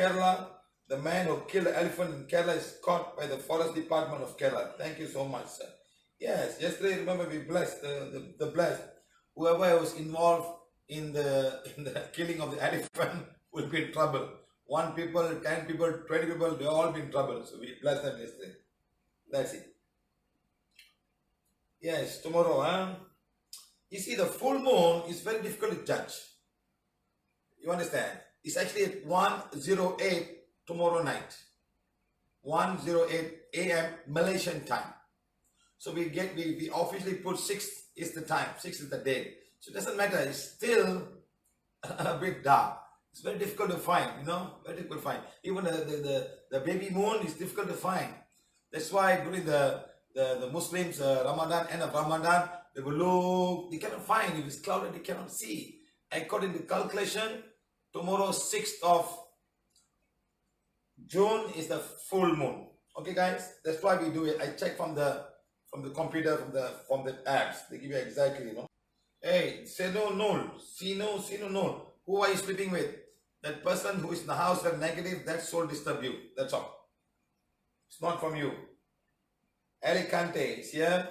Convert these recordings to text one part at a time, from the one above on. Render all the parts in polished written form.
Kerala. The man who killed the elephant in Kerala is caught by the forest department of Kerala. Thank you so much, sir. Yes, yesterday, remember, we blessed the blessed. Whoever was involved in the killing of the elephant will be in trouble. 1 people, 10 people, 20 people, they all be in trouble. So we blessed them yesterday. That's it. Yes, tomorrow, huh? You see, the full moon is very difficult to judge. You understand? It's actually at 1:08 tomorrow night. 1:08 a.m. Malaysian time. So we officially put 6 is the time, 6 is the day. So it doesn't matter, it's still a bit dark. It's very difficult to find, very difficult to find. Even the baby moon is difficult to find. That's why during the Muslims Ramadan, end of Ramadan, they will look, they cannot find. If it's clouded, they cannot see. According to calculation, tomorrow 6th of June is the full moon. Okay, guys, that's why we do it. I check from the computer, from the apps. They give you exactly, Hey, Seno Nol. Who are you sleeping with? That person who is in the house that negative, that soul disturb you. That's all. It's not from you. Alicante is here.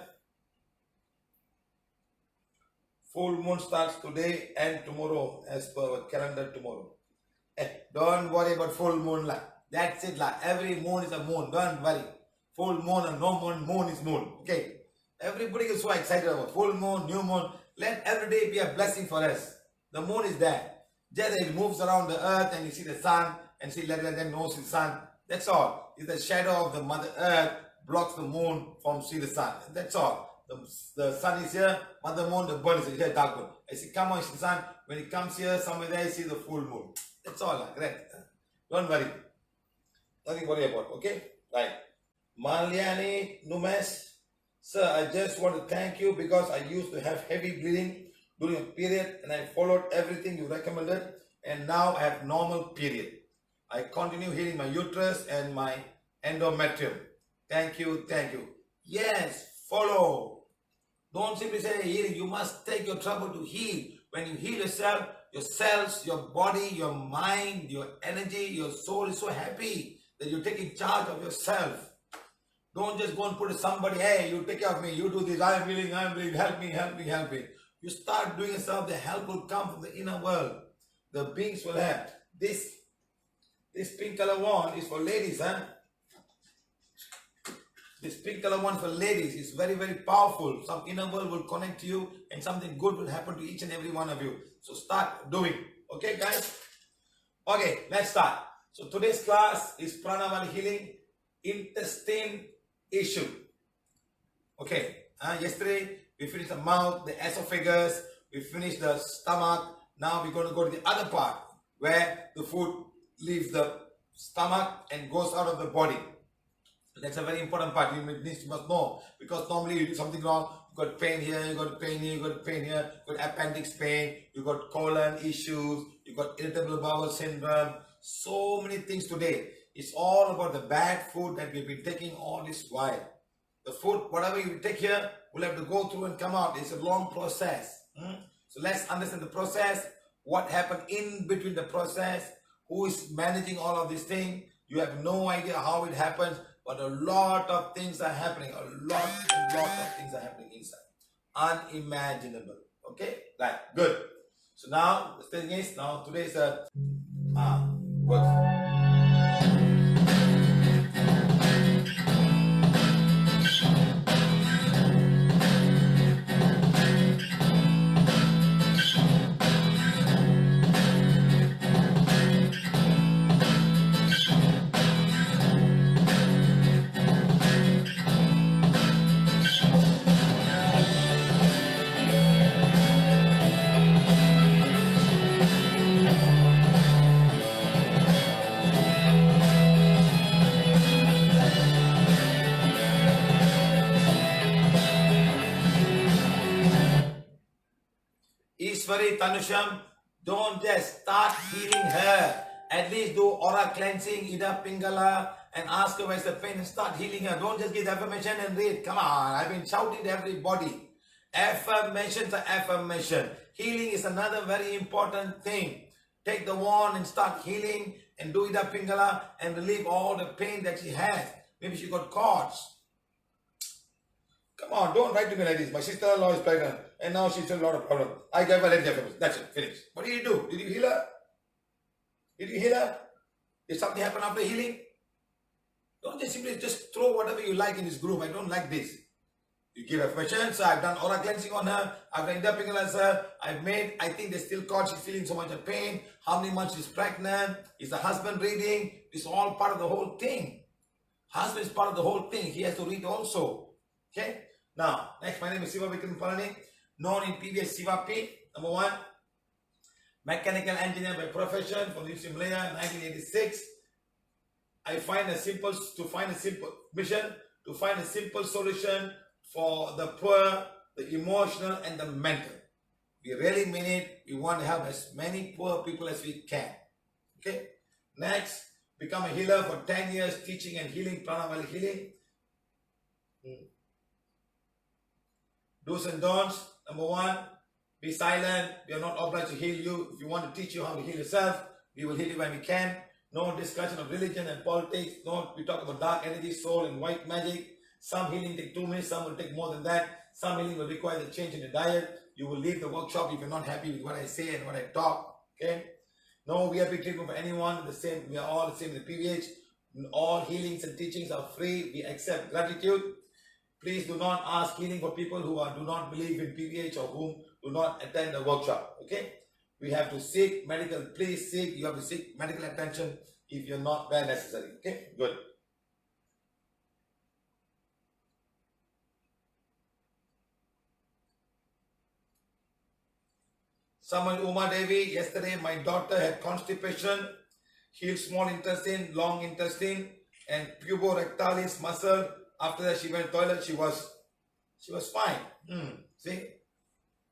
Full moon starts today and tomorrow, as per our calendar tomorrow. Don't worry about full moon. That's it. Every moon is a moon. Don't worry. Full moon and no moon, moon is moon. Okay. Everybody is so excited about full moon, new moon. Let every day be a blessing for us. The moon is there. Just it moves around the earth and you see the sun and see let them know the sun. That's all. It's the shadow of the mother earth blocks the moon from see the sun. That's all. The sun is here, mother moon, the burn is here, dark moon. As it comes on, see the sun. When it comes here, somewhere there, you see the full moon. That's all. Great. Don't worry. Nothing to worry about. Okay? Right. Malyani Numesh. Sir, I just want to thank you because I used to have heavy bleeding during a period and I followed everything you recommended and now I have normal period. I continue healing my uterus and my endometrium. Thank you. Yes, follow. Don't simply say healing. You must take your trouble to heal. When you heal yourself, your cells, your body, your mind, your energy, your soul is so happy that you're taking charge of yourself. Don't just go and put somebody, hey, you take care of me, you do this, I'm healing, help me. You start doing yourself, the help will come from the inner world. The beings will have. This pink color one is for ladies, huh? This pink color one for ladies is very, very powerful. Some inner world will connect to you and something good will happen to each and every one of you. So start doing. Okay, guys? Okay, let's start. So today's class is Prana healing intestine issue. Okay, yesterday we finished the mouth, the esophagus, we finished the stomach. Now we're going to go to the other part where the food leaves the stomach and goes out of the body. That's a very important part. You must know, because normally you do something wrong, you got pain here, you got pain here, you got pain here, you got appendix pain, you got colon issues, you got irritable bowel syndrome, so many things today. It's all about the bad food that we've been taking all this while. The food, whatever you take here, will have to go through and come out. It's a long process. So let's understand the process, what happened in between the process, who is managing all of this thing. You have no idea how it happens, but a lot of things are happening. A lot of things are happening inside. Unimaginable. Okay? Right. Good. So now, the thing is, now today's work. Tanusham, don't just start healing her. At least do aura cleansing, Ida Pingala, and ask her where's the pain and start healing her. Don't just give affirmation and read. Come on, I've been shouting to everybody. Affirmations are affirmation. Healing is another very important thing. Take the wand and start healing and do Ida Pingala and relieve all the pain that she has. Maybe she got cords. Come on, don't write to me like this. My sister-in-law is pregnant and now she's in a lot of problems. I gave her Affirmations. That's it, finished. What did you do? Did you heal her? Did you heal her? Did something happen after healing? Don't just simply just throw whatever you like in this group. I don't like this. You give affirmations. So I've done aura cleansing on her. I've done Ida Pingala, sir. I think there's still caught. She's feeling so much of pain. How many months she's pregnant? Is the husband reading? It's all part of the whole thing. Husband is part of the whole thing. He has to read also. Okay? Now, next, my name is Siva Vikram Palani, known in PVH Siva P. Number 1, mechanical engineer by profession from UC Malaya, 1986. I find a simple mission to find a simple solution for the poor, the emotional, and the mental. We really mean it. We want to help as many poor people as we can. Okay? Next, become a healer for 10 years, teaching and healing, Prana while healing. Do's and don'ts. Number 1, be silent. We are not obliged to heal you. If you want to teach you how to heal yourself, we will heal you when we can. No discussion of religion and politics. No, we talk about dark energy, soul, and white magic. Some healing take 2 minutes. Some will take more than that. Some healing will require the change in the diet. You will leave the workshop if you're not happy with what I say and what I talk. Okay? No VIP treatment for anyone. The same. We are all the same in the PVH. All healings and teachings are free. We accept gratitude. Please do not ask healing for people who do not believe in PVH or whom do not attend the workshop. Okay? We have to seek medical. Please seek. You have to seek medical attention if you're not where necessary. Okay? Good. Someone, Uma Devi, yesterday my daughter had constipation, healed small intestine, long intestine, and puborectalis muscle. After that, she went to the toilet. She was fine. See,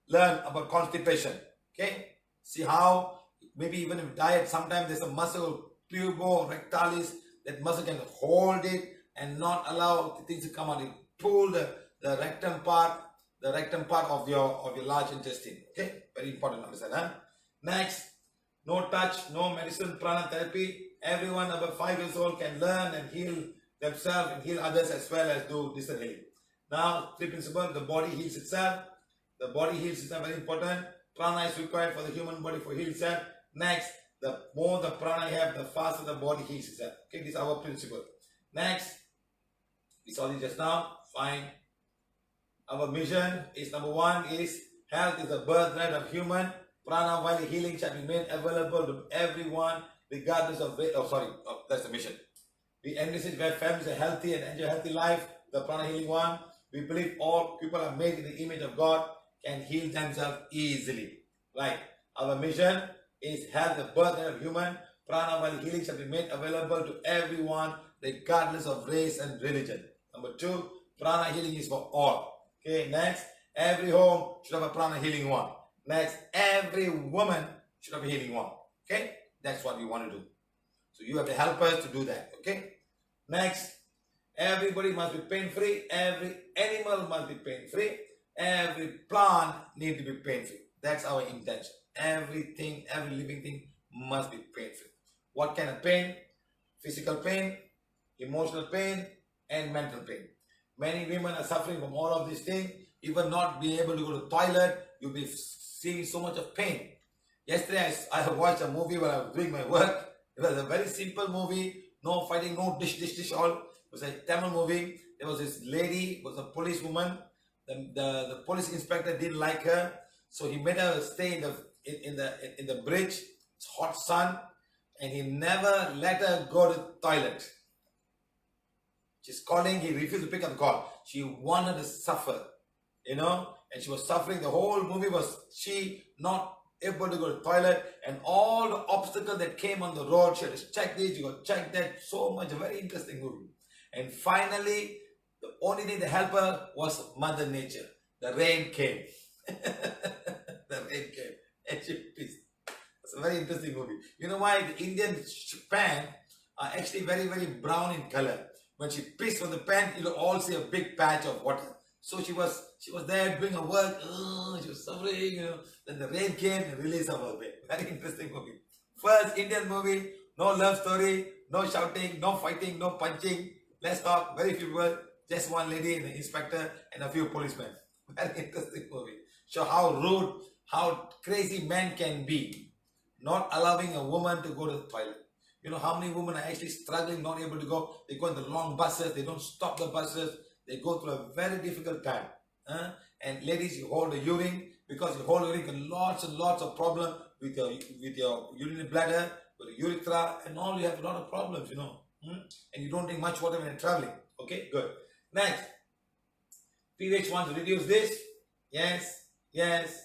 learn about constipation. Okay, see how maybe even if diet, sometimes there's a muscle puborectalis. That muscle can hold it and not allow the things to come out. It pull the rectum part of your large intestine. Okay, very important to understand. Huh? Next, no touch, no medicine, prana therapy. Everyone above 5 years old can learn and heal themselves and heal others as well as do distant healing. Now, 3 principles: the body heals itself. The body heals itself, very important. Prana is required for the human body for heal itself. Next, the more the prana you have, the faster the body heals itself. Okay, this is our principle. Next, we saw this just now. Fine. Our mission is number 1 is health is the birthright of human. Prana while healing shall be made available to everyone regardless of rate. That's the mission. We envisage where families are healthy and enjoy a healthy life. The prana healing one. We believe all people are made in the image of God, can heal themselves easily. Right. Our mission is health the birthright of human. Prana while healing shall be made available to everyone regardless of race and religion. Number 2, prana healing is for all. Okay, next, every home should have a prana healing one. Next, every woman should have a healing one. Okay, that's what we want to do. So you have to help us to do that. Okay, next, everybody must be pain-free. Every animal must be pain-free. Every plant needs to be pain-free. That's our intention. Everything, every living thing must be pain-free. What kind of pain? Physical pain, emotional pain, and mental pain. Many women are suffering from all of these things. Even not being able to go to the toilet, you'll be seeing so much of pain. Yesterday, I watched a movie while I was doing my work. It was a very simple movie. No fighting, no dish, all. It was a Tamil movie. There was this lady, was a policewoman. The police inspector didn't like her, so he made her stay in the bridge. It's hot sun, and he never let her go to the toilet. She's calling, he refused to pick up the call. She wanted to suffer, and she was suffering. The whole movie was she not able to go to the toilet, and all the obstacles that came on the road. She had to check this, you got to check that. So much, a very interesting movie. And finally, the only thing that helped her was Mother Nature. The rain came. The rain came, and she pissed. It's a very interesting movie. You know why? The Indian pan are actually very, very brown in color. When she pissed from the pan, you'll all see a big patch of water. So she was there doing her work. She was suffering, Then the rain came and released her away. Very interesting movie. First Indian movie No love story, no shouting, no fighting, no punching. Let's talk. Very few people, just one lady, an inspector, and a few policemen. Very interesting movie. Show how rude, how crazy men can be, not allowing a woman to go to the toilet. You know how many women are actually struggling, not able to go. They go in the long buses, they don't stop the buses, they go through a very difficult time. And ladies, you hold the urine, because you hold the urine, can lots and lots of problems with your urinary bladder, with the urethra, and all. You have a lot of problems, you know. And you don't drink much water when you're traveling. Okay, good. Next, PVH wants to reduce this. Yes, yes.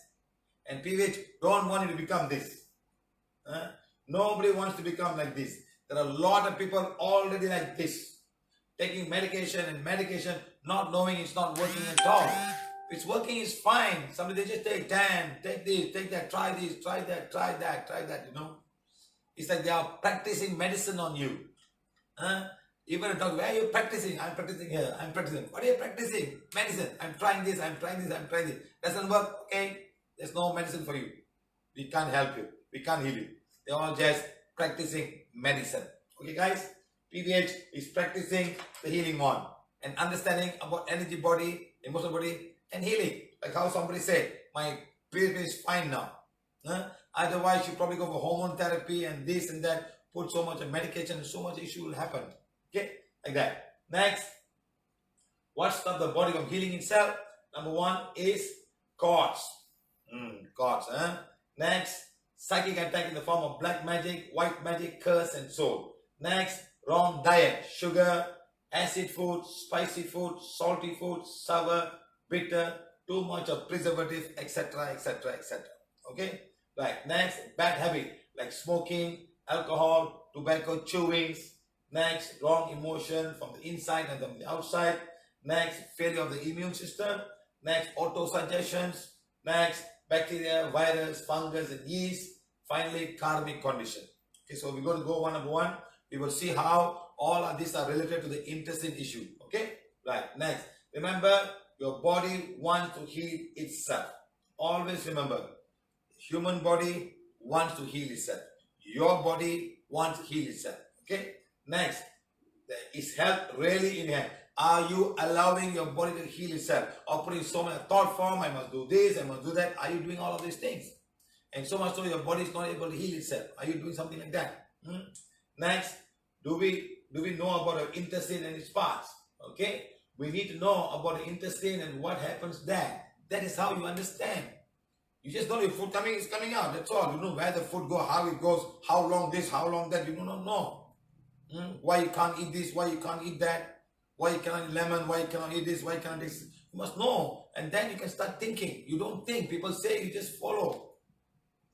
And PVH don't want you to become this. Nobody wants to become like this. There are a lot of people already like this, taking medication and medication, not knowing it's not working at all. If it's working, it's fine. Somebody, they just take 10, take this, take that, try this, try that, try that, try that, you know. It's like they are practicing medicine on you. Even a doctor, where are you practicing? I'm practicing here, I'm practicing. What are you practicing? Medicine. I'm trying this, I'm trying this, I'm trying this. Doesn't work, okay? There's no medicine for you. We can't help you. We can't heal you. They're all just practicing medicine. Okay, guys? PVH is practicing the healing one and understanding about energy body, emotional body, and healing. Like how somebody said, my period is fine now. Otherwise, you probably go for hormone therapy and this and that, put so much of medication and so much issue will happen. Okay, like that. Next, what stops the body from healing itself? Number one is gods. Gods. Next, psychic attack in the form of black magic, white magic, curse, and soul. Next, wrong diet, sugar, acid food, spicy food, salty food, sour, bitter, too much of preservative, etc., etc., etc. Okay? Right. Next, bad habit like smoking, alcohol, tobacco, chewings. Next, wrong emotion from the inside and from the outside. Next, failure of the immune system. Next, auto-suggestions. Next, bacteria, virus, fungus, and yeast. Finally, karmic condition. Okay, so we're going to go one by one. We will see how all of these are related to the intestine issue. Okay? Right. Next, remember, your body wants to heal itself. Always remember, human body wants to heal itself. Your body wants to heal itself. Okay? Next, is health really in hand? Are you allowing your body to heal itself? Or putting so much thought form, I must do this, I must do that. Are you doing all of these things? And so much so your body is not able to heal itself. Are you doing something like that? Next, do we know about our intestine and its parts? Okay? We need to know about the intestine and what happens there. That is how you understand. You just know your food coming is coming out. That's all. You know where the food goes, how it goes, how long this, how long that. You do not know. Why you can't eat this, why you can't eat that, why you cannot eat lemon, why you cannot eat this, why you cannot eat this. You must know. And then you can start thinking. You don't think. People say, you just follow.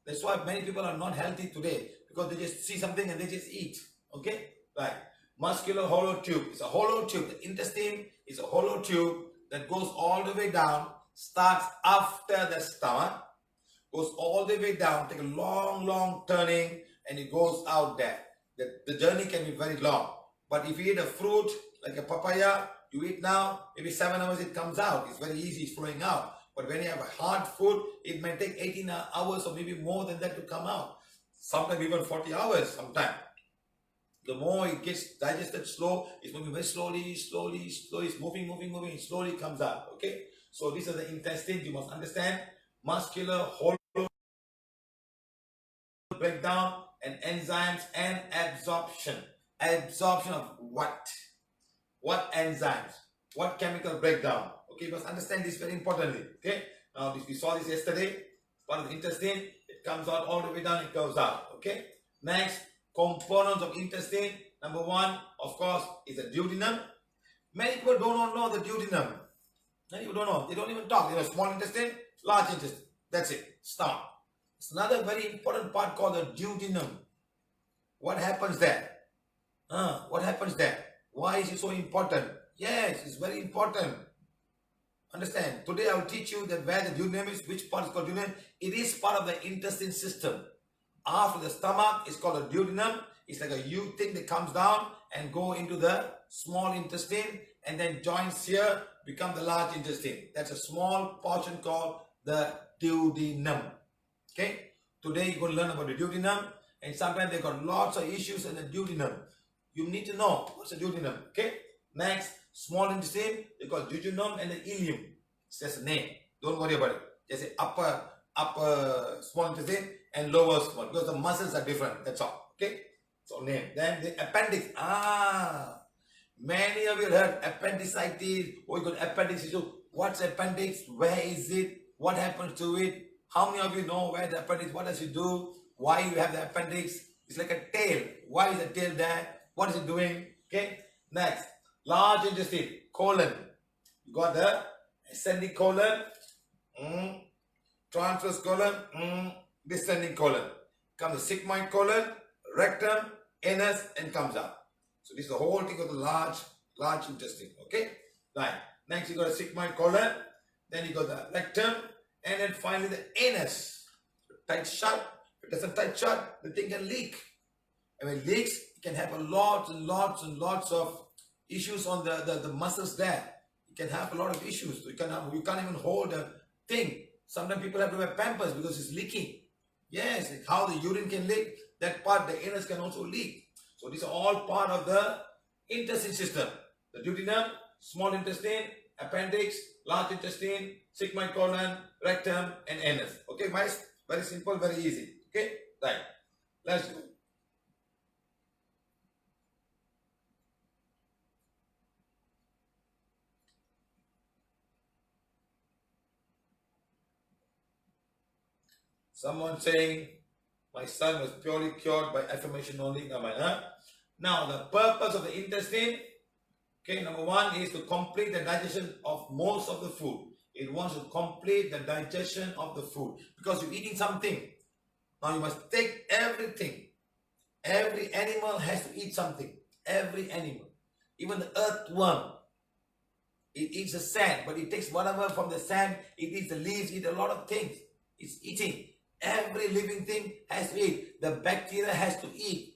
That's why many people are not healthy today. Because they just see something and they just eat. Okay? Right. Muscular hollow tube. It's a hollow tube. The intestine is a hollow tube that goes all the way down, starts after the stomach, goes all the way down, take a long turning, and it goes out there. The journey can be very long. But if you eat a fruit, like a papaya, you eat now, maybe 7 hours it comes out. It's very easy, it's flowing out. But when you have a hard food, it may take 18 hours or maybe more than that to come out. Sometimes even 40 hours sometimes. The more it gets digested slow, it's moving very slowly, it's moving, it slowly comes out. Okay? So these are the intestines, you must understand. Muscular, hollow breakdown, and enzymes and absorption. Absorption of what? What enzymes? What chemical breakdown? Okay, you must understand this very importantly. Okay, now we saw this yesterday. Part of the intestine, it comes out all the way down, it goes out. Okay, next, components of intestine. Number one, of course, is the duodenum. Many people don't know the duodenum. Many people don't know. They don't even talk. You know, small intestine, large intestine. That's it. Stop. It's another very important part called the duodenum. What happens there? What happens there? Why is it so important? Yes, it's very important. Understand? Today I will teach you that where the duodenum is, which part is called duodenum. It is part of the intestine system. After the stomach, it's called a duodenum. It's like a U thing that comes down and go into the small intestine and then joins here, become the large intestine. That's a small portion called the duodenum. Okay? Today you're going to learn about the duodenum and sometimes they got lots of issues in the duodenum. You need to know what's the duodenum. Okay. Next, small intestine, they call duodenum and the ileum. It's just a name. Don't worry about it. Just say upper small intestine and lower small, because the muscles are different. That's all. Okay. So name. Then the appendix. Many of you heard appendicitis, or you got appendix issue. What's appendix? Where is it? What happens to it? How many of you know where the appendix? What does it do? Why you have the appendix? It's like a tail. Why is the tail there? What is it doing? Okay. Next, large intestine, colon. You got the ascending colon, transverse colon, descending colon. Comes the sigmoid colon, rectum, anus, and comes up. So this is the whole thing of the large intestine. Okay. Right. Next, you got a sigmoid colon. Then you got the rectum, and then finally the anus. Tight shut. If it doesn't tight shut, the thing can leak. And when it leaks, it can have a lots and lots of issues on the muscles there. It can have a lot of issues. You can't even hold a thing. Sometimes people have to wear pampers because it's leaking. Yes, like how the urine can leak, that part, the anus can also leak. So these are all part of the intestine system. The duodenum, small intestine, appendix, large intestine, sigmoid colon, rectum, and anus. Okay, guys? Very simple, very easy. Okay? Right. Let's go. Someone saying, my son was purely cured by affirmation only. Now, the purpose of the intestine, okay, number one is to complete the digestion of most of the food. It wants to complete the digestion of the food because you're eating something. Now, you must take everything. Every animal has to eat something. Every animal. Even the earthworm. It eats the sand, but it takes whatever from the sand. It eats the leaves, eats a lot of things. It's eating. Every living thing has to eat. The bacteria has to eat.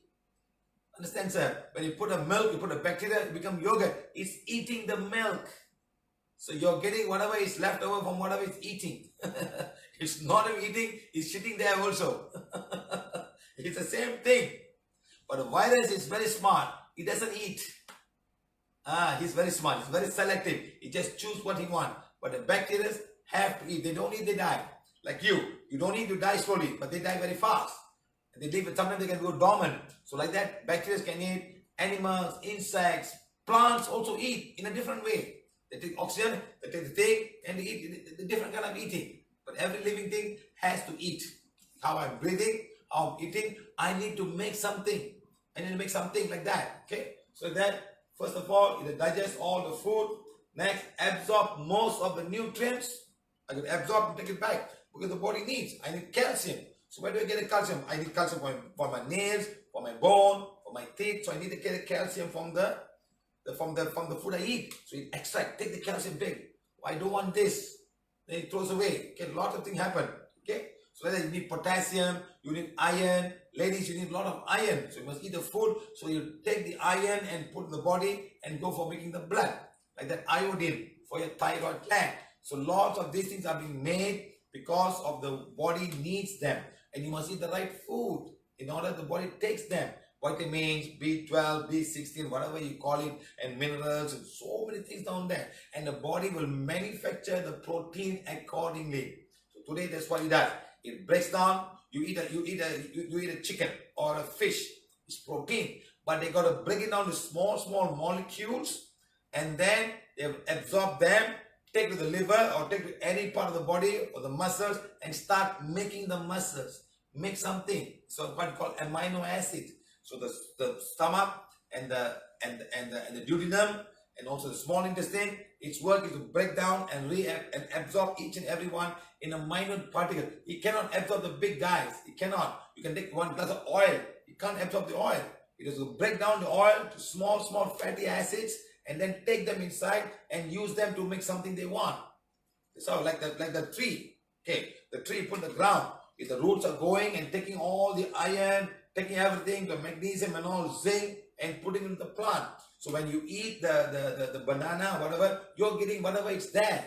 Understand, sir? When you put a milk, you put a bacteria, it becomes yogurt. It's eating the milk. So you're getting whatever is left over from whatever it's eating. It's not even eating, it's sitting there also. It's the same thing. But the virus is very smart. He doesn't eat. He's very smart. He's very selective. He just chooses what he wants. But the bacteria have to eat. They don't eat, they die. Like you don't need to die slowly, but they die very fast. They live, sometimes they can go dormant. So like that, bacteria can eat, animals, insects, plants also eat in a different way. They take oxygen, they take the thing, and they eat the different kind of eating. But every living thing has to eat. How I'm breathing, how I'm eating, I need to make something. I need to make something like that. Okay? So that, first of all, it digests all the food. Next, absorb most of the nutrients. I can absorb and take it back. Because the body needs. I need calcium. So where do I get the calcium? I need calcium for my nails, for my bone, for my teeth. So I need to get the calcium from the food I eat. So you extract, take the calcium big. I don't want this. Then it throws away. Okay, a lot of things happen. Okay? So whether you need potassium, you need iron. Ladies, you need a lot of iron. So you must eat the food. So you take the iron and put in the body and go for making the blood. Like that iodine for your thyroid gland. So lots of these things are being made because of the body needs them. And you must eat the right food in order the body takes them. Vitamins, B12, B16, whatever you call it, and minerals, and so many things down there. And the body will manufacture the protein accordingly. So today that's what it does. It breaks down. You eat a chicken or a fish. It's protein. But they got to break it down to small molecules. And then they absorb them, take to the liver or take to any part of the body or the muscles and start making the muscles. Make something. So what we call amino acid. So the stomach and the duodenum and also the small intestine, its work is to break down and absorb each and every one in a minute particle. It cannot absorb the big guys. It cannot. You can take one glass of oil. It can't absorb the oil. It is to break down the oil to small fatty acids and then take them inside and use them to make something they want. So like the tree. Okay, the tree put the ground. If the roots are going and taking all the iron, taking everything, the magnesium and all, zinc, and putting it in the plant. So when you eat the banana, whatever, you're getting whatever is there.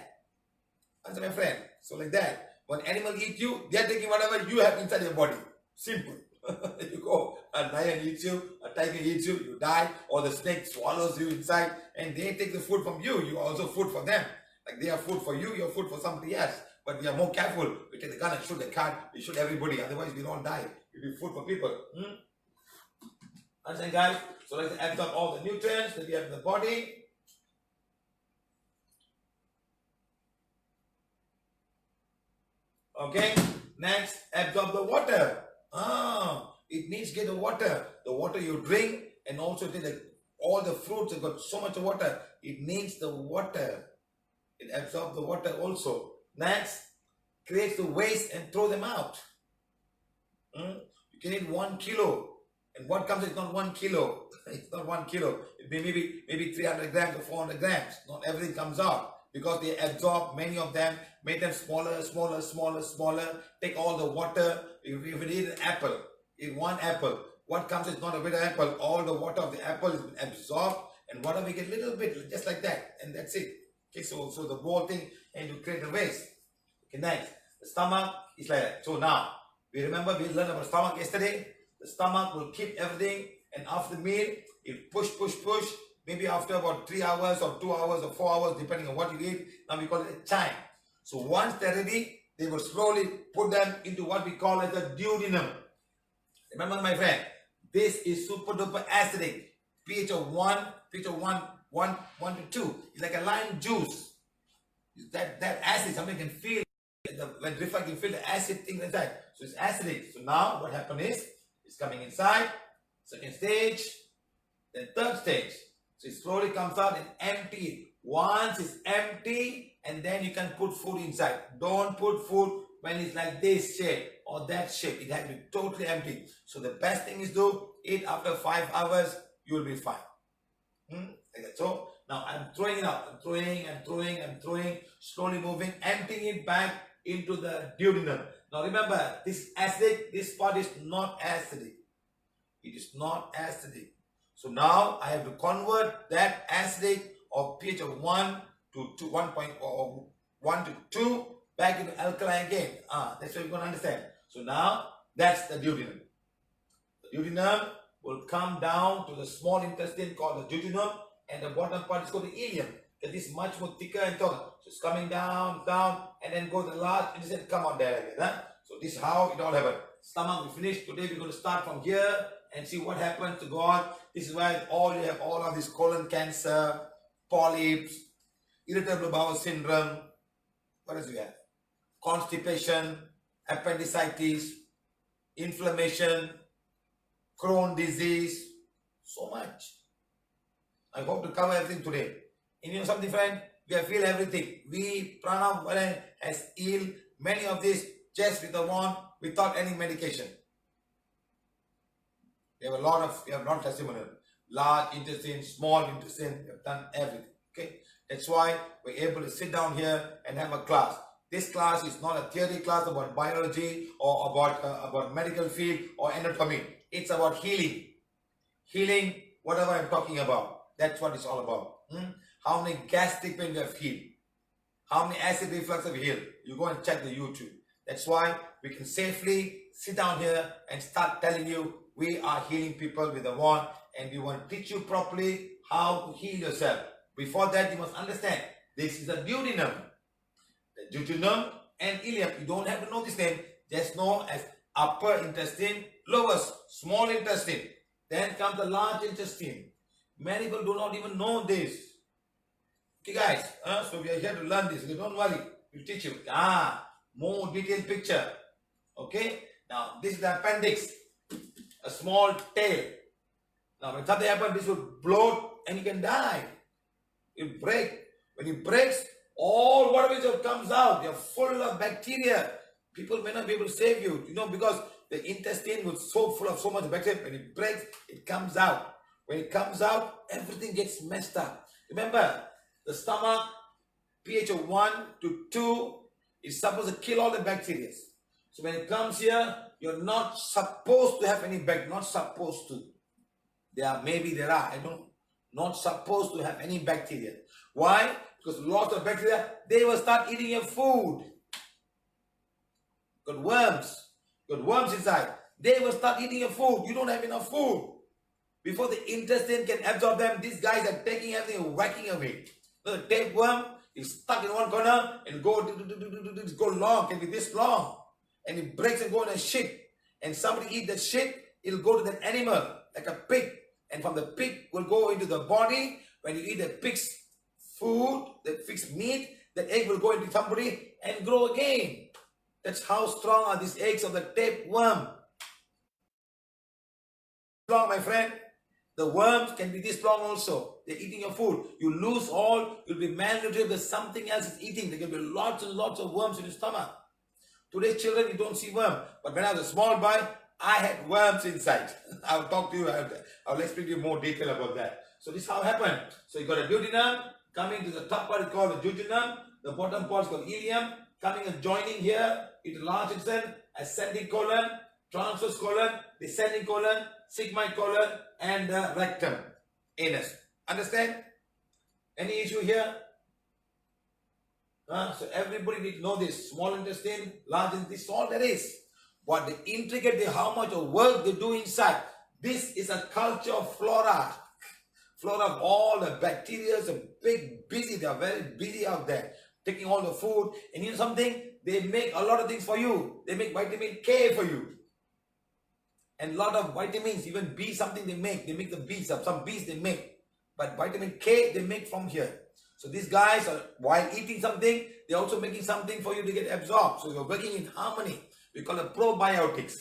That's my friend. So like that. When animal eat you, they're taking whatever you have inside your body. Simple. You go, a lion eats you, a tiger eats you, you die, or the snake swallows you inside, and they take the food from you. You are also food for them. Like they are food for you, you're food for somebody else. But we are more careful. We take the gun and shoot the cat, we shoot everybody, otherwise we don't die. We'll be food for people. Understand, guys? So let's absorb all the nutrients that we have in the body. Okay, next, absorb the water. It needs to get the water. The water you drink, and also all the fruits have got so much water. It needs the water. It absorbs the water also. Next, creates the waste and throw them out. You can eat 1 kilo. And what comes is not 1 kilo. It's not 1 kilo. It may maybe 300 grams or 400 grams. Not everything comes out. Because they absorb many of them, make them smaller, smaller, smaller, smaller, take all the water. If you eat an apple, eat 1 apple, what comes is not a bit of apple, all the water of the apple is absorbed, and water we get a little bit, just like that, and that's it. Okay, so the whole thing, and you create a waste. Okay, next, the stomach is like that. So now, we learned about stomach yesterday. The stomach will keep everything, and after the meal, it push, maybe after about 3 hours or 2 hours or 4 hours, depending on what you eat. Now we call it a time. So once they're ready, they will slowly put them into what we call as the duodenum. Remember, my friend, this is super duper acidic. pH of 1 to 2. It's like a lime juice. That acid, somebody can feel, when reflect, you feel the acid thing inside. So it's acidic. So now what happened is, it's coming inside, second stage, then third stage. So it slowly comes out and empty. Once it's empty, and then you can put food inside. Don't put food when it's like this shape or that shape. It has to be totally empty. So the best thing is to eat after 5 hours, you will be fine. Like that. So now I'm throwing it out. I'm throwing, slowly moving, emptying it back into the duodenum. Now remember, this acidic, this part is not acidic. It is not acidic. So now I have to convert that acidic of pH of 1 to 1 to 2 back into alkaline again. That's what you're going to understand. So now that's the duodenum. The duodenum will come down to the small intestine called the duodenum, and the bottom part is called the ileum. That is much more thicker and taller. So it's coming down, and then go to the large intestine, come on there again. So this is how it all happened. Stomach, we finished. Today we're going to start from here and see what happens to God. This is why you have all of this colon cancer, polyps, irritable bowel syndrome. What else do we have? Constipation, appendicitis, inflammation, Crohn's disease. So much. I hope to cover everything today. And you know something, friend? We have feel everything. We, Prana, has healed many of these just with the one, without any medication. We have a lot of testimonials. Large intestine, small intestine, we have done everything. Okay? That's why we're able to sit down here and have a class. This class is not a theory class about biology or about medical field or anatomy. It's about healing. Healing whatever I'm talking about. That's what it's all about. How many gastric pain we have healed? How many acid reflux have healed? You go and check the YouTube. That's why we can safely sit down here and start telling you we are healing people with the wand, and we want to teach you properly how to heal yourself. Before that, you must understand this is the duodenum. The duodenum and ileum. You don't have to know this name. Just know as upper intestine, lower small intestine. Then comes the large intestine. Many people do not even know this. Okay, guys. So we are here to learn this. Okay, don't worry. We'll teach you. More detailed picture. Okay. Now this is the appendix. A small tail. Now when something happens, this will blow and you can die. It break. When it breaks, all whatever comes out. You're full of bacteria. People may not be able to save you. You know, because the intestine was so full of so much bacteria. When it breaks, it comes out. When it comes out, everything gets messed up. Remember, the stomach, pH of 1 to 2, is supposed to kill all the bacteria. So when it comes here, you're not supposed to have any bacteria. Not supposed to. There are, I don't know. Not supposed to have any bacteria. Why? Because lots of bacteria, they will start eating your food. Got worms inside. They will start eating your food. You don't have enough food. Before the intestine can absorb them, these guys are taking everything and whacking away. The tapeworm is stuck in one corner and go long, can be this long. And it breaks and go in a shit. And somebody eat that shit, it'll go to that animal, like a pig. And from the pig will go into the body. When you eat the pig's food, the pig's meat, the egg will go into somebody and grow again. That's how strong are these eggs of the tapeworm. Strong, my friend. The worms can be this long also. They're eating your food. You lose all, you'll be malnutrition because something else is eating. There can be lots and lots of worms in your stomach. Today's children, you don't see worm. But when I was a small boy, I had worms inside. I'll talk to you. I'll explain to you more detail about that. So this is how it happened. So you got a duodenum. Coming to the top part is called the duodenum. The bottom part is called ileum. Coming and joining here into large intestine, ascending colon, transverse colon, descending colon, sigmoid colon, and the rectum, anus. Understand? Any issue here? So everybody needs to know this. Small intestine, large intestine, this is all there is. But the intricate, how much of work they do inside. This is a culture of flora. Flora of all the bacteria, are big, busy. They are very busy out there. Taking all the food. And you know something? They make a lot of things for you. They make vitamin K for you. And a lot of vitamins, even B something they make. They make the B, some B's they make. But vitamin K they make from here. So these guys, are, while eating something, they're also making something for you to get absorbed. So you're working in harmony. We call it probiotics.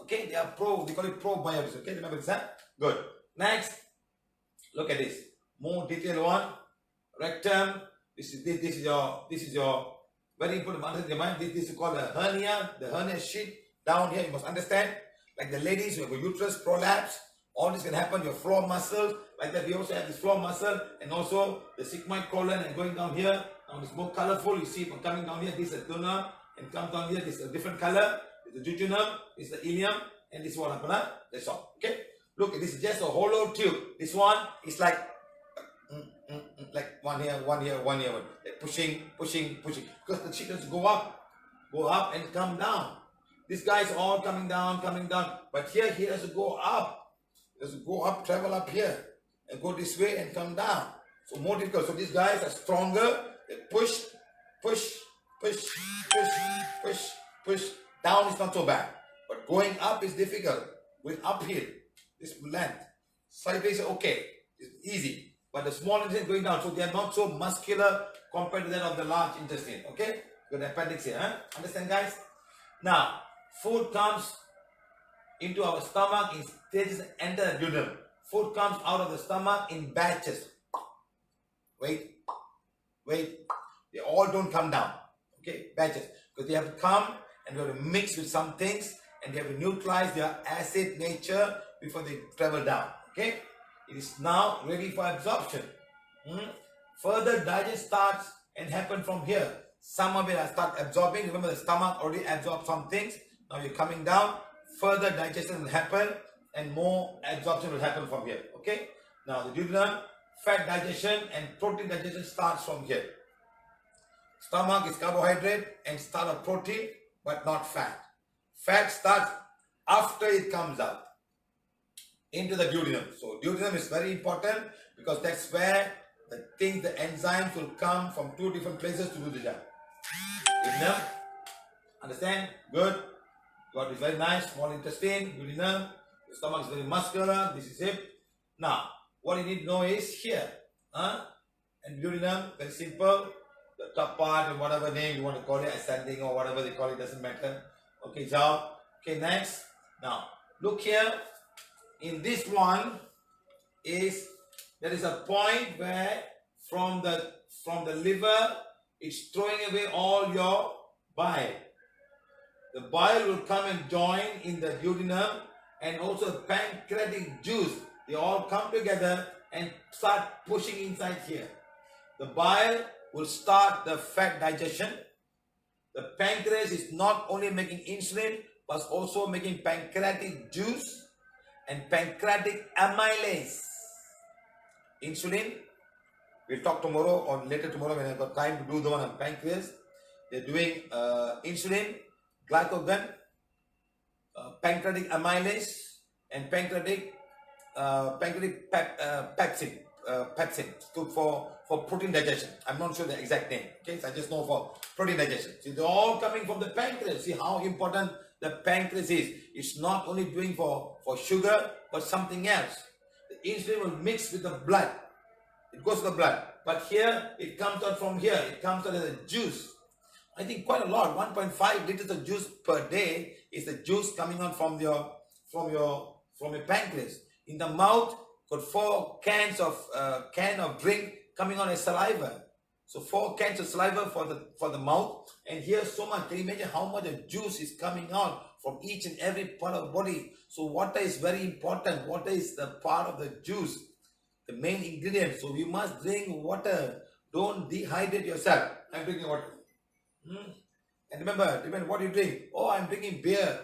Okay, they call it probiotics. Okay, remember this, huh? Good. Next, look at this. More detailed one. Rectum. This is your very important understand your mind. This is called a hernia. The hernia sheet down here. You must understand. Like the ladies who have a uterus prolapse, all this can happen. Your floor muscles, like that. We also have this floor muscle and also the sigmoid colon and going down here. Now it's more colorful. You see it coming down here. This is a duodenum and comes down here. This is a different color. This is the duodenum. This is the ileum and this one happened. That's all. Okay. Look, this is just a hollow tube. This one is like one here, like pushing. Because the chickens go up and come down. These guys are all coming down. But here he has to go up. He has to go up, travel up here, and go this way and come down. So more difficult. So these guys are stronger. They push. Down is not so bad. But going up is difficult. Going uphill, this length. Sideways is okay. It's easy. But the small intestine going down. So they are not so muscular compared to that of the large intestine. Okay? Got the appendix here. Huh? Understand, guys? Now, food comes into our stomach in stages and enter the duodenum. Food comes out of the stomach in batches. Wait. They all don't come down. Okay, batches. Because they have to come and we have to mix with some things and they have to neutralize their acid nature before they travel down. Okay, it is now ready for absorption. Further digestion starts and happen from here. Some of it will start absorbing. Remember, the stomach already absorbed some things. Now you're coming down. Further digestion will happen and more absorption will happen from here. Okay. Now the duodenum, fat digestion and protein digestion starts from here. Stomach is carbohydrate and start of protein, but not fat. Fat starts after it comes out into the duodenum. So duodenum is very important because that's where the enzymes will come from two different places to do the job. Duodenum, understand? Good. Got it very nice. Small intestine, duodenum. The stomach is very muscular. This is it. Now, what you need to know is here. And duodenum, very simple. The top part and whatever name you want to call it, ascending or whatever they call it, doesn't matter. Okay, job. Okay, next. Now, look here. In this one there is a point where from the liver it's throwing away all your bile. The bile will come and join in the duodenum and also pancreatic juice. They all come together and start pushing inside here. The bile will start the fat digestion. The pancreas is not only making insulin but also making pancreatic juice and pancreatic amylase. Insulin, we'll talk tomorrow or later tomorrow when I've got time to do the one on pancreas. They're doing insulin, glycogen, pancreatic amylase and pancreatic pepsin, for protein digestion. I'm not sure the exact name. Okay, so I just know for protein digestion. See, they're all coming from the pancreas. See how important the pancreas is. It's not only doing for sugar, but something else. The insulin will mix with the blood. It goes to the blood. But here, it comes out from here. It comes out as a juice. I think quite a lot. 1.5 liters of juice per day is the juice coming out from your pancreas. In the mouth, got 4 cans of drink coming on as saliva. So 4 cans of saliva for the mouth, and here's so much. Can you imagine how much of juice is coming out from each and every part of the body? So water is very important. Water is the part of the juice, the main ingredient. So you must drink water. Don't dehydrate yourself. I'm drinking water. And remember what you drink. Oh, I'm drinking beer.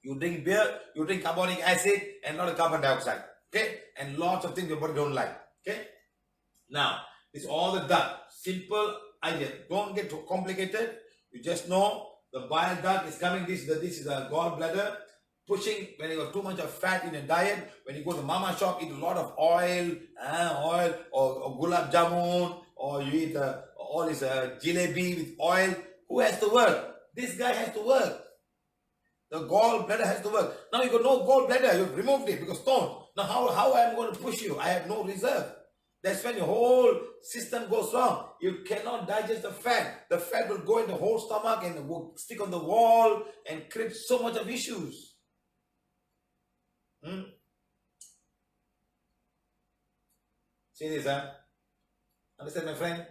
You drink beer, you drink carbonic acid and not carbon dioxide. Okay? And lots of things your body don't like. Okay? Now, this is all the duct. Simple idea. Don't get too complicated. You just know the bile duct is coming. This is a gallbladder. Pushing when you got too much of fat in your diet. When you go to the mama shop, eat a lot of oil or gulab jamun, or you eat all this jalebi with oil. Who has to work? This guy has to work. The gallbladder has to work. Now you got no gallbladder. You've removed it because stone. Now how am I going to push you? I have no reserve. That's when your whole system goes wrong. You cannot digest the fat. The fat will go in the whole stomach and will stick on the wall and create so much of issues. See this, huh? Understand, my friend?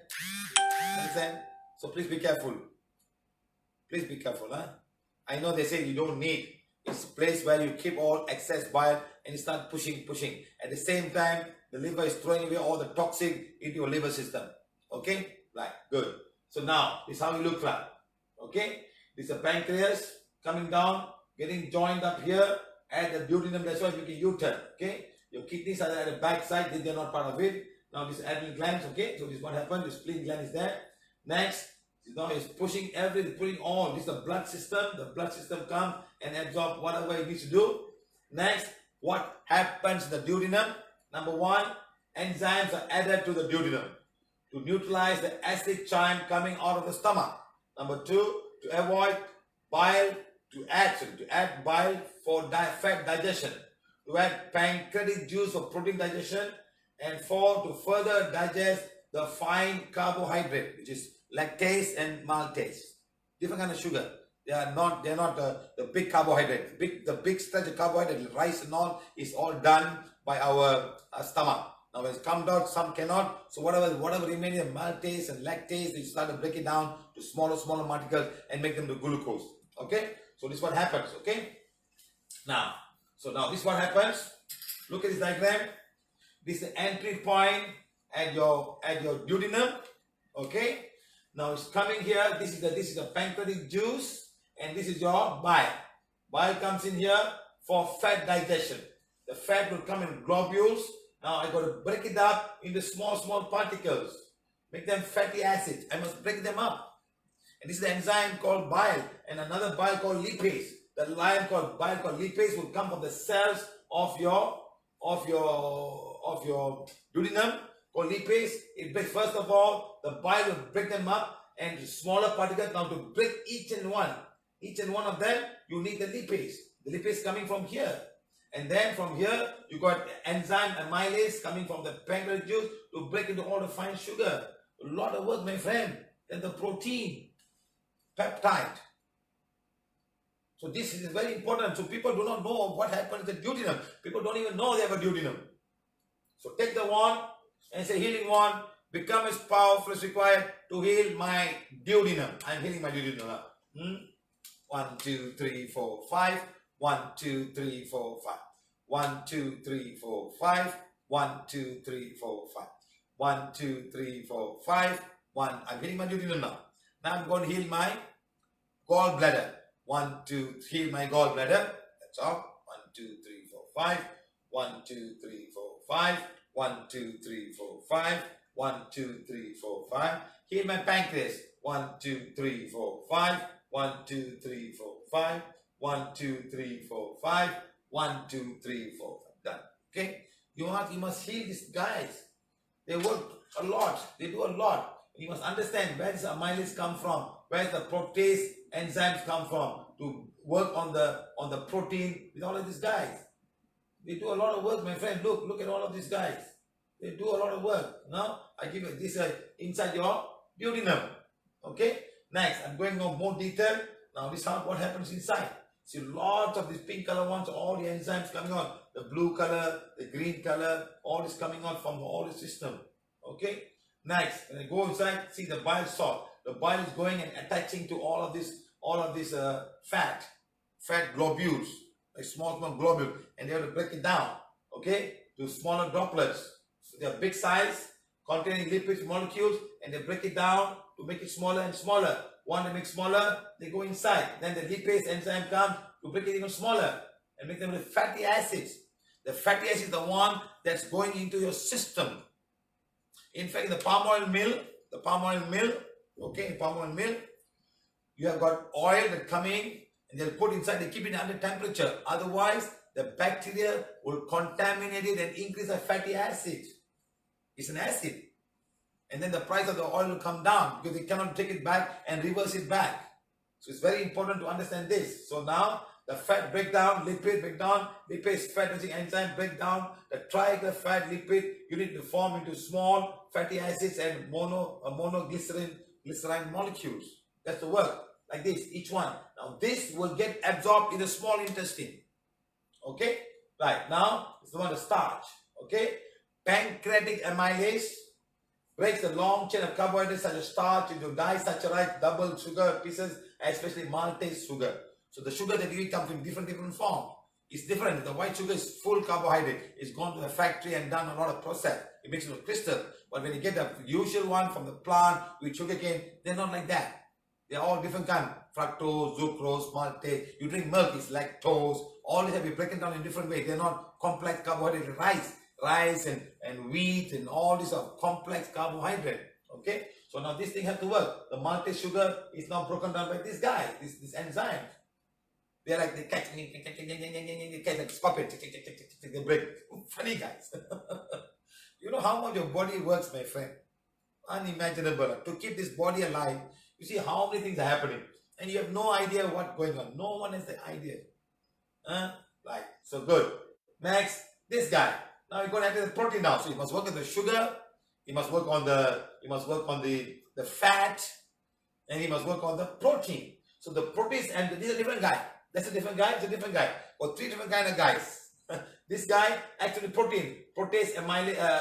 Understand? So please be careful. Please be careful, huh? I know they say you don't need. It's a place where you keep all excess bile and you start pushing. At the same time, the liver is throwing away all the toxic into your liver system. Okay? Right, good. So now, this is how you look like. Okay? This is the pancreas coming down, getting joined up here at the duodenum. That's why you can U-turn. Okay? Your kidneys are at the back side. They're not part of it. Now this adrenal glands. Okay? So this is what happened. The spleen gland is there. Next, now it's pushing putting all. This is the blood system. The blood system comes and absorbs whatever it needs to do. Next, what happens in the duodenum? Number 1, enzymes are added to the duodenum to neutralize the acid chime coming out of the stomach. Number 2, to avoid bile, to add bile for fat digestion. To add pancreatic juice for protein digestion. And 4, to further digest the fine carbohydrate, which is lactase and maltase. Different kind of sugar. They are not the big carbohydrate. The big stretch of carbohydrate, rice and all, is all done by our stomach. Now when it comes out, some cannot. So whatever remaining of maltase and lactase, you start to break it down to smaller particles and make them to glucose. Okay? So this is what happens. Okay? Now this is what happens. Look at this diagram. This is the entry point at your duodenum. Okay? Now it's coming here. This is the pancreatic juice, and this is your bile. Bile comes in here for fat digestion. The fat will come in globules. Now I got to break it up into small particles. Make them fatty acids. I must break them up. And this is the enzyme called bile, and another bile called lipase. The bile called lipase will come from the cells of your duodenum. Called lipase. It breaks, first of all, the bile will break them up and smaller particles. Now to break each and one of them, you need the lipase. The lipase coming from here. And then from here, you got enzyme amylase coming from the pancreatic juice to break into all the fine sugar. A lot of work, my friend. Then the protein, peptide. So this is very important. So people do not know what happens in the duodenum. People don't even know they have a duodenum. So take the wand and say, healing wand, become as powerful as required to heal my duodenum. I'm healing my duodenum. 1, 2, 3, 4, 5. 1, 2, 3, 4, 5. 1, 2, 3, 4, 5. 1, 2, 3, 4, 5. 1, 2, 3, 4, 5. 1. I'm healing my duodenum now. Now I'm going to heal my gallbladder. 1, 2, heal my gallbladder. That's all. 1, 2, 3, 4, 5. 1, 2, 3, 4, 5. 1, 2, 3, 4, 5. 1, 2, 3, 4, 5. Heal my pancreas. 1, 2, 3, 4, 5. 1, 2, 3, 4, 5. 1, 2, 3, 4, 5. 1, 2, 3, 4, 5. Done. Okay? You must heal these guys. They work a lot. They do a lot. You must understand where does amylase come from, where the protease enzymes come from to work on the protein with all of these guys. They do a lot of work, my friend. Look at all of these guys. They do a lot of work. Now I give you this inside your duodenum. Okay. Next, I'm going on more detail. Now this is what happens inside. See lots of these pink color ones, all the enzymes coming on. The blue color, the green color, all is coming out from all the system. Okay. Next, when I go inside, see the bile salt. The bile is going and attaching to all of this fat globules, like small globules, and they have to break it down, okay, to smaller droplets. So they are big size, containing lipid molecules, and they break it down to make it smaller and smaller. One they make smaller, they go inside. Then the lipase enzyme comes to break it even smaller and make them into fatty acids. The fatty acid is the one that's going into your system. In fact, in the palm oil mill, okay, in palm oil mill, you have got oil that coming and they'll put inside, they keep it under temperature. Otherwise, the bacteria will contaminate it and increase the fatty acid. It's an acid. And then the price of the oil will come down because they cannot take it back and reverse it back. So it's very important to understand this. So now the fat breakdown, lipid breakdown, lipase fat using enzyme breakdown, the triangular fat lipid unit to form into small fatty acids and monoglycerin molecules. That's the work. Like this, each one. Now this will get absorbed in the small intestine. Okay? Right, now it's the one, the starch. Okay? Pancreatic amylase breaks the long chain of carbohydrates such as starch into disaccharide, double sugar pieces, especially maltase sugar. So the sugar that you eat comes in different form. It's different. The white sugar is full carbohydrate. It's gone to the factory and done a lot of process. It makes it a crystal. But when you get the usual one from the plant with sugarcane, they're not like that. They're all different kind. Fructose, sucrose, maltase. You drink milk, it's lactose. All these have been broken down in different ways. They're not complex carbohydrate. Rice and wheat and all these are complex carbohydrate. Okay? So now this thing has to work. The maltase sugar is now broken down by this guy, this enzyme. They're like, they catch like stop it, they break. Funny guys. You know how much your body works, my friend? Unimaginable. To keep this body alive, you see how many things are happening. And you have no idea what's going on. No one has the idea. Right. So good. Next, this guy. Now you're going to enter the protein now. So you must work on the sugar, you must work on the fat, and you must work on the protein. So the proteins, and this is a different guy. That's a different guy, it's a different guy. Or three different kind of guys. This guy, actually protease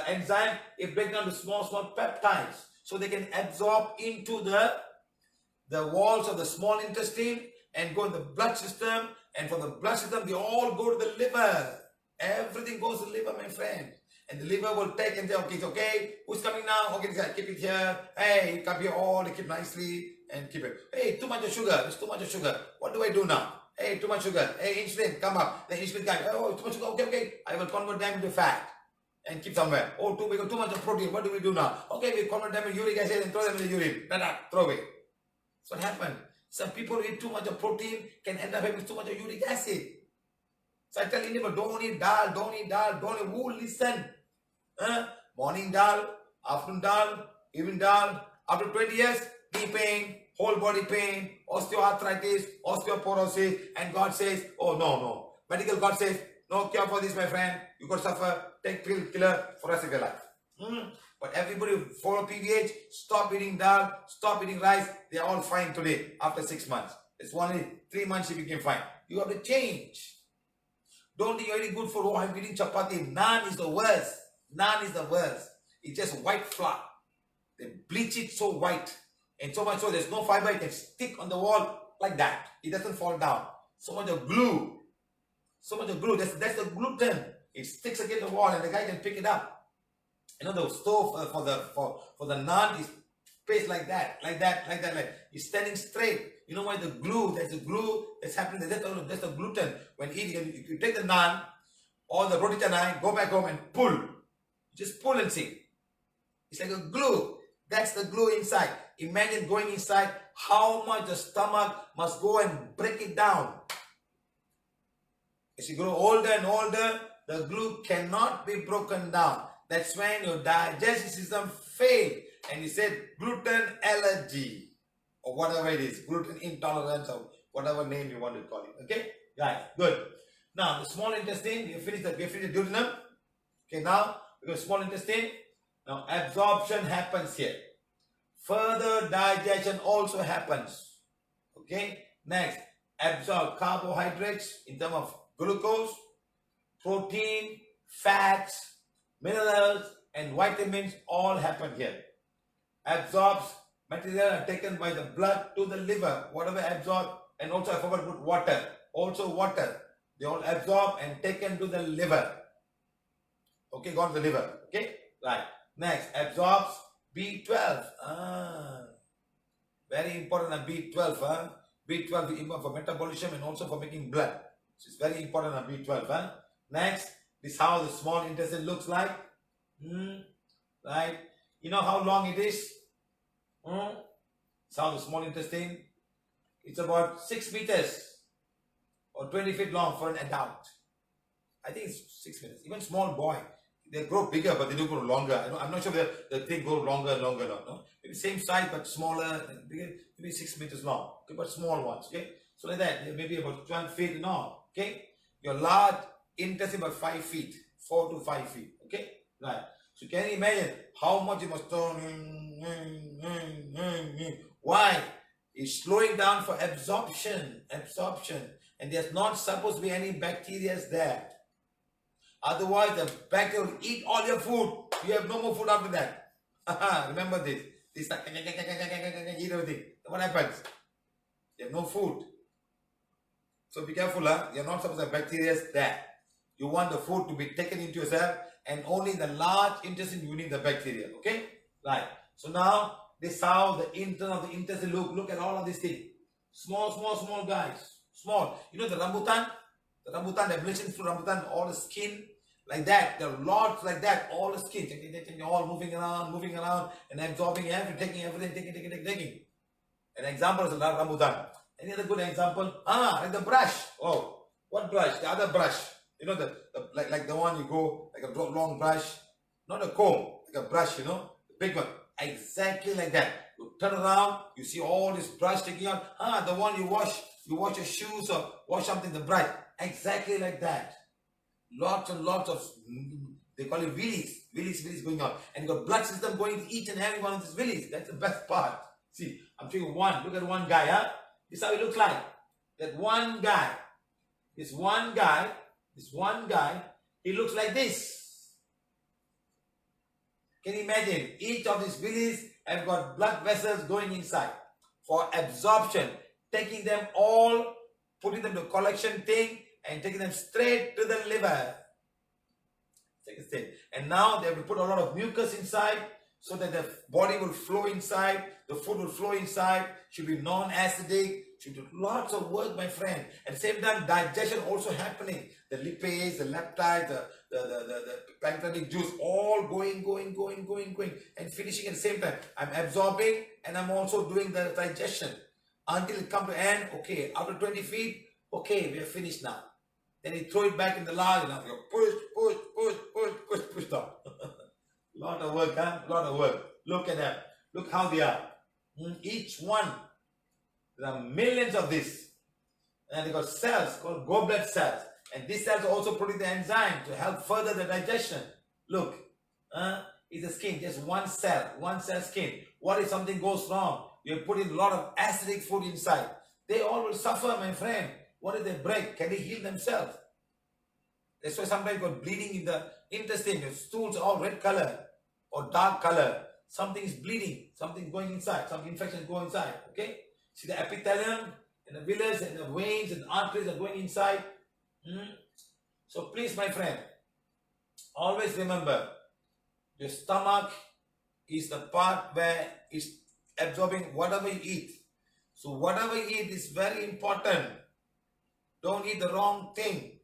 enzyme, it breaks down to small peptides. So they can absorb into the walls of the small intestine and go in the blood system. And from the blood system, they all go to the liver. Everything goes to the liver, my friend. And the liver will take and say, okay, it's okay. Who's coming now? Okay, this guy, keep it here. Hey, come here all, keep nicely and keep it. Hey, too much of sugar. There's too much of sugar. What do I do now? Hey, too much sugar. Hey, insulin, come up. Then insulin guy, oh, too much sugar. Okay. I will convert them into fat and keep somewhere. Oh, we got too much of protein. What do we do now? Okay, we convert them into uric acid and throw them in the urine. Throw away. That's what happened. Some people who eat too much of protein can end up having too much of uric acid. So I tell you, don't eat dal, who listen? Morning dal, afternoon dal, evening dal. After 20 years, knee pain, whole body pain, osteoarthritis, osteoporosis, and God says, oh no. Medical God says, no cure for this, my friend. You got to suffer, take pill killer for the rest of your life. But everybody who follow PVH, stop eating dal, stop eating rice, they are all fine today after 6 months. It's only 3 months you became fine. You have to change. Don't think you're eating good food. Oh, I'm eating chapati. Naan is the worst. It's just white flour. They bleach it so white. And so much so there's no fiber. It can stick on the wall like that. It doesn't fall down. So much of glue. That's the gluten. It sticks against the wall and the guy can pick it up. You know, the stove for the naan is placed like that. It's standing straight. You know why the glue, there's a glue that's happening, that's the gluten. When you take the naan or the roti canai, go back home and pull. Just pull and see. It's like a glue. That's the glue inside. Imagine going inside, how much the stomach must go and break it down. As you grow older and older, the glue cannot be broken down. That's when your digestive system fails. And you said gluten allergy or whatever it is, gluten intolerance or whatever name you want to call it. Okay, guys, good. Now the small intestine, we finished the duodenum. Okay, now we go small intestine. Now absorption happens here. Further digestion also happens. Okay, next absorb carbohydrates in terms of glucose, protein, fats, minerals, and vitamins all happen here. Absorbs material are taken by the blood to the liver. Whatever absorbed, and also I forgot to put water. Also water. They all absorb and taken to the liver. Okay, gone to the liver. Okay, right. Next, absorbs B12. Very important B12. B12 is important for metabolism and also for making blood. So it's very important B12. Next, this is how the small intestine looks like. Right. You know how long it is? It's how the small intestine. It's about 6 meters or 20 feet long for an adult. I think it's 6 meters. Even small boy, they grow bigger, but they do grow longer. I'm not sure the thing grow longer and longer. No? Maybe same size but smaller, bigger, maybe 6 meters long. Okay, but small ones. Okay, so like that, maybe about 12 feet and all. Okay, your large intestine about 5 feet, 4 to 5 feet. Okay, right. So can you imagine how much it must turn? Why? It's slowing down for absorption, and there's not supposed to be any bacteria there. Otherwise, the bacteria will eat all your food. You have no more food after that. Remember this. This like, eat everything. What happens? You have no food. So be careful, You're not supposed to have bacteria there. You want the food to be taken into yourself, and only in the large intestine you need the bacteria. Okay? Right. So now, this is how the internal of the intestine look. Look at all of these things. Small guys. Small. You know the rambutan? The rambutan, the ablation through rambutan, all the skin like that. There are lots like that. All the skin. All moving around and absorbing everything, taking. An example is the rambutan. Any other good example? Like the brush. Oh, what brush? The other brush. You know, like the one you go, like a long brush. Not a comb, like a brush, the big one. Exactly like that. You turn around, you see all this brush sticking out. The one you wash your shoes or wash something, the brush. Exactly like that. Lots and lots of, they call it willies going on. And your blood system going to each and every one of these willies. That's the best part. See, I'm showing you one. Look at one guy, This is how he looks like. That one guy. This one guy, he looks like this. Can you imagine? Each of these willies have got blood vessels going inside for absorption, taking them all, putting them to collection thing, and taking them straight to the liver. Second stage. And now they have to put a lot of mucus inside so that the body will flow inside, the food will flow inside, should be non-acidic, should do lots of work, my friend. At the same time, digestion also happening. The lipase, the leptides, the pancreatic juice, all going, and finishing at the same time. I'm absorbing and I'm also doing the digestion until it comes to end. Okay, after 20 feet, okay, we are finished now. Then you throw it back in the large, and you push down. Lot of work, Lot of work. Look at them. Look how they are. Each one, there are millions of this. And they got cells called goblet cells. And these cells also produce the enzyme to help further the digestion. Look, it's the skin, just one cell skin. What if something goes wrong? You put in a lot of acidic food inside. They all will suffer, my friend. What if they break? Can they heal themselves? That's why sometimes you got bleeding in the intestine. Your stools are all red color or dark color. Something is bleeding. Something going inside. Some infection is going inside. Okay? See the epithelium and the villas and the veins and arteries are going inside. So please, my friend, always remember, your stomach is the part where it's absorbing whatever you eat. So whatever you eat is very important. Don't eat the wrong thing.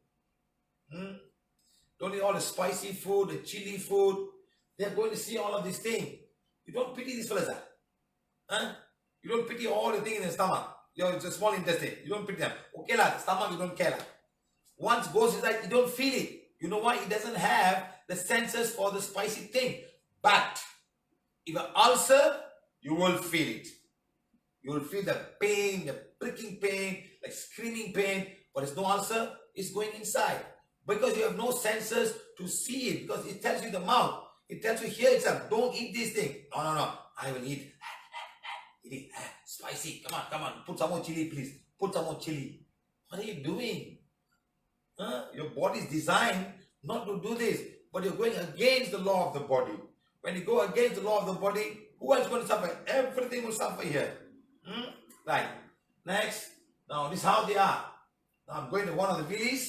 Don't eat all the spicy food, the chili food. They're going to see all of these things. You don't pity these fellas. Huh? You don't pity all the things in the stomach. It's a small intestine. You don't pity them. Okay, the stomach you don't care. Once goes inside, you don't feel it. You know why? It doesn't have the senses for the spicy thing. But if an ulcer, you will feel it. You will feel the pain, the pricking pain, like screaming pain. But it's no ulcer, it's going inside. Because you have no senses to see it. Because it tells you the mouth. It tells you here itself, don't eat this thing. No. I will eat. Eat it. Spicy. Come on. Put some more chili, please. Put some more chili. What are you doing? Your body is designed not to do this. But you're going against the law of the body. When you go against the law of the body, who else is going to suffer? Everything will suffer here. Right. Next. Now, this is how they are. Now, I'm going to one of the villies.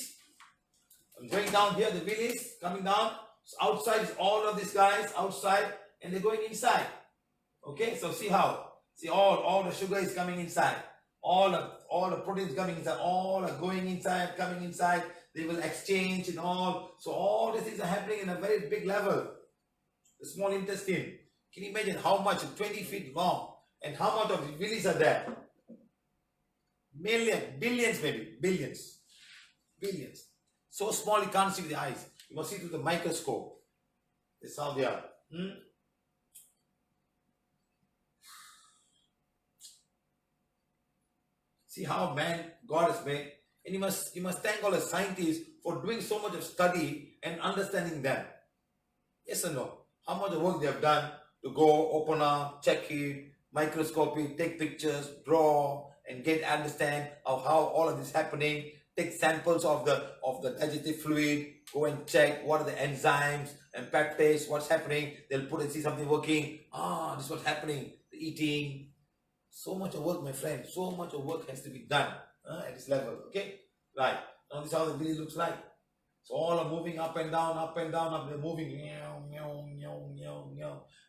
I'm going down here, the villies, coming down. So outside is all of these guys, outside, and they're going inside. Okay, so see how? See, all the sugar is coming inside. All the proteins coming inside. All are going inside, coming inside. They will exchange and all. So all these things are happening in a very big level. The small intestine. Can you imagine how much? 20 feet long. And how much of the villies are there? Billions maybe. Billions. So small you can't see with the eyes. You must see through the microscope. That's how they are. See how God has made. And you must thank all the scientists for doing so much of study and understanding them. Yes or no? How much of work they have done to go open up, check it, microscope it, take pictures, draw, and understand of how all of this is happening. Take samples of the digestive fluid, go and check what are the enzymes and peptides, what's happening. They'll put and see something working. This is what's happening. The eating. So much of work, my friend. So much of work has to be done at this level. Okay? Right. Now this is how the villi looks like. So all are moving up and down, they're moving,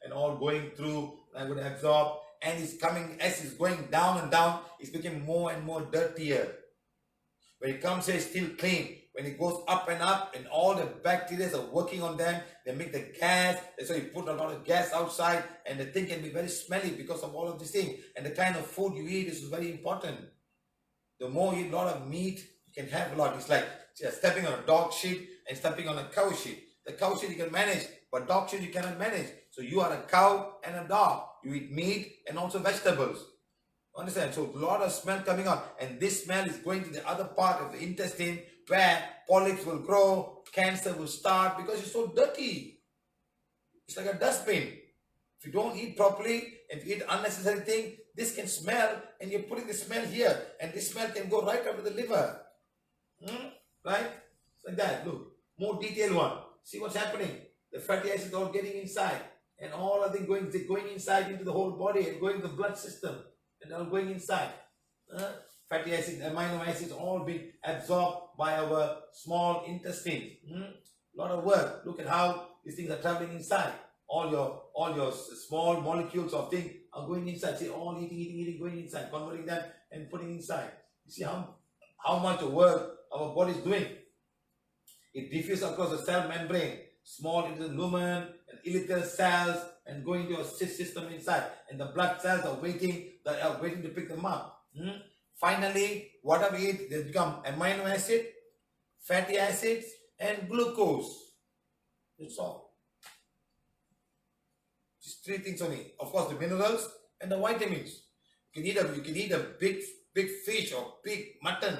and all going through, and would absorb. And it's coming, as it's going down and down, it's becoming more and more dirtier. When it comes here, it's still clean. When it goes up and all the bacteria are working on them, they make the gas. That's why you put a lot of gas outside, and the thing can be very smelly because of all of these things. And the kind of food you eat is very important. The more you eat a lot of meat, you can have a lot. It's like stepping on a dog shit and stepping on a cow shit. The cow shit you can manage, but dog shit you cannot manage. So you are a cow and a dog. You eat meat and also vegetables. Understand? So a lot of smell coming out, and this smell is going to the other part of the intestine where polyps will grow, cancer will start because it's so dirty. It's like a dustbin. If you don't eat properly and if you eat unnecessary thing, this can smell, and you're putting the smell here, and this smell can go right up to the liver. Right? Like that. Look, more detailed one. See what's happening. The fatty acids are getting inside, and all of them going inside into the whole body and going to the blood system. And all going inside. Fatty acids, amino acids, all being absorbed by our small intestine. A lot of work. Look at how these things are traveling inside. All your small molecules of things are going inside. See, all eating, going inside, converting them and putting inside. You see how much work our body is doing. It diffuses across the cell membrane, small into the lumen and ileal cells, and going to your system inside, and the blood cells are waiting to pick them up. Finally, whatever we eat, they become amino acid, fatty acids, and glucose. That's all. Just three things only. Of course, the minerals and the vitamins. You can eat a big fish or big mutton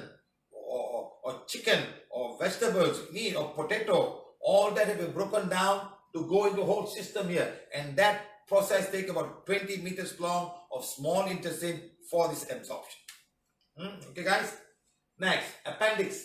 or chicken or vegetables, meat or potato. All that have been broken down to go into the whole system here, and that process takes about 20 meters long of small intestine for this absorption. Okay, guys. Next, appendix.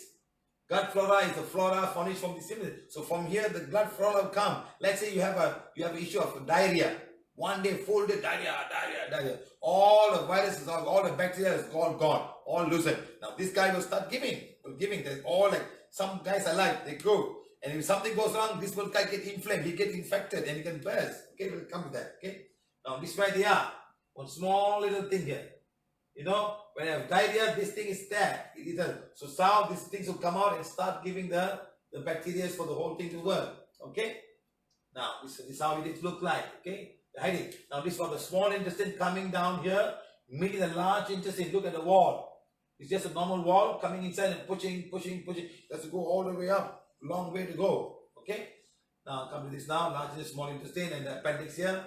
Gut flora is the flora furnished from the similar. So from here, the gut flora will come. Let's say you have an issue of diarrhea. One day, full day diarrhea. All the viruses, all the bacteria is all gone, all loosened. Now this guy will start giving. There's all like some guys are like they go. And if something goes wrong, this will get inflamed, he get infected, and he can burst. Okay, we'll come to that. Okay. Now this is where they are. One small little thing here. You know, when you have diarrhea, this thing is there. So now these things will come out and start giving the bacteria for the whole thing to work. Okay. Now this is how it look like. Okay. Hiding. Now this was the small intestine coming down here, meeting the large intestine. Look at the wall. It's just a normal wall coming inside and pushing. That's to go all the way up. Long way to go. Okay. Now come to this now. Large intestine, small intestine, and the appendix here.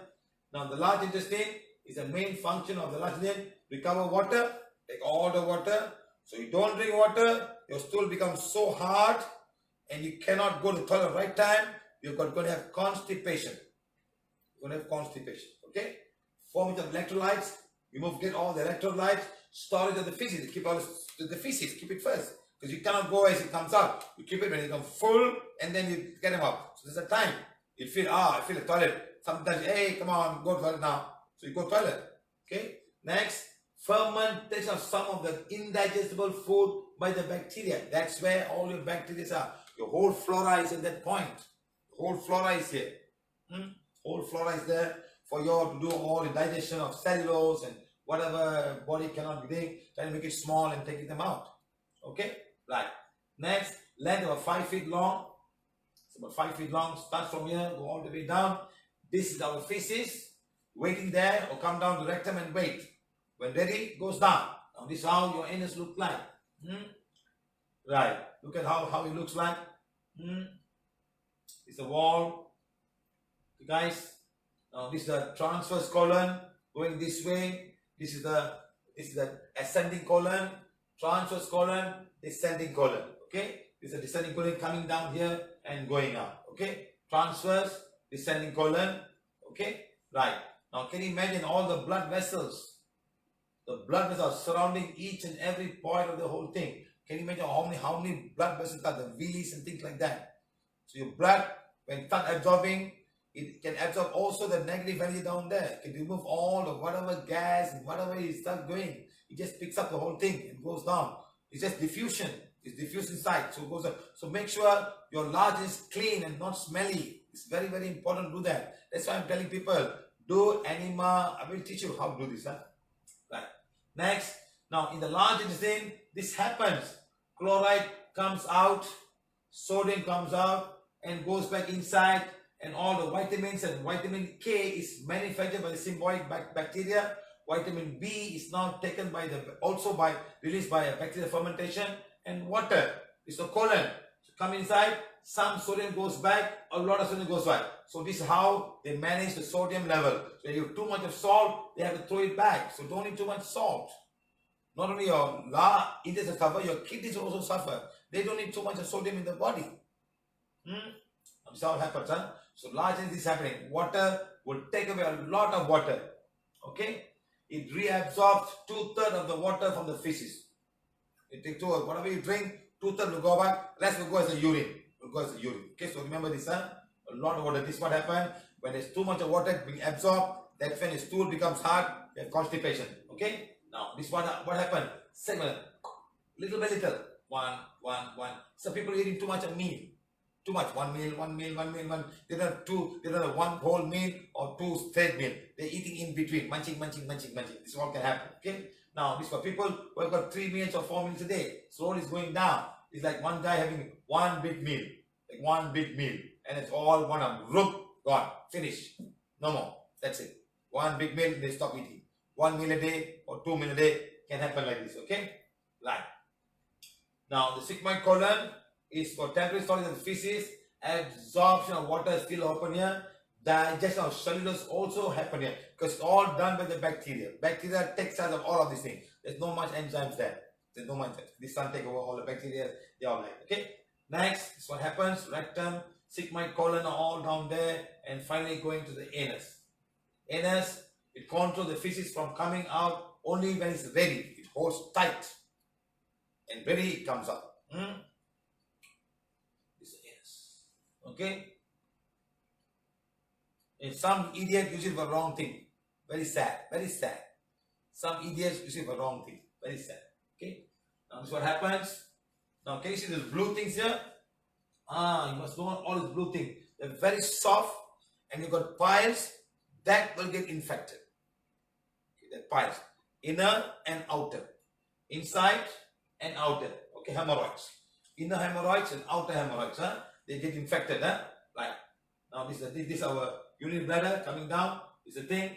Now the large intestine is the main function of the large intestine. Recover water. Take all the water. So you don't drink water, your stool becomes so hard, and you cannot go to the toilet right time. You're going to have constipation. You're going to have constipation. Okay. Forming of electrolytes. Get all the electrolytes. Storage of the feces. Keep all the feces. Keep it first. Because you cannot go as it comes out. You keep it when it comes full and then you get them out. So there's a time. You feel, I feel the toilet. Sometimes, hey, come on, go to the toilet now. So you go to the toilet. Okay. Next, fermentation of some of the indigestible food by the bacteria. That's where all your bacteria are. Your whole flora is at that point. The whole flora is here. Whole flora is there for you to do all the digestion of cellulose and whatever body cannot be doing. Try to make it small and taking them out. Okay? Right. Next, length about 5 feet long. It's about 5 feet long. Start from here, go all the way down. This is our feces. Waiting there or come down to rectum and wait. When ready, goes down. Now this is how your anus look like. Right. Look at how it looks like. It's a wall. You guys. Now this is the transverse colon going this way. This is the ascending colon. Transverse colon, descending colon. Okay. This is a descending colon coming down here and going up. Okay. Transverse, descending colon. Okay. Right. Now can you imagine all the blood vessels? The blood vessels surrounding each and every point of the whole thing. Can you imagine how many blood vessels are the veins and things like that? So your blood, when it starts absorbing, it can absorb also the negative energy down there. It can remove all the whatever gas and whatever it starts going. It just picks up the whole thing and goes down. It's just diffusion. It's diffused inside. So it goes up. So make sure your large is clean and not smelly. It's very, very important to do that. That's why I'm telling people, do enema. I will teach you how to do this. Right. Next, now in the large intestine, this happens. Chloride comes out, sodium comes out and goes back inside, and all the vitamins and vitamin K is manufactured by the symbiotic bacteria. Vitamin B is now taken by released by a bacterial fermentation, and water is the colon. So come inside, some sodium goes back, a lot of sodium goes back. So this is how they manage the sodium level. So if you have too much of salt, they have to throw it back. So don't eat too much salt. Not only your intestines suffer, your kidneys also suffer. They don't need too much of sodium in the body. That's how it happens. So large intestine is happening. Water will take away a lot of water. Okay? It reabsorbs 2/3 of the water from the feces. It takes whatever you drink, 2/3 will go back, rest will go as a urine. Okay, so remember this, a lot of water. This is what happens when there's too much of water being absorbed. That's when the stool becomes hard. You have constipation. Okay. Now this what happened? Segment, little by little, one. Some people eating too much of meal. Too much. One meal. They don't have two. They don't have one whole meal or two straight meal. They're eating in between, munching. This all can happen. Okay. Now this for people who have got 3 meals or 4 meals a day. Slowly it's going down. It's like one guy having one big meal, and it's all one of them. Gone, finish, no more. That's it. One big meal, they stop eating. 1 meal a day or 2 meals a day can happen like this. Okay, right. Now the sigmoid colon is for temporary storage of the feces. Absorption of water is still open here. Digestion of cellulose also happen here because it's all done by the bacteria. Bacteria takes charge of all of these things. There's no much enzymes there. There's no much. This sun take over all the bacteria. They all like. Okay. Next, this what happens. Rectum, sigmoid colon are all down there, and finally going to the anus. Anus, it controls the feces from coming out only when it's ready. It holds tight, and ready it comes out. This is anus. Okay. And some idiot use it for wrong thing. Very sad. Some idiots use it for wrong thing. Very sad. Okay. Now this is what happens. Now can you see these blue things here? You must know all these blue things. They're very soft, and you got piles that will get infected. Okay, that piles. Inner and outer. Inside and outer. Okay, hemorrhoids. Inner hemorrhoids and outer hemorrhoids. They get infected. Right. Now this is our urinary bladder coming down. is the thing.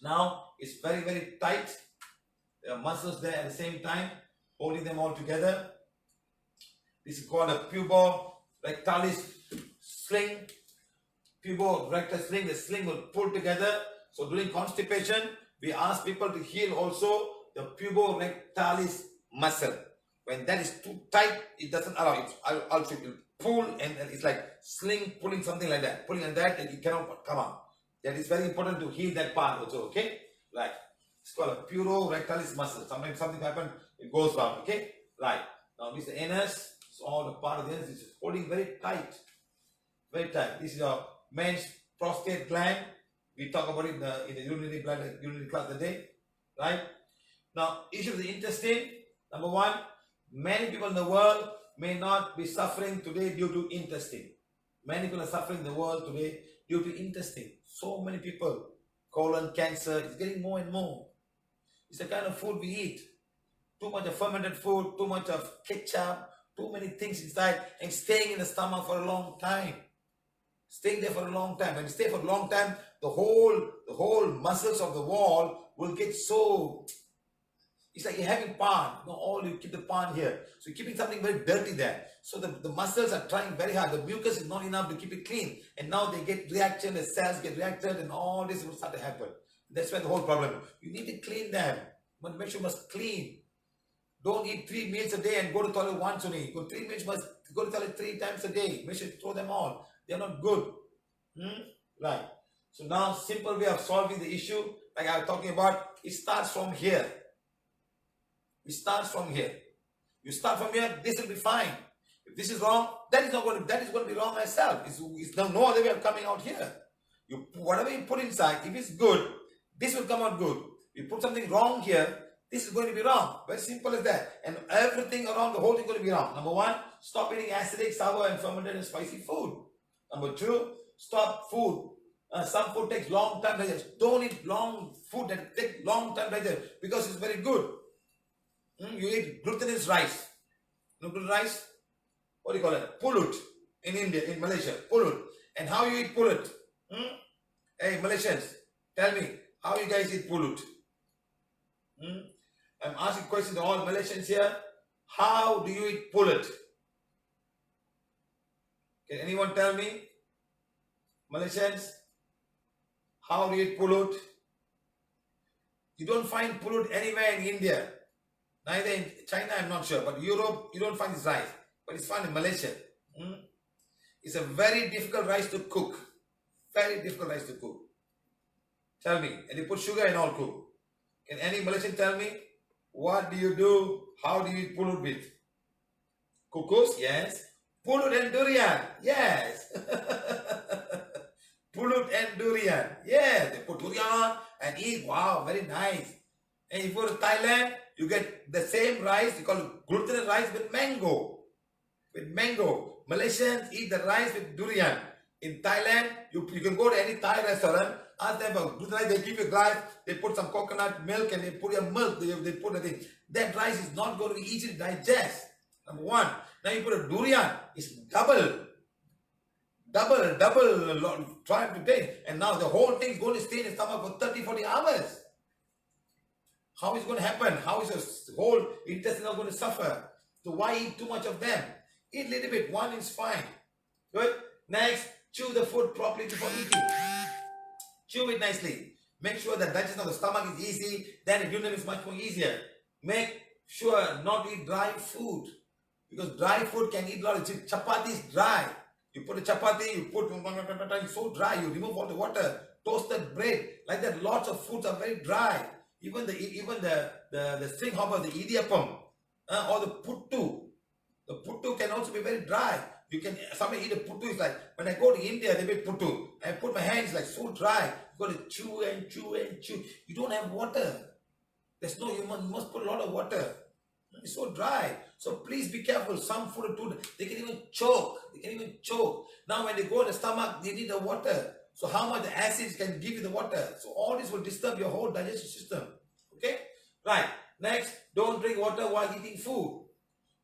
Now it's very, very tight. There are muscles there at the same time, holding them all together. This is called a pubo-rectalis sling. Pubo-rectalis sling, the sling will pull together. So during constipation, we ask people to heal also the pubo-rectalis muscle. When that is too tight, it doesn't allow it. Also, it will pull and it's like sling pulling something like that. Pulling like that and it cannot come out. That is very important to heal that part also, okay? Right. It's called a pubo-rectalis muscle. Sometimes something happens, it goes wrong, okay? Right. Now this is the anus. It's all the part of the anus. It's holding very tight. Very tight. This is your men's prostate gland. We talk about it in the urinary class today. Right? Now, issue of the intestine. Number one, many people in the world may not be suffering today due to intestine. Many people are suffering in the world today due to intestine. So many people. Colon cancer is getting more and more. It's the kind of food we eat. Too much of fermented food, too much of ketchup, too many things inside and staying in the stomach for a long time. Staying there for a long time. When you stay for a long time, the whole muscles of the wall will get so, it's like you're having pan. You keep the pan here. So you're keeping something very dirty there. So the muscles are trying very hard. The mucus is not enough to keep it clean. And now they get reaction, the cells get reacted and all this will start to happen. That's where the whole problem is. You need to clean them. But make sure you must clean. Don't eat 3 meals a day and go to the toilet once only. Go 3 meals, must go to the toilet 3 times a day. Make sure you throw them all. They're not good. Right. So now, simple way of solving the issue, like I was talking about, it starts from here. It starts from here. You start from here, this will be fine. If this is wrong, that is going to be wrong myself. It's no other way of coming out here. Whatever you put inside, if it's good, this will come out good. You put something wrong here, this is going to be wrong. Very simple as that. And everything around the whole thing is going to be wrong. Number one, stop eating acidic, sour, and fermented and spicy food. Number two, stop food. Some food takes long time to digest. Don't eat long food that takes long time to digest because it's very good. You eat glutinous rice. You know glutinous rice? What do you call it? Pulut. In India, in Malaysia. Pulut. And how you eat pulut? Hey, Malaysians, tell me, how you guys eat pulut? I'm asking questions to all Malaysians here. How do you eat pulut? Can anyone tell me? Malaysians, how do you eat pulut? You don't find pulut anywhere in India. Neither in China, I'm not sure. But Europe, you don't find this rice. But it's found in Malaysia. It's a very difficult rice to cook. Very difficult rice to cook. Tell me. And you put sugar and all cook. Can any Malaysian tell me? What do you do? How do you eat pulut with? Kukus? Yes. Pulut and durian? Yes. Pulut and durian? Yes. They put durian on and eat. Wow, very nice. And if you go to Thailand, you get the same rice. You call it glutinous rice with mango. With mango. Malaysians eat the rice with durian. In Thailand, you can go to any Thai restaurant, ask them about glutinous rice, they give you rice, they put some coconut milk and they put your milk, they put the thing. That rice is not going to be easy to digest. Number one. Now you put a durian, it's double trying to take. And now the whole thing is going to stay in the stomach for 30-40 hours. How is it going to happen? How is your whole intestinal going to suffer? So why eat too much of them? Eat a little bit. One is fine. Good. Next, chew the food properly before eating. Chew it nicely. Make sure that digestion of the stomach is easy. Then the duodenum is much more easier. Make sure not to eat dry food. Because dry food can eat a lot of chapati is dry. You put a chapati, you put it's so dry, you remove all the water. Toasted bread, like that, lots of foods are very dry. Even the string hopper, the idiyappam, or the puttu. The puttu can also be very dry. You can somebody eat a puttu. It's like when I go to India, they make puttu. I put my hands like so dry. You got to chew and chew and chew. You don't have water. There's no, you must put a lot of water. It's so dry. So please be careful. Some food are too, they can even choke. They can even choke. Now when they go to the stomach, they need the water. So how much the acids can give you the water. So all this will disturb your whole digestive system. Okay? Right. Next, don't drink water while eating food.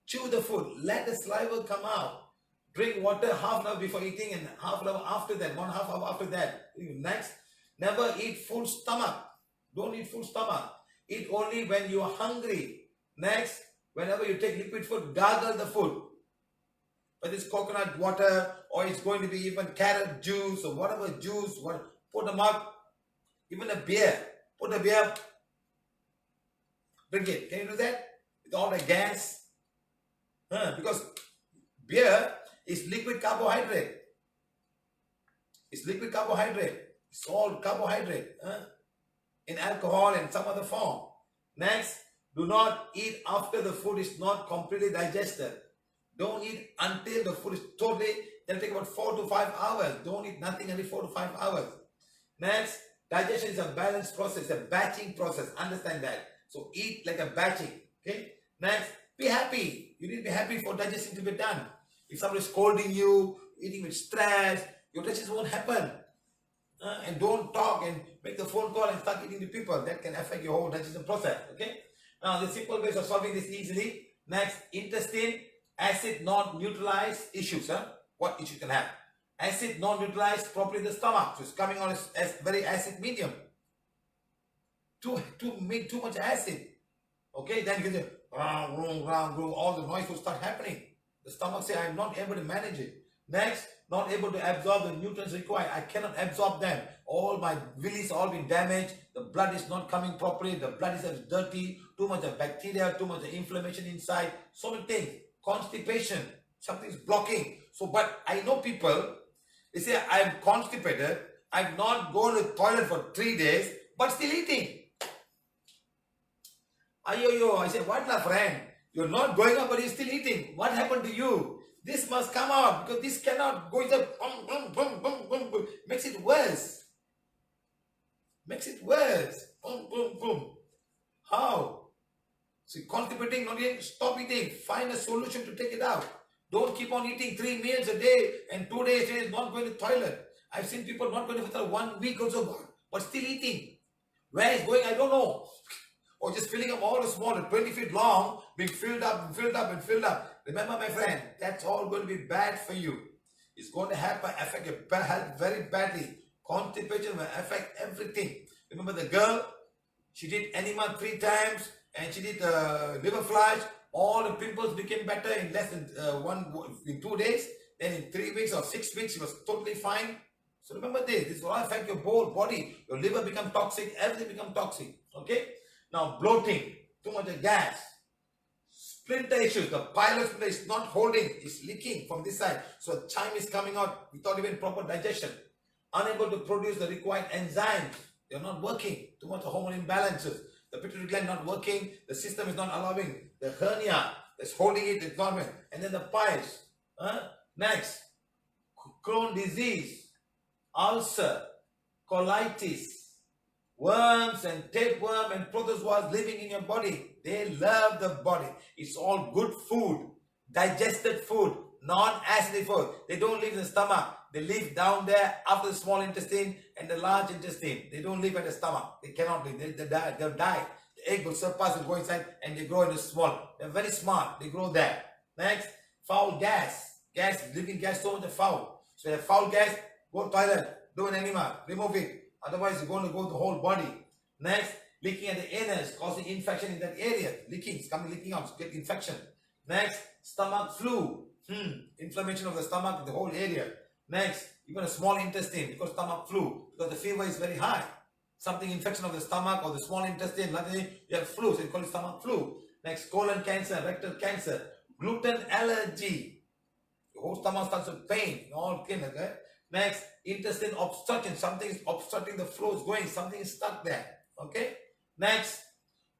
Chew the food. Let the saliva come out. Drink water half an hour before eating and half an hour after that. 1/2 hour after that. Next, Never eat full stomach. Don't eat full stomach. Eat only when you are hungry. Next, whenever you take liquid food, gargle the food. Whether it's coconut water or it's going to be even carrot juice or whatever juice, put them up. Even a beer. Put a beer, drink it. Can you do that? Without a gas? Because beer is liquid carbohydrate. It's liquid carbohydrate. It's all carbohydrate. In alcohol and some other form. Next, do not eat after the food is not completely digested. Don't eat until the food is totally, it'll take about 4 to 5 hours. Don't eat nothing until 4 to 5 hours. Next, digestion is a balanced process, a batching process. Understand that. So eat like a batching. Okay. Next, be happy. You need to be happy for digestion to be done. If somebody is scolding you, eating with stress, your digestion won't happen. And don't talk and make the phone call and start eating the people. That can affect your whole digestion process. Okay. Now the simple ways of solving this easily. Next, intestine, acid not neutralized issues. What issue can have? Acid not neutralized properly in the stomach. So it's coming on as very acid medium. Too much acid. Okay, then you can say, all the noise will start happening. The stomach say, I'm not able to manage it. Next, not able to absorb the nutrients required. I cannot absorb them. All my villis all been damaged. The blood is not coming properly. The blood is dirty. Too much of bacteria. Too much of inflammation inside. So many things. Constipation. Something's blocking. So, but I know people, they say, I'm constipated. I'm not going to the toilet for 3 days, but still eating. I say, what la friend? You're not going up, but you're still eating. What happened to you? This must come out because this cannot go into makes it worse. Makes it worse. How? See, constipating, not eating, stop eating. Find a solution to take it out. Don't keep on eating 3 meals a day and 2 days straight not going to the toilet. I've seen people not going to the toilet 1 week or so, but still eating. Where it's going, I don't know. Or just filling up all the small, 20 feet long, being filled up and filled up and filled up. Remember, my friend, that's all going to be bad for you. It's going to affect your health very badly. Constipation will affect everything. Remember the girl? She did enema 3 times and she did liver flush. All the pimples became better in less than in 2 days. Then in 3 weeks or 6 weeks, she was totally fine. So remember this. This will affect your whole body. Your liver becomes toxic. Everything becomes toxic. Okay? Now, bloating, too much of gas, splinter issues, the pile splinter is not holding, it's leaking from this side. So, chyme is coming out without even proper digestion. Unable to produce the required enzymes. They're not working. Too much of hormone imbalances. The pituitary gland not working. The system is not allowing. The hernia is holding it, it's not. And then the piles. Next, Crohn's disease, ulcer, colitis, worms and tapeworm and protozoas living in your body. They love the body. It's all good food, digested food, non-acidic food. They don't live in the stomach. They live down there after the small intestine and the large intestine. They don't live at the stomach. They cannot live. They'll die. The egg will surpass and go inside and they grow in the small. They're very smart. They grow there. Next, foul gas. Living gas, so much of foul. So the foul gas, go to toilet, do an enema, remove it. Otherwise, you're going to go to the whole body. Next, leaking at the anus, causing infection in that area. Leaking out, get infection. Next, stomach flu. Inflammation of the stomach, the whole area. Next, even a small intestine, because stomach flu, because the fever is very high. Something infection of the stomach or the small intestine, you have flu, so you call it stomach flu. Next, colon cancer, rectal cancer, gluten allergy. The whole stomach starts with pain, all skin, okay? Next, intestine obstruction. Something is obstructing the flow is going. Something is stuck there. Okay. Next,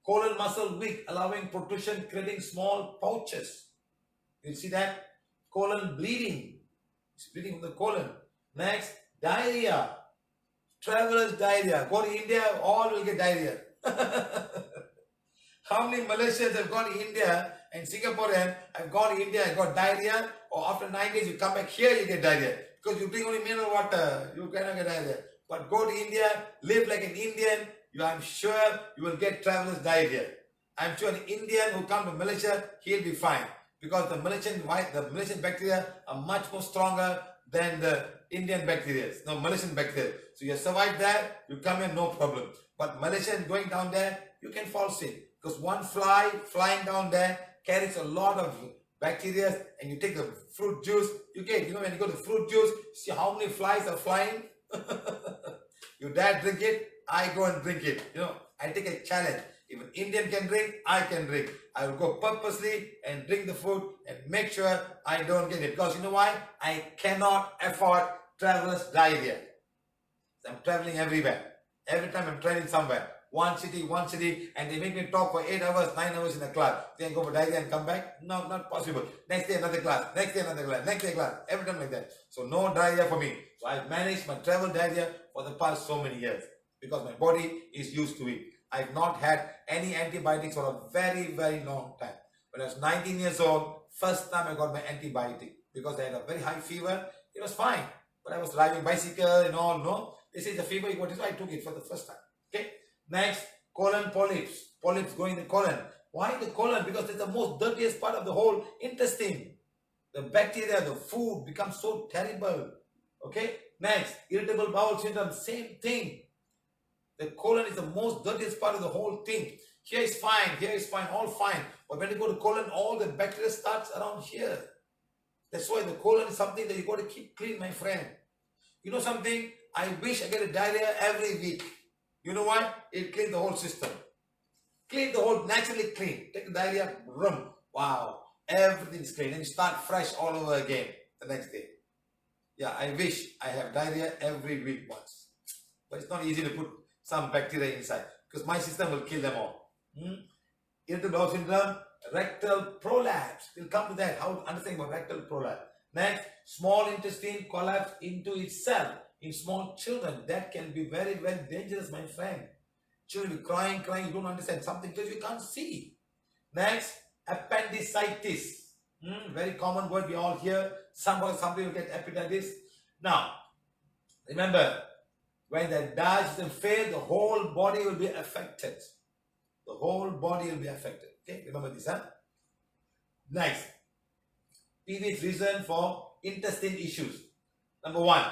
colon muscle weak, allowing protrusion, creating small pouches. You see that? Colon bleeding. It's bleeding from the colon. Next, diarrhea. Traveler's diarrhea. Go to India, all will get diarrhea. How many Malaysians have gone to India and Singaporean have gone to India and got diarrhea, or after 9 days you come back here, you get diarrhea. Because you drink only mineral water, you cannot get diarrhea. But go to India, live like an Indian, I'm sure you will get traveler's diarrhea. I'm sure an Indian who comes to Malaysia, he'll be fine. Because the Malaysian bacteria are much more stronger than the Indian bacteria, no Malaysian bacteria. So you survive that, you come here, no problem. But Malaysian going down there, you can fall sick because one fly flying down there carries a lot of bacteria, and you take the fruit juice, you get, when you go to fruit juice, see how many flies are flying. Your dad drink it, I go and drink it. I take a challenge. If an Indian can drink, I can drink. I will go purposely and drink the food and make sure I don't get it. Because you know why? I cannot afford traveler's diarrhea. I'm traveling everywhere. Every time I'm traveling somewhere. One city, and they make me talk for 8 hours, 9 hours in a class. Then go for diarrhea and come back? No, not possible. Next day another class, next day another class, next day class. Every time like that. So no diarrhea for me. So I've managed my travel diarrhea for the past so many years. Because my body is used to it. I've not had any antibiotics for a very, very long time. When I was 19 years old, first time I got my antibiotic. Because I had a very high fever, it was fine. But I was riding bicycle and all, no. They say the fever, you got it, so I took it for the first time. Okay. Next, colon polyps. Polyps going in the colon. Why the colon? Because it's the most dirtiest part of the whole intestine. The bacteria, the food becomes so terrible. Okay. Next, irritable bowel syndrome, same thing. The colon is the most dirtiest part of the whole thing. Here is fine, all fine. But when you go to colon, all the bacteria starts around here. That's why the colon is something that you got to keep clean, my friend. You know something? I wish I get a diarrhea every week. You know why? It cleans the whole system. Clean the whole, naturally clean. Take the diarrhea, room. Wow. Everything's clean. And you start fresh all over again the next day. Yeah, I wish I have diarrhea every week once. But it's not easy to put some bacteria inside because my system will kill them all. Irritable bowel syndrome, rectal prolapse. We'll come to that. How to understand about rectal prolapse. Next, small intestine collapse into itself in small children. That can be very, very dangerous, my friend. Children will be crying, you don't understand something because you can't see. Next, appendicitis. Very common word we all hear. Somebody will get appendicitis. Now, remember, when the digestion fails, the whole body will be affected. The whole body will be affected. Okay, remember this, huh? Next, PVH reason for intestine issues. Number one,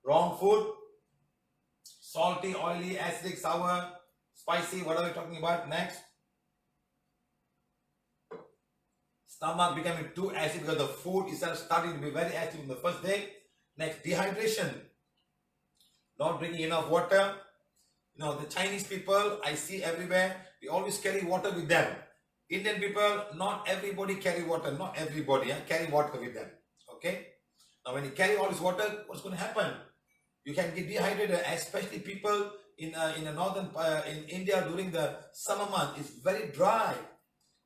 wrong food. Salty, oily, acidic, sour, spicy, whatever we're talking about. Next, stomach becoming too acid because the food is starting to be very acid in the first day. Next, dehydration. Not drinking enough water. The Chinese people I see everywhere, they always carry water with them. Indian people, not everybody carry water. Not everybody carry water with them. Okay. Now, when you carry all this water, what's going to happen? You can get dehydrated, especially people in the northern in India during the summer month. It's very dry,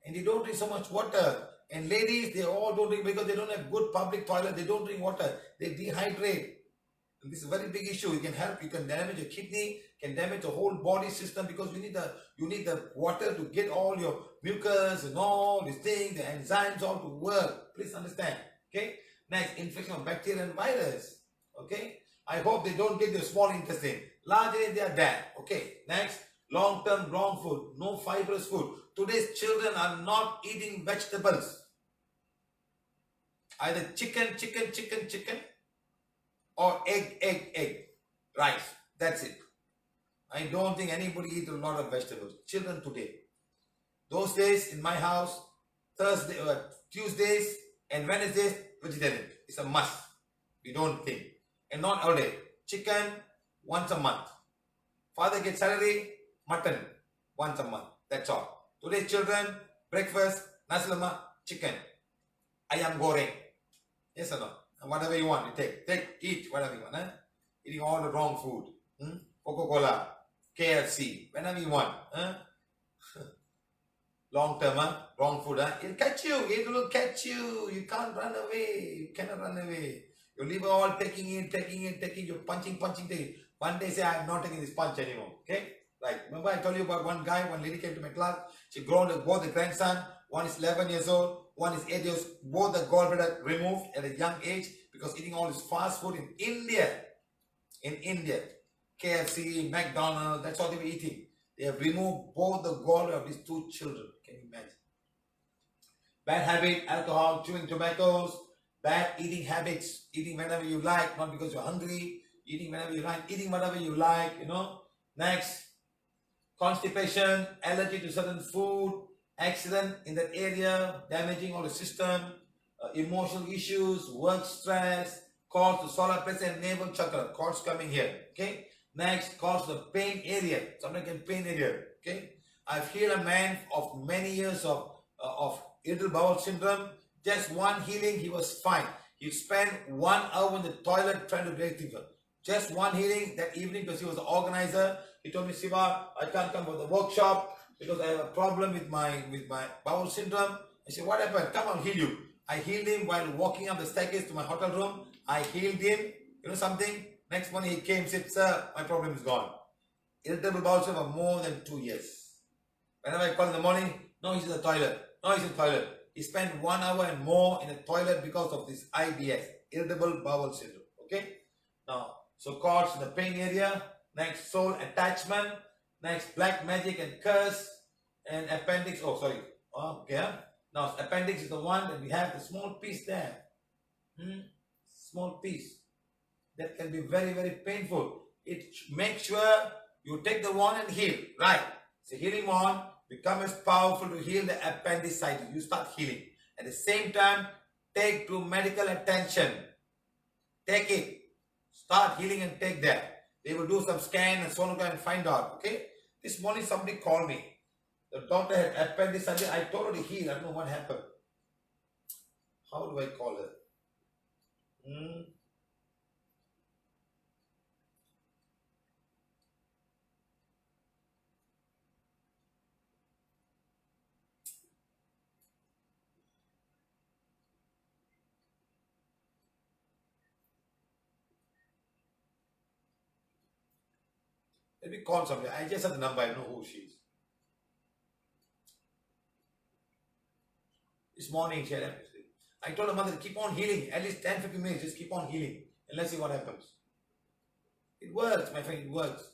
and they don't drink so much water. And ladies, they all don't drink because they don't have good public toilet. They don't drink water. They dehydrate. And this is a very big issue. You can help. You can damage your kidney. Can damage the whole body system because you need the water to get all your mucus and all these things, the enzymes all to work. Please understand. Okay. Next, infection of bacteria and virus. Okay. I hope they don't get the small intestine. Largely they are dead. Okay. Next, long-term wrong food. No fibrous food. Today's children are not eating vegetables. Either chicken, or egg, rice. That's it. I don't think anybody eats a lot of vegetables. Children today. Those days in my house, Tuesdays and Wednesdays, vegetarian. It's a must. We don't think. And not all day. Chicken, once a month. Father gets salary, mutton, once a month. That's all. Today's children, breakfast, nasi lemak, chicken. Ayam goreng. Yes or no? And whatever you want, you take. Eat whatever you want. Eating all the wrong food. Coca-Cola, KFC, whenever you want. Long term, wrong food. It'll catch you. It will catch you. You can't run away. You cannot run away. Your liver all taking it. You're punching. One day say, I'm not taking this punch anymore. Okay? Right. Remember I told you about one lady came to my class. She grown both the grandson. One is 11 years old. One is 8 years. Both the gallbladder removed at a young age because eating all this fast food in India. KFC, McDonald's, that's all they were eating. They have removed both the gallbladder of these two children. Can you imagine? Bad habit, alcohol, chewing tobaccos, bad eating habits, eating whenever you like, not because you're hungry, eating whenever you like, eating whatever you like, Next, constipation, allergy to certain food, accident in that area, damaging all the system, emotional issues, work stress, cause to solar plexus and navel chakra, cords coming here, okay? Next, cause the pain area, something in pain area, okay? I've healed a man of many years of irritable bowel syndrome. Just one healing, he was fine. He spent 1 hour in the toilet trying to break things. Just one healing that evening because he was the organizer. He told me, Siva, I can't come for the workshop because I have a problem with my bowel syndrome. I said, what happened? Come, I'll heal you. I healed him while walking up the staircase to my hotel room. I healed him. You know something? Next morning he came and said, sir, my problem is gone. Irritable bowel syndrome for more than 2 years. Whenever I call in the morning, no, he's in the toilet. No, he's in the toilet. He spent 1 hour and more in the toilet because of this IBS, irritable bowel syndrome. Okay? Now, so cords in the pain area. Next, soul attachment. Next, black magic and curse. And appendix. Oh, sorry. Okay. Now, appendix is the one that we have the small piece there. Small piece. That can be very, very painful. It makes sure you take the wand and heal. Right. So healing wand become as powerful to heal the appendicitis. You start healing. At the same time, take to medical attention. Take it. Start healing and take that. They will do some scan and sonogram and find out. Okay. This morning somebody called me. The doctor had appendicitis. I told her to heal. I don't know what happened. How do I call her? Let me call somebody. I just have the number. I know who she is. This morning she had appendicitis. I told her mother, keep on healing. At least 10-15 minutes. Just keep on healing. And let's see what happens. It works, my friend. It works.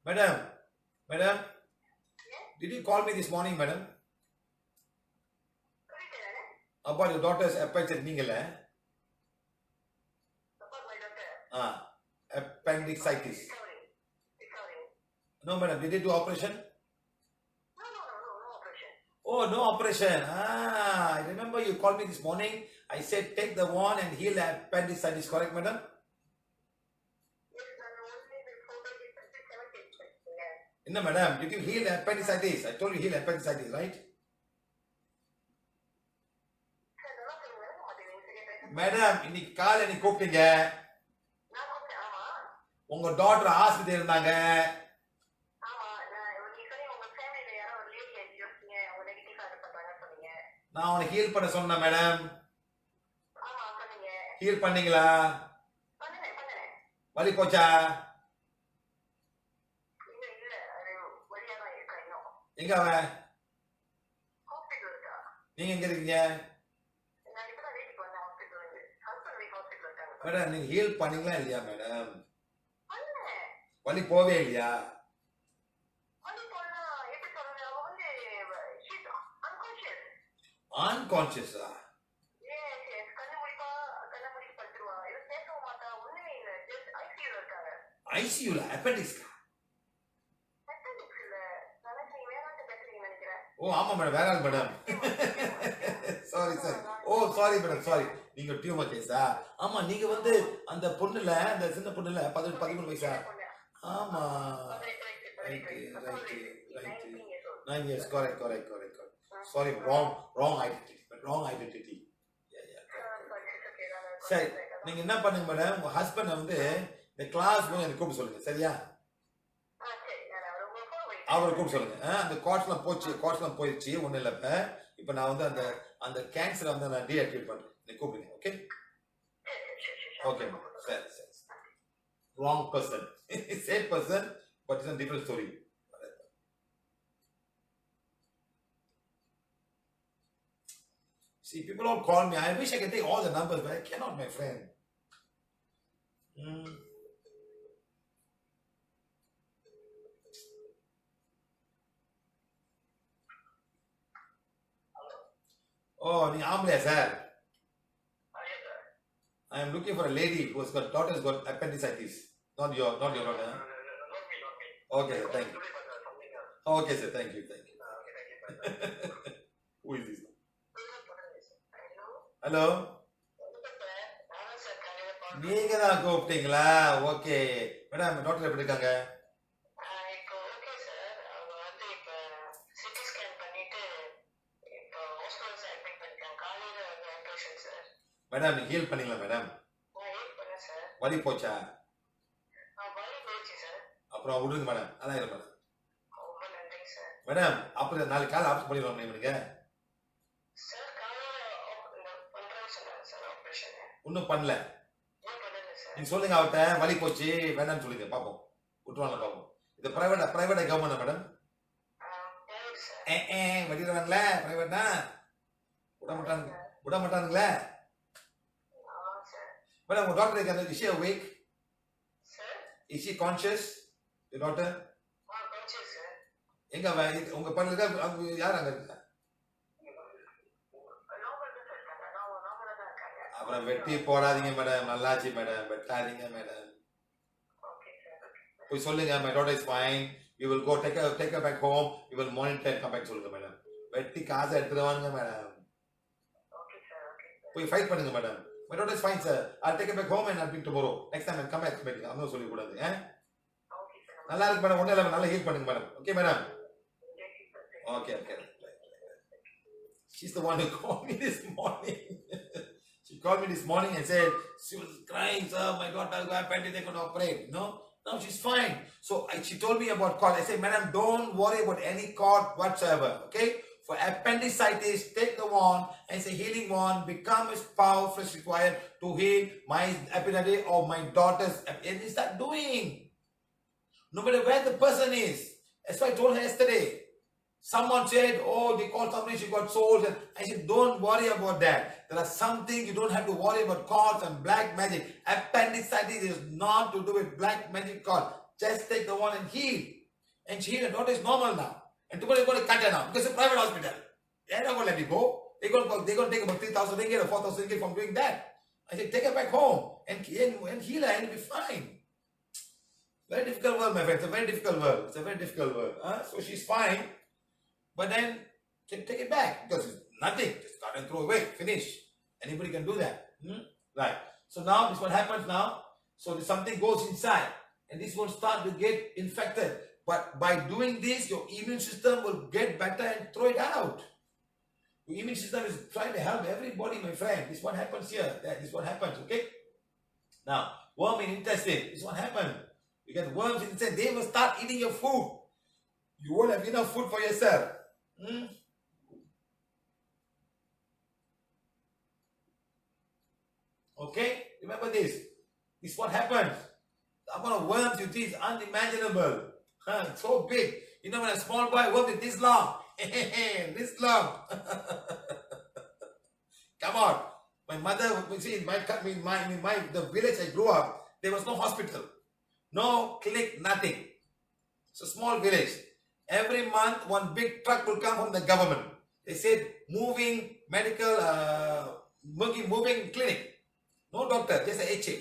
Madam. Madam. Did you call me this morning, madam? About your daughter's appendicitis. About my daughter? Appendicitis. Sorry. No, madam. Did they do operation? No operation. Oh, no operation. I remember you called me this morning. I said take the wand and heal the appendicitis. Correct, madam? Yes, only before the No, madam. Did you heal the appendicitis? I told you heal appendicitis, right? Madam, இன்னைக்கு காலை நீ கூப்பிட்டீங்க. உங்க doctor ஆஸ்பத்திரி இருந்தாங்க. நான் உனக்கு heel பண்ண சொன்னேன் மேடம். ஹீல் பண்ணீங்களா? வலி போச்சா? எங்க அவன்? நீங்க எங்க இருக்கீங்க? மேடம் நீங்க ஹீல் பண்ணீங்களா இல்லையா மேடம்? வலி போவே இல்லையா? Unconscious. Yes. ICU la appendix. Oh, ஆமா மேடம் வேற ஆள் madam. Sorry. Oh, sorry madam, sorry. நீங்க டியூமர் கேஸா? ஆமா நீங்க வந்து அந்த பொண்ணுல அந்த சின்ன பொண்ணுல 13 வயசா? ஆமா. Right. 9 years. Correct. Sorry, wrong identity. Yeah. சரி, நீங்க என்ன பண்ணுங்க மேடம், உங்க ஹஸ்பண்ட் வந்து இந்த கிளாஸ் போய் எனக்கு கூப்பிட சொல்லுங்க, சரியா? அவரை கூப்பிட சொல்லுங்க. அந்த கார்ட்ஸ்லாம் போயிடுச்சு, ஒன்றும் இல்லை. இப்போ நான் வந்து அந்த கேன்சரை வந்து நான் டீஆக்டிவேட் பண்றேன். நீங்க கூப்பிடுங்க, ஓகே? ஓகே, சரி. Wrong person. Same person, but it's a different story. See, people all call me. I wish I could take all the numbers, but I cannot, my friend. Oh, நீ ஆம்பளையா sir? I am looking for a lady who has got daughter's got appendicitis. Not your daughter. Huh? Not me, not me. Okay, sir, thank you. Today, but something else. Okay, sir, thank you. Okay, thank you. Bye. Who is this? Hello? Hello? நானும் sir காலையில call நீங்க தான் கூப்பிட்டீங்களா? Okay. Madam doctor எப்படி இருக்காங்க? இப்போ okay sir. அவங்க வந்து இப்போ சிடி ஸ்கேன் பண்ணிட்டு இப்போ ஹாஸ்பிட்டல்ஸ் அட்மிட் பண்ணிருக்காங்க. காலையில வந்து ஆப்ரேஷன் சார். மேடம் நீங்க ஹீல் பண்ணீங்களா மேடம்? நான் வெயிட் பண்ணேன் சார். வலி போச்சா? வலி போயிடுச்சு சார். அப்புறம் விடுங்க மேடம். அதான் இருக்கு மேடம். ரொம்ப நன்றி சார். மேடம் அப்புறம் நாளைக்கு காலை ஆப்ரேஷன் பண்ணிடுவோம் நீங்க. சார் காலையில பண்றேன்னு சொன்னாங்க சார் ஆப்ரேஷன். இன்னும் பண்ணல. ஏன் பண்ணல சார்? நீங்க சொல்லுங்க அவர்கிட்ட வலி போச்சு வேண்டாம்னு சொல்லுங்க பாப்போம். விட்டுவாங்க பாப்போம். இது பிரைவேட்டா கவர்மெண்ட் மேடம்? தேவையில்லை சார். வடிறாங்கல்ல பிரைவேட்டா? விட மாட்டானுங்களே. ஆமாம் சார். மேடம் உங்க டாக்டர் இருக்காங்க. Is she awake? Sir Is she conscious? Your daughter? கொஞ்சம் சார். எங்க உங்க பக்கத்துல இருக்க யார் அங்க இருக்கா? அப்புறம் வெட்டி போடாதீங்க மேடம். நல்லாச்சு மேடம். வெட்டாதீங்க மேடம். போய் சொல்லுங்க my daughter is fine. We will go take her back home. We will monitor and come back சொல்லுங்க மேடம். வெட்டி காசை எடுத்துருவாங்க மேடம். போய் ஃபைட் பண்ணுங்க madam. My daughter is fine sir. I'll take her back home and I'll bring tomorrow. Next time I'll come back. அம்மா சொல்லி கூடாது. நல்லா இருக்கு மேடம். ஒண்ணு இல்ல நல்லா ஹீல் பண்ணுங்க madam. Okay madam. Okay. She's the one who called me this morning. She called me this morning and said she was crying, sir. My daughter got appendicitis. They could operate. No, she's fine. So she told me about cord. I said, madam, don't worry about any cord whatsoever. Okay. For appendicitis, take the wand and it's a healing wand. Become as powerful as required to heal my appendicitis or my daughter's. And you start doing. No matter where the person is. That's why I told her yesterday. Someone said, oh, they called somebody, she got souls. And I said, don't worry about that. There are some things you don't have to worry about cords and black magic. Appendicitis is not to do with black magic cord. Just take the one and heal. And she healed. Her daughter is normal now. And tomorrow you're going to cut her now. Because it's a private hospital. They're not going to let you go. They're going to take about 3,000 ringgit or 4,000 ringgit from doing that. I said, take her back home and heal her and it'll be fine. Very difficult world, my friend. It's a very difficult world. So she's fine. But then, take it back. Because it's nothing. Just cut and throw away. Finish. Anybody can do that. Right. So now, this is what happens now. So something goes inside. And this will start to get infected. But by doing this, your immune system will get better and throw it out. Your immune system is trying to help everybody, my friend. This is what happens here. This is what happens, okay? Now, worm in intestine. This is what happens. You get worms in intestine. They will start eating your food. You won't have enough food for yourself. Okay? Remember this. This is what happens. The amount of worms you see is unimaginable. It's so big. You know when a small boy worm is this long. This long. Come on. My mother, see, in the village I grew up, there was no hospital. No clinic, nothing. It's a small village. Every month, one big truck will come from the government. They said, moving clinic. No doctor, just a HA.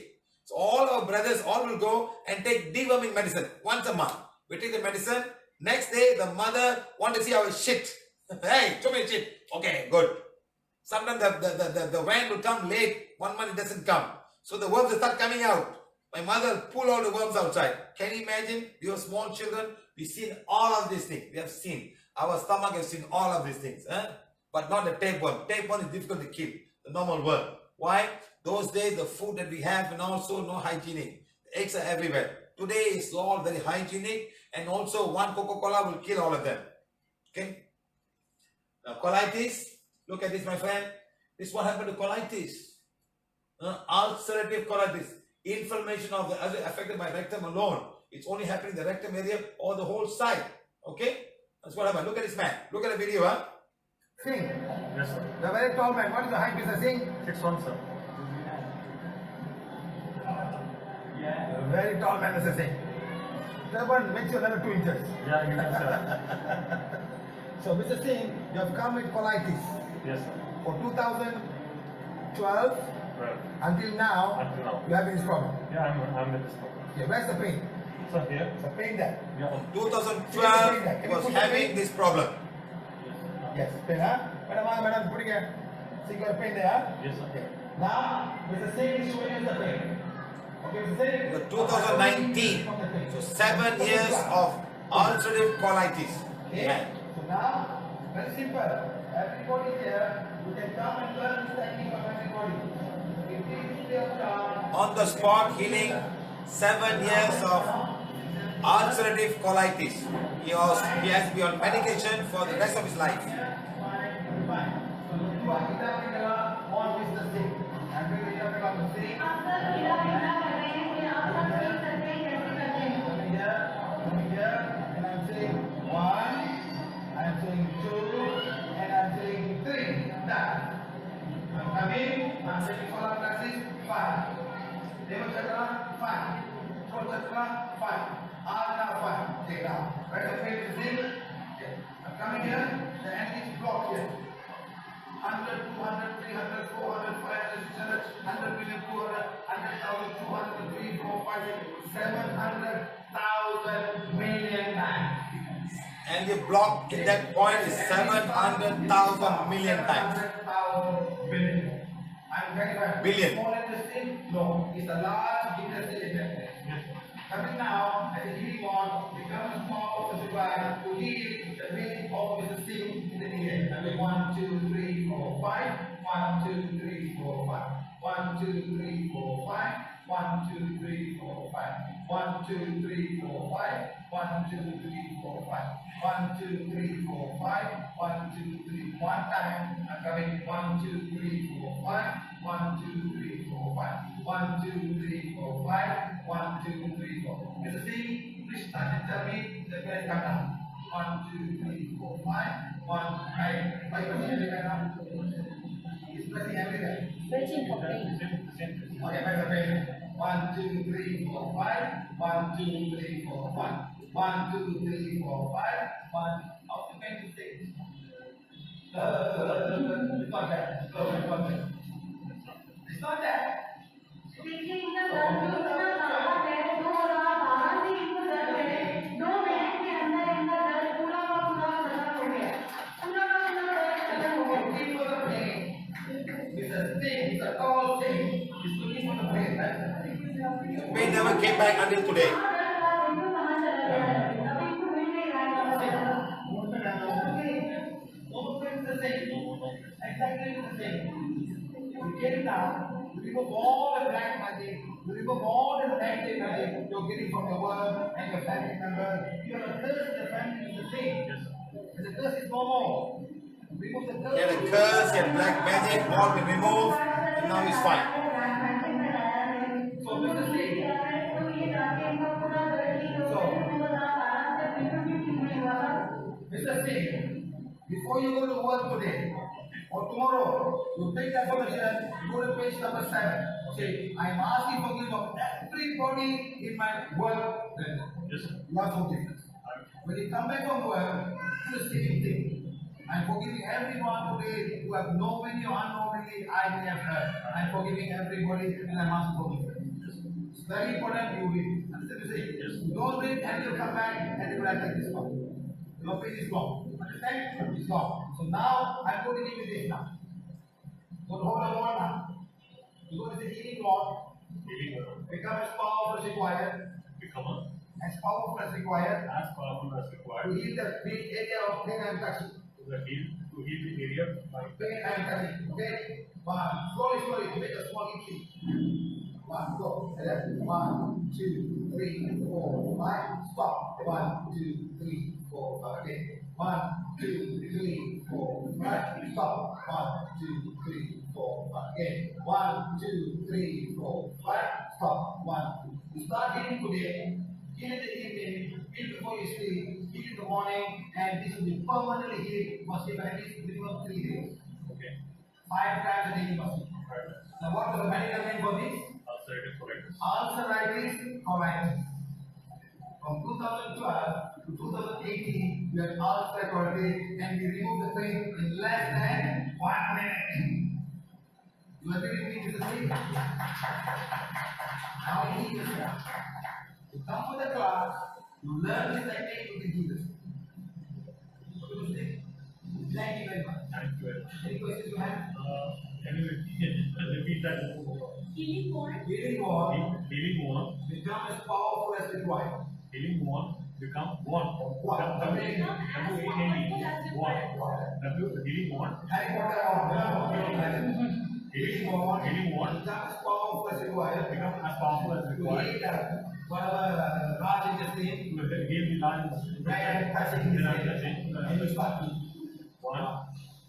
So all our brothers, all will go and take deworming medicine once a month. We take the medicine. Next day, the mother want to see our shit. Hey, show me shit. Okay, good. Sometimes the van will come late. 1 month it doesn't come. So the worms will start coming out. My mother pull all the worms outside. Can you imagine? We were small children. We've seen all of these things. We have seen. Our stomach has seen all of these things. But not the tapeworm. Tapeworm is difficult to kill. The normal worm. Why? Those days, the food that we have and also no hygienic. The eggs are everywhere. Today, it's all very hygienic. And also, one Coca-Cola will kill all of them. Okay? Now, colitis. Look at this, my friend. This is what happened to colitis. Ulcerative colitis. Inflammation of the affected by rectum alone. It's only happening in the rectum area or the whole side. Okay? That's what happened. Look at this man. Look at the video, huh? Sing. Yes, sir. The very tall man. What is the height, Mr. Singh? 6'1", sir. The very tall man, Mr. Singh. That one makes you another 2 inches. Yeah, you can, sir. So, Mr. Singh, you have come with colitis Yes, sir. for 2012, 12. Until now, Until now. you have this problem. Yeah, I'm with this problem. Okay, where's the pain? So here, It's a pain there. yeah. 2012, he was having this problem. Yes. Yes, pain, huh? Madam, put again. So you got a pain there, huh? Yes, sir. Okay. Now, it's the same issue when the pain. Okay, it's the same. The 2019, so 7 years of ulcerative colitis. Okay. Yeah. So now, very simple. Everybody here, you can come and learn this technique of everybody. If you stay on top, On the spot healing, 7 years of ulcerative colitis. He has to be on medication for the rest of his life. fine. So you are either one is the same. And we will talk about the same. Coming here, and I'm saying 1, I'm saying 2, and I'm saying 3. Done. I'm coming, I'm saying follow practice 5. Deva chakra 5. Throat chakra 5. Ajna 5. Okay, now. Right of face is in. Okay. I'm coming here, the end is blocked here. 100, 200, 300, 400, 500, 600, 100 million, 200, 100,000, 200, 3, 4, 5, 6, 700,000 million times. And the block in that point is 700,000 million times. 700,000 billion. I'm very Billion. Small intestine? No. It's a large intestine intestine. Coming now, as a healing one, becomes small of the divine to heal the meaning of the thing in the ear. I mean 1, 2, 3, 4, 5. 1, 2, 3, 4, 5. 1, 2, 3, 4, 5. 1, 2, 3, 4, 5. 1, 2, 3, 4, 5. 1, 2, 3, 4, 5. 1, 2, 3, 4, 5. 1, 2, 3, 1 time. I'm coming 1, 2, 3, 4, 5. 1, 2, 3, 4, 5. 1, 2, 3, 4, 5. 1, 2, 3, 4. Mr. C, please start and tell me the best come down. 1, 2, 3, 4, 5. 1, right. Why you pressing everywhere now? It's pressing everywhere. Searching for pain. Okay, press the pain. 1, 2, 3, 4, 5. 1, 2, 3, 4, 5. 1, 2, 3, 4, 5. 1. How the pain is taken? It's not that. It's not that. It's not that. Pain never came back until today. You get it now, you remove all the black magic, you remove all the negative magic you're getting from your work and your family member. You have a curse in the family is the same. And the curse is no more. Remove the curse. He had a curse, he had black magic, all been removed, and now he's fine. So Mr. C. Mr. C. Before you go to work today or tomorrow, you take the information, go to page number 7. Say, I am asking forgiveness of everybody in my work. Yes, sir. You ask forgiveness. When you come back from work, do the same thing. I'm forgiving everyone today who have knowingly or unknowingly I may have hurt. I'm forgiving everybody and I'm asking forgiveness. It's very important you read. Understand what I'm saying? Yes. Don't read and you'll come back and you will act like this one. Your pain is gone. Understand? It's gone. So now I'm going to give you this now. Don't hold the wall now. You're going to say healing wall. Healing will Become as powerful as required. become As powerful as required. as powerful as To required heal the big area of pain and touching. to heal the area by Pain and touching. Okay? One. Slowly. Make a small itchy. 1, go. 1, 2, 3, 4, 5. Stop. 1, 2, 3, 4, 5. Okay. 1, 2, 3, 4, 5. Stop. 1, 2, 3, 4, 5. Again. 1, 2, 3, 4, 5. Stop. 1, 2. You start healing today. Heal in the evening. Heal before you sleep. Heal in the morning. And this will be permanently healed. You must give at least minimum 3 days. okay. 5 times a day you must. Right. Now what was the medical name for this? Ulcerative colitis. Ulcerative colitis. From 2012 to 2018, we had ulcerative colitis and we removed the pain in less than 1 minute. You agree with me, Mr. Siva? Now he is here. You come for the class, you learn this technique with the healers. Okay, Mr. Siva? Thank you very much. Thank you very much. Any questions you have? Can you repeat that? Healing more Healing more. become as powerful as required. Healing more. Become one. One. W-A-N-E. One. Healing more. Harry Potter or Healing more. become as powerful as required. Become as powerful as To required. heal whatever large intestine, To heal the lungs. right, touching Then this I'm area. touching. And you start eating. 1,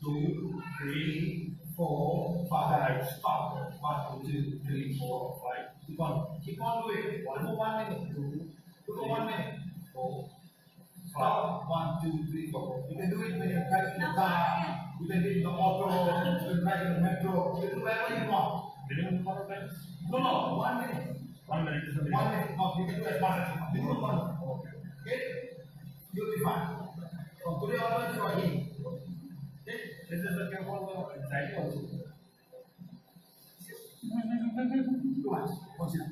2, 3, 4, 5. Stop. 1, 2, 3, 4, 5. Keep on. Keep on doing it. One for 1 minute. Do for 1 minute. 4. Stop. 1, 2, 3, 4. You can do it when you're driving in the car. You can do it in the auto. You can drive in the metro. You can do wherever you want. minimum number of times? No, 1 minute. 1 minute is the 1 minimum. minute. No, you can do as much as you want. Minimum 1 minute. Okay. Okay? You'll be fine. From today onwards, you are healed. Okay? This is the cure for the anxiety also. Too much. Consider.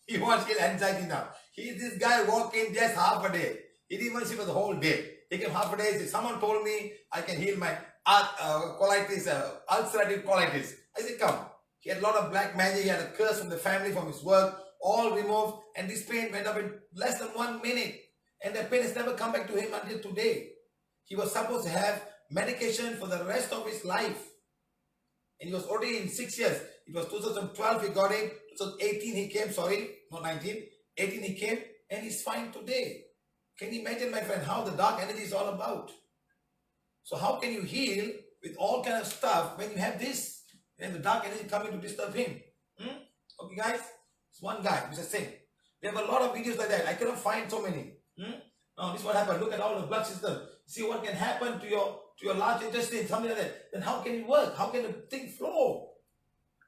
He wants to kill anxiety now. This guy walked in just half a day. He didn't even see for the whole day. He came half a day. Someone told me I can heal my colitis, ulcerative colitis. I said, come. He had a lot of black magic. He had a curse from the family, from his work, all removed. And this pain went up in less than 1 minute. And the pain has never come back to him until today. He was supposed to have medication for the rest of his life. And he was already in 6 years. It was 2012 he got it. 2018 he came, sorry, not 19. 18 he came and he's fine today. Can you imagine, my friend, how the dark energy is all about? So how can you heal with all kind of stuff when you have this? And the dark energy coming to disturb him. Okay, guys? It's one guy, Mr. Singh. We have a lot of videos like that. I cannot find so many. Now, this is what happened. Look at all the blood system. See what can happen to your large intestine, something like that. Then how can it work? How can the thing flow?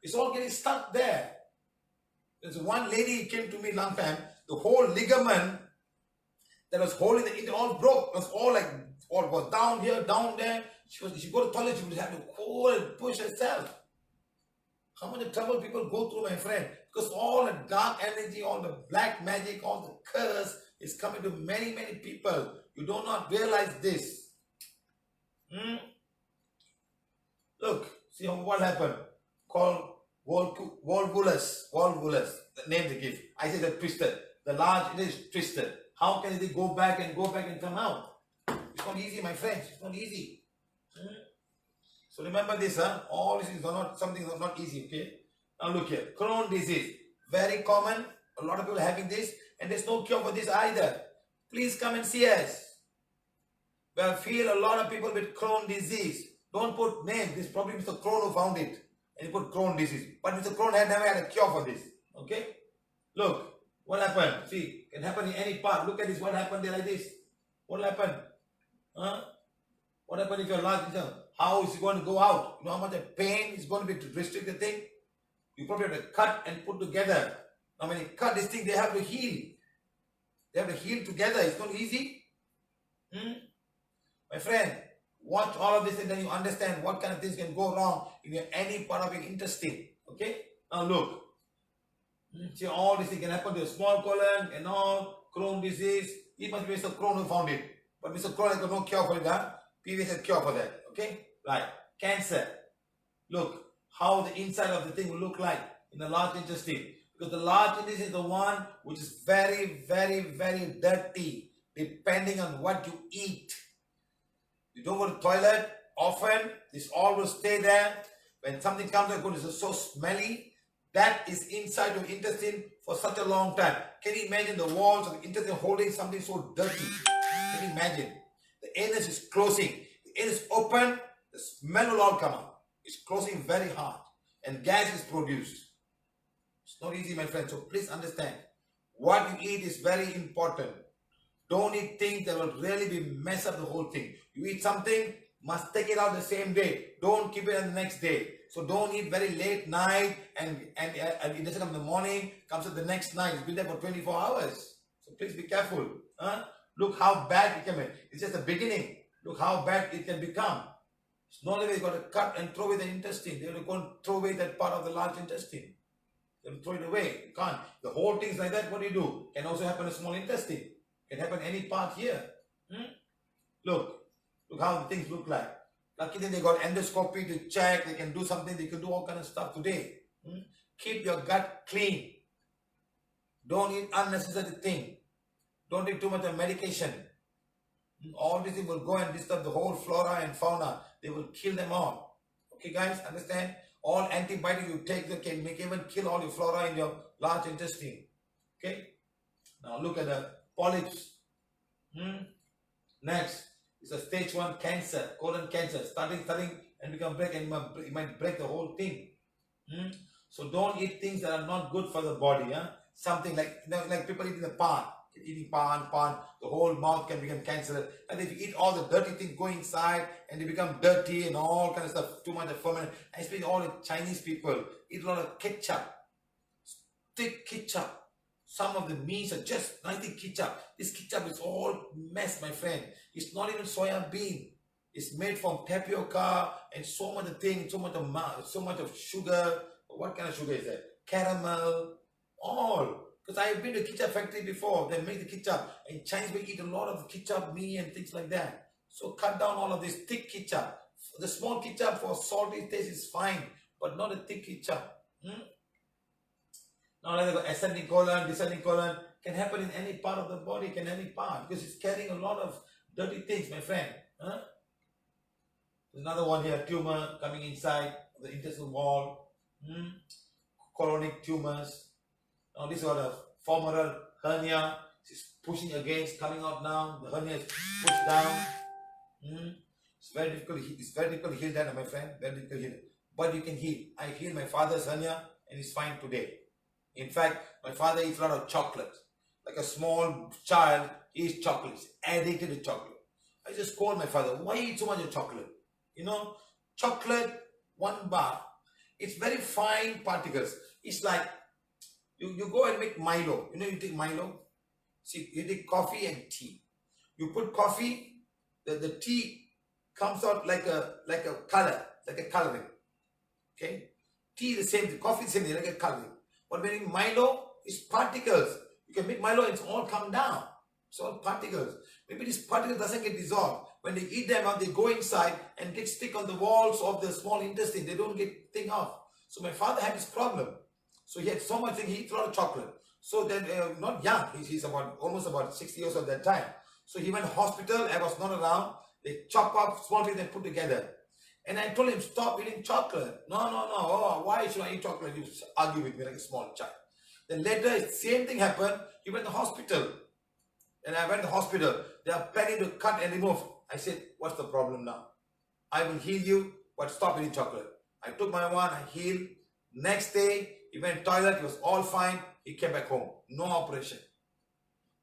It's all getting stuck there. There's one lady who came to me long time. The whole ligament that was holding it all broke. It was all was down here, down there. She go to the toilet, she would have to pull and push herself. How much trouble people go through, my friend? Because all the dark energy, all the black magic, all the curse is coming to many, many people. You do not realize this. Look, see what happened. Called volvulus. The name they give. I say they're twisted. The large, it is twisted. How can they go back and come out? It's not easy, my friends. It's not easy. So remember this, all this is not something that's not easy, okay? Now look here. Crohn's disease. Very common. A lot of people are having this. And there's no cure for this either. Please come and see us. We feel a lot of people with Crohn's disease. Don't put name. This is probably Mr. Crohn who found it. And he put Crohn's disease. But Mr. Crohn had never had a cure for this. Okay? Look. What happened? See, it can happen in any part. Look at this. What happened there like this? What happened? What happened if you're large? How is it going to go out? You know how much of pain is going to be to restrict the thing? You probably have to cut and put together. Now when you cut this thing, they have to heal. They have to heal together. It's not easy. My friend, watch all of this and then you understand what kind of things can go wrong in any part of your intestine. Okay? Now look. See, all this thing can happen to a small colon and all, Crohn's disease. It must be Mr. Crohn who found it. But Mr. Crohn has got no cure for it, PVH has cure for that. Okay? Right. Cancer. Look how the inside of the thing will look like in the large intestine. Because the large intestine is the one which is very, very, very dirty, depending on what you eat. You don't go to the toilet often, this all will stay there. When something comes out, it's so smelly. That is inside your intestine for such a long time. Can you imagine the walls of the intestine holding something so dirty? Can you imagine? The anus is closing. The anus is open, the smell will all come out. It's closing very hard and gas is produced. It's not easy, my friend. So please understand, what you eat is very important. Don't eat things that will really mess up the whole thing. You eat something, must take it out the same day. Don't keep it on the next day. So don't eat very late night and it doesn't come in the morning, comes at the next night. It's been there for 24 hours. So please be careful. Look how bad it can be. It's just the beginning. Look how bad it can become. It's not that they got to cut and throw away the intestine. They have to go and throw away that part of the large intestine. They have to throw it away. You can't. The whole thing's like that. What do? Can also happen in small intestine. Can happen any part here. Look how the things look like. Lucky thing they got endoscopy to check. They can do something. They can do all kind of stuff today. Keep your gut clean. Don't eat unnecessary thing. Don't take too much of medication. All these things will go and disturb the whole flora and fauna. They will kill them all. Okay, guys, understand? All antibiotics you take, they can make even kill all your flora in your large intestine. Okay? Now look at the polyps. Next is a stage 1 cancer, colon cancer, starting and become break, and you might break the whole thing. So don't eat things that are not good for the body. Something like, like people eating the pan. Eating pan, the whole mouth can become cancerous. And if you eat all the dirty things go inside and they become dirty and all kind of stuff, too much of ferment. Especially all the Chinese people eat a lot of ketchup, thick ketchup. Some of the meats are just nothing ketchup. This ketchup is all mess, my friend. It's not even soya bean. It's made from tapioca and so much of things, so much of sugar. What kind of sugar is that? Caramel, all. Because I have been to ketchup factory before. They make the ketchup. And Chinese people eat a lot of ketchup, meat and things like that. So cut down all of this thick ketchup. The small ketchup for salty taste is fine, but not a thick ketchup. Now like the ascending colon, descending colon can happen in any part of the body, any part. Because it's carrying a lot of dirty things, my friend. There's another one here, tumor coming inside the intestinal wall. Colonic tumors. Now this is what a femoral hernia is pushing against, coming out now. The hernia is pushed down. It's very difficult. It's very difficult to heal that, my friend. Very difficult to heal. But you can heal. I healed my father's hernia and he's fine today. In fact, my father eats a lot of chocolate. Like a small child, he eats chocolate. He's addicted to chocolate. I just called my father, why you eat so much of chocolate? Chocolate, 1 bar. It's very fine particles. It's like, you go and make Milo. You take Milo. See, you take coffee and tea. You put coffee, the tea comes out like a color, like a coloring. Okay? Tea the same thing, coffee the same thing, like a coloring. But when you Milo, it's particles. You can make Milo and it's all come down. It's all particles. Maybe this particle doesn't get dissolved. When they eat them up, they go inside and get stick on the walls of the small intestine. They don't get thing off. So my father had this problem. So he had so much thing, he eats a lot of chocolate. So then, not young, he's almost about 60 years at that time. So he went to hospital, I was not around. They chop up small things and put together. And I told him, stop eating chocolate. No. Oh, why should I eat chocolate? You argue with me like a small child. Then later, same thing happened. He went to the hospital. And I went to the hospital. They are planning to cut and remove. I said, what's the problem now? I will heal you, but stop eating chocolate. I took my one, I healed. Next day, he went to the toilet, he was all fine. He came back home. No operation.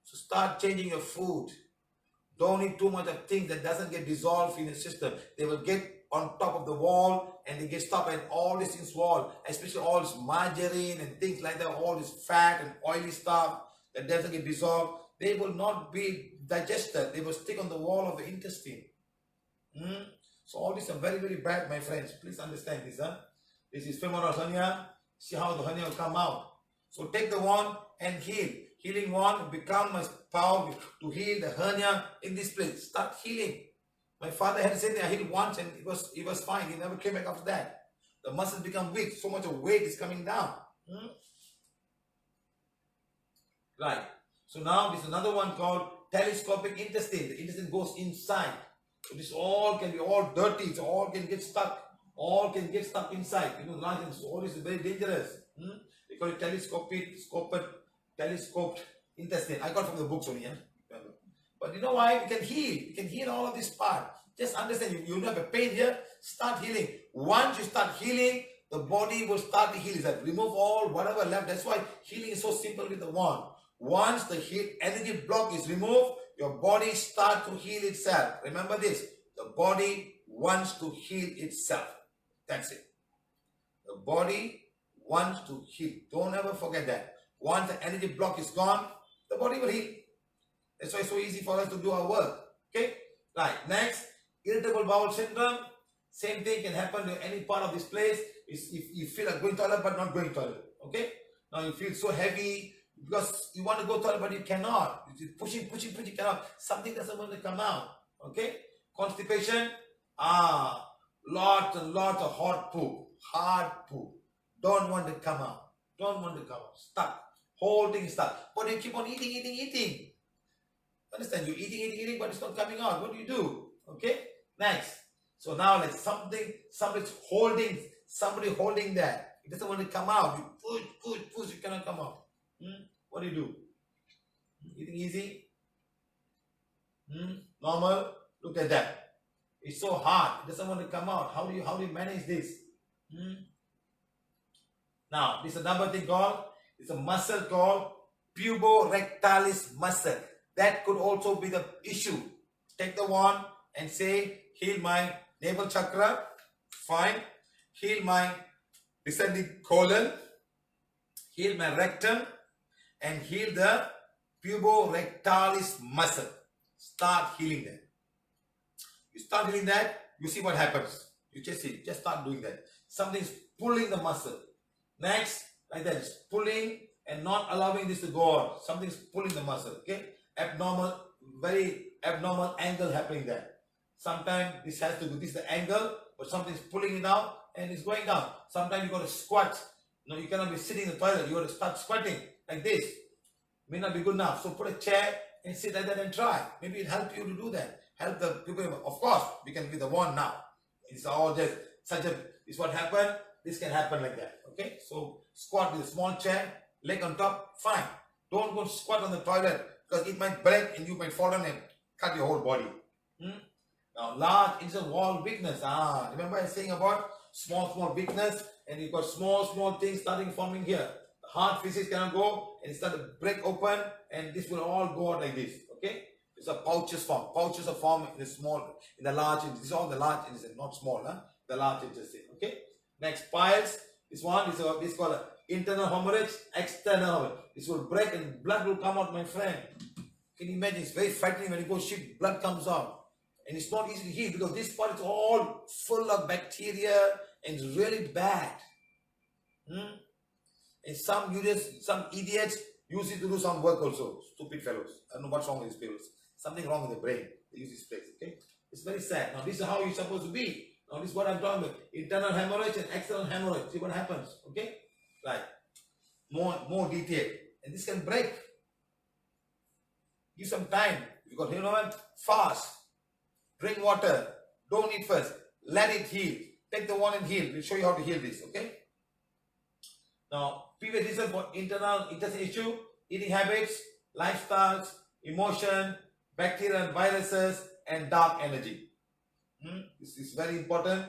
So start changing your food. Don't eat too much of things that doesn't get dissolved in the system. They will get on top of the wall and they get stuck and all these things wall, especially all this margarine and things like that, all this fat and oily stuff that doesn't get dissolved. They will not be digested. They will stick on the wall of the intestine. So all these are very, very bad, my friends. Please understand this. This is femoral hernia. See how the hernia will come out. So take the wand and heal. Healing wand become my power to heal the hernia in this place. Start healing. My father had said that I healed once and it was fine. He never came back after that. The muscles become weak. So much of weight is coming down. Right. So now this is another one called telescopic intestine. The intestine goes inside. So this all can be all dirty. So all can get stuck. All can get stuck inside. So all this is very dangerous. They call it telescoped intestine. I got from the books only. But you know why? We can heal. We can heal all of this part. Just understand, you have a pain here, start healing. Once you start healing, the body will start to heal itself. Remove all whatever left. That's why healing is so simple with the wand. Once the energy block is removed, your body starts to heal itself. Remember this. The body wants to heal itself. That's it. The body wants to heal. Don't ever forget that. Once the energy block is gone, the body will heal. That's why it's so easy for us to do our work. Okay? Right. Next, irritable bowel syndrome. Same thing can happen to any part of this place. Is if you feel like going toilet but not going toilet. Okay? Now you feel so heavy because you want to go toilet but you cannot. You're pushing, cannot. Something doesn't want to come out. Okay? Constipation. Lots and lots of hot poop. Hard poop. Don't want to come out. Don't want to come out. Stuck. Whole thing is stuck. But you keep on eating. Understand? You're eating, but it's not coming out. What do? Okay? Next. So now like somebody's holding, that. It doesn't want to come out. You push, you cannot come out. What do? Eating easy? Normal? Look at that. It's so hard. It doesn't want to come out. How do you manage this? Now, this is another thing called, it's a muscle called puborectalis muscle. That could also be the issue. Take the one and say, heal my navel chakra. Fine. Heal my descending colon. Heal my rectum. And heal the puborectalis muscle. Start healing that. You start healing that, you see what happens. You just see, just start doing that. Something's pulling the muscle. Next, like that, just pulling and not allowing this to go out. Something's pulling the muscle, okay? Very abnormal angle happening there. Sometimes this has to do, this is the angle, but something's pulling it out and it's going down. Sometimes you got to squat. No, you cannot be sitting in the toilet. You got to start squatting like this. May not be good enough. So put a chair and sit like that and try. Maybe it help you to do that. Help the people. Of course, we can be the one now. It's all just is what happened. This can happen like that. Okay, so squat with a small chair, leg on top, fine. Don't go squat on the toilet because it might break and you might fall on and cut your whole body. Now, large interwall weakness. Remember I was saying about small weakness, and you've got small things starting forming here. The heart physics cannot go and it start to break open, and this will all go out like this. Okay, it's a pouches form. Pouches are formed in the small, in the large. This is all the large intestine, not small. The large intestine. Okay. Next, piles. This one is called internal hemorrhage, external hemorrhage. This will break and blood will come out, my friend. Can you imagine? It's very frightening when you go shit, blood comes out. And it's not easy to heal because this part is all full of bacteria and it's really bad. And some idiots use it to do some work also. Stupid fellows. I don't know what's wrong with these people. Something wrong with the brain. They use this place. Okay? It's very sad. Now this is how you're supposed to be. Now this is what I'm talking about. Internal hemorrhage and external hemorrhage. See what happens. Okay? Right. More detail. And this can break. Give some time. You got, fast. Drink water. Don't eat first. Let it heal. Take the one and heal. We'll show you how to heal this. Okay? Now, previous reason for internal intestinal issue, eating habits, lifestyles, emotion, bacteria and viruses, and dark energy. This is very important.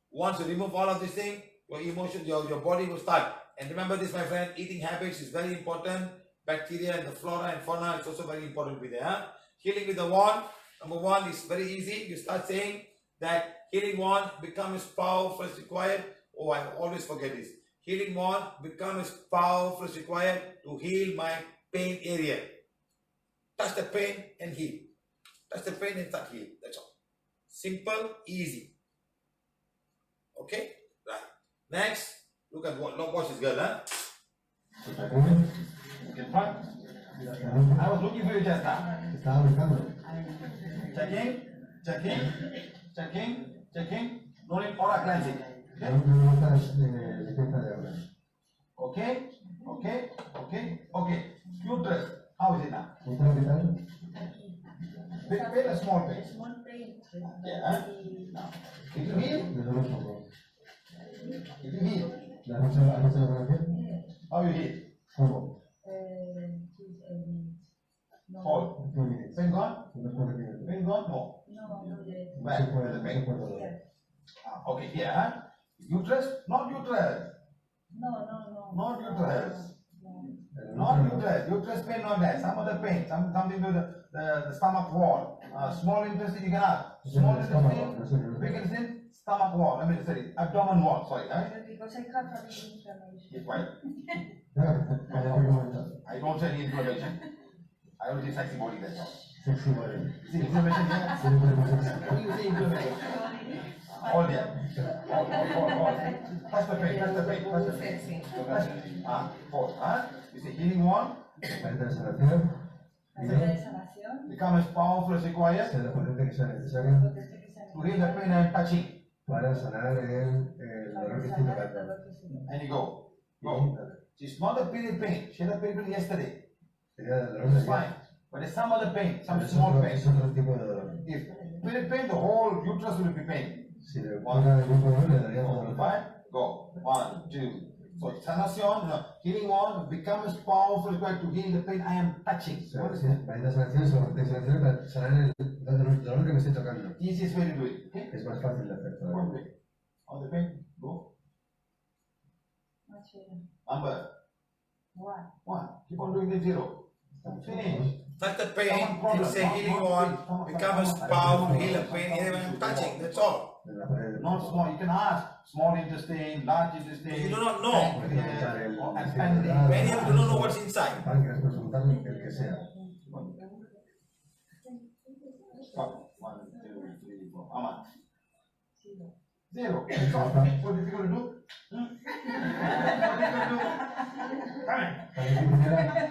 Once you remove all of these things, your emotion, your body will start. And remember this, my friend, eating habits is very important. Bacteria and the flora and fauna is also very important with there. Healing with the wand. Number one is very easy. You start saying that healing wand become as powerful as required. Oh, I always forget this. Healing wand become as powerful as required to heal my pain area. Touch the pain and heal. Touch the pain and start heal. That's all. Simple, easy. Okay? Right. Next, look at watch this girl, Get front. I was looking for you just now. Checking. No need aura cleansing. Okay. Uterus. How is it now? Big pain or small pain? Yeah. Now, it will heal. How you heal? Fall. Pain gone? Pain gone? No. Back with the pain. Okay, here. Uterus? Not uterus. Not uterus. Not uterus. Uterus pain, not that. Some other pain. Something to the stomach wall. Small intestine, you can have. Small intestine, big intestine, stomach wall. Abdomen wall. Sorry. Because I can't have any inflammation. Keep quiet. I don't say any inflammation. I only say sexy body, that's all. flexible. See inflammation here? What do you see inflammation? All there. All. Touch the pain, touch the pain, touch the pain. Touch. Hold. You see healing one. Varita de sanación. Varita de sanación. Become as powerful as required. Sea lo potente que sea necesario To heal the pain and touching. para sanar el dolor que estoy tocando. And you go. Go. It's not a period pain. She had a period pain yesterday. Sería el dolor de It's fine. But there's some other pain, some small pain. Es otro tipo de dolor. If period pain, the whole uterus will be pain. Si le ponga el grupo dolor, le daría todo el Fine. Go. 1, 2. So sanación, healing one, become as powerful as required to heal the pain I am touching. What is that? Varita de sanación es lo de sanación para sanar el dolor que me estoy tocando. Easiest way to do it. Okay? Es más fácil de hacer One todavía. way. On the pain, go. Much better. Number One. 1. Keep on doing the 0. Finish. Touch the pain, you say healing one, become as powerful, heal the pain, even touching, that's all. En la pared. Not small. You can ask small intestine, large intestine. You do not know. pancreas, or appendix. Many of you do not know what's inside. Páncreas, consultar el que sea. Stop. 1, 2, 3, 4. How much? Zero. 0. Stop. What are you going to do? What are you going to do? Come on. Para que primera,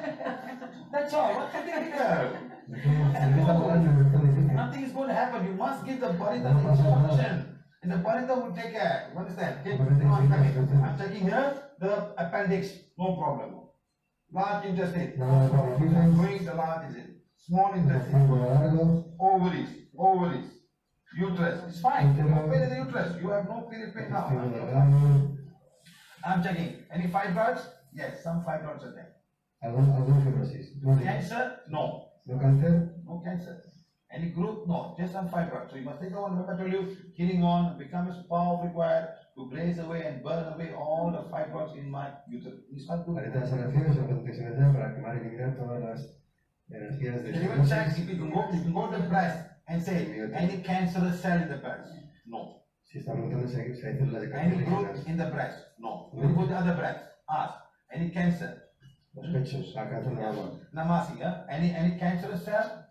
That's all. What's the big deal? ¿de qué está hablando? Es tan difícil. Nothing is going to happen. You must give the body the instruction. And the body will take care. You understand? Okay? I'm checking here the appendix. No problem. Large intestine. I'm doing the large intestine. Small intestine. Tiempo largo, Ovaries. Uterus. It's fine. You have pain in the uterus. You have no period pain now. tiempo delgado, I'm checking. Any fibroids? Yes, some fibroids are there. algún fibrosis. No tiene. Cancer? No. No cáncer, No cancer. Any group? No. Just some fibroids. So you must take the one, remember I told you, healing on, become as power required to blaze away and burn away all the fibroids in my uterus. It's not good. varita de sanación es una potencia necesaria para quemar y eliminar todas las energías You de can even check if you can go to the breast and say, any cancerous cell in the breast? No. Si está preguntando si hay células de Any cáncer growth en in the breast? No. You can go to the other breast. Ask. Any cancer? los pechos, a cáncer de agua. Namasi, any cancerous cell?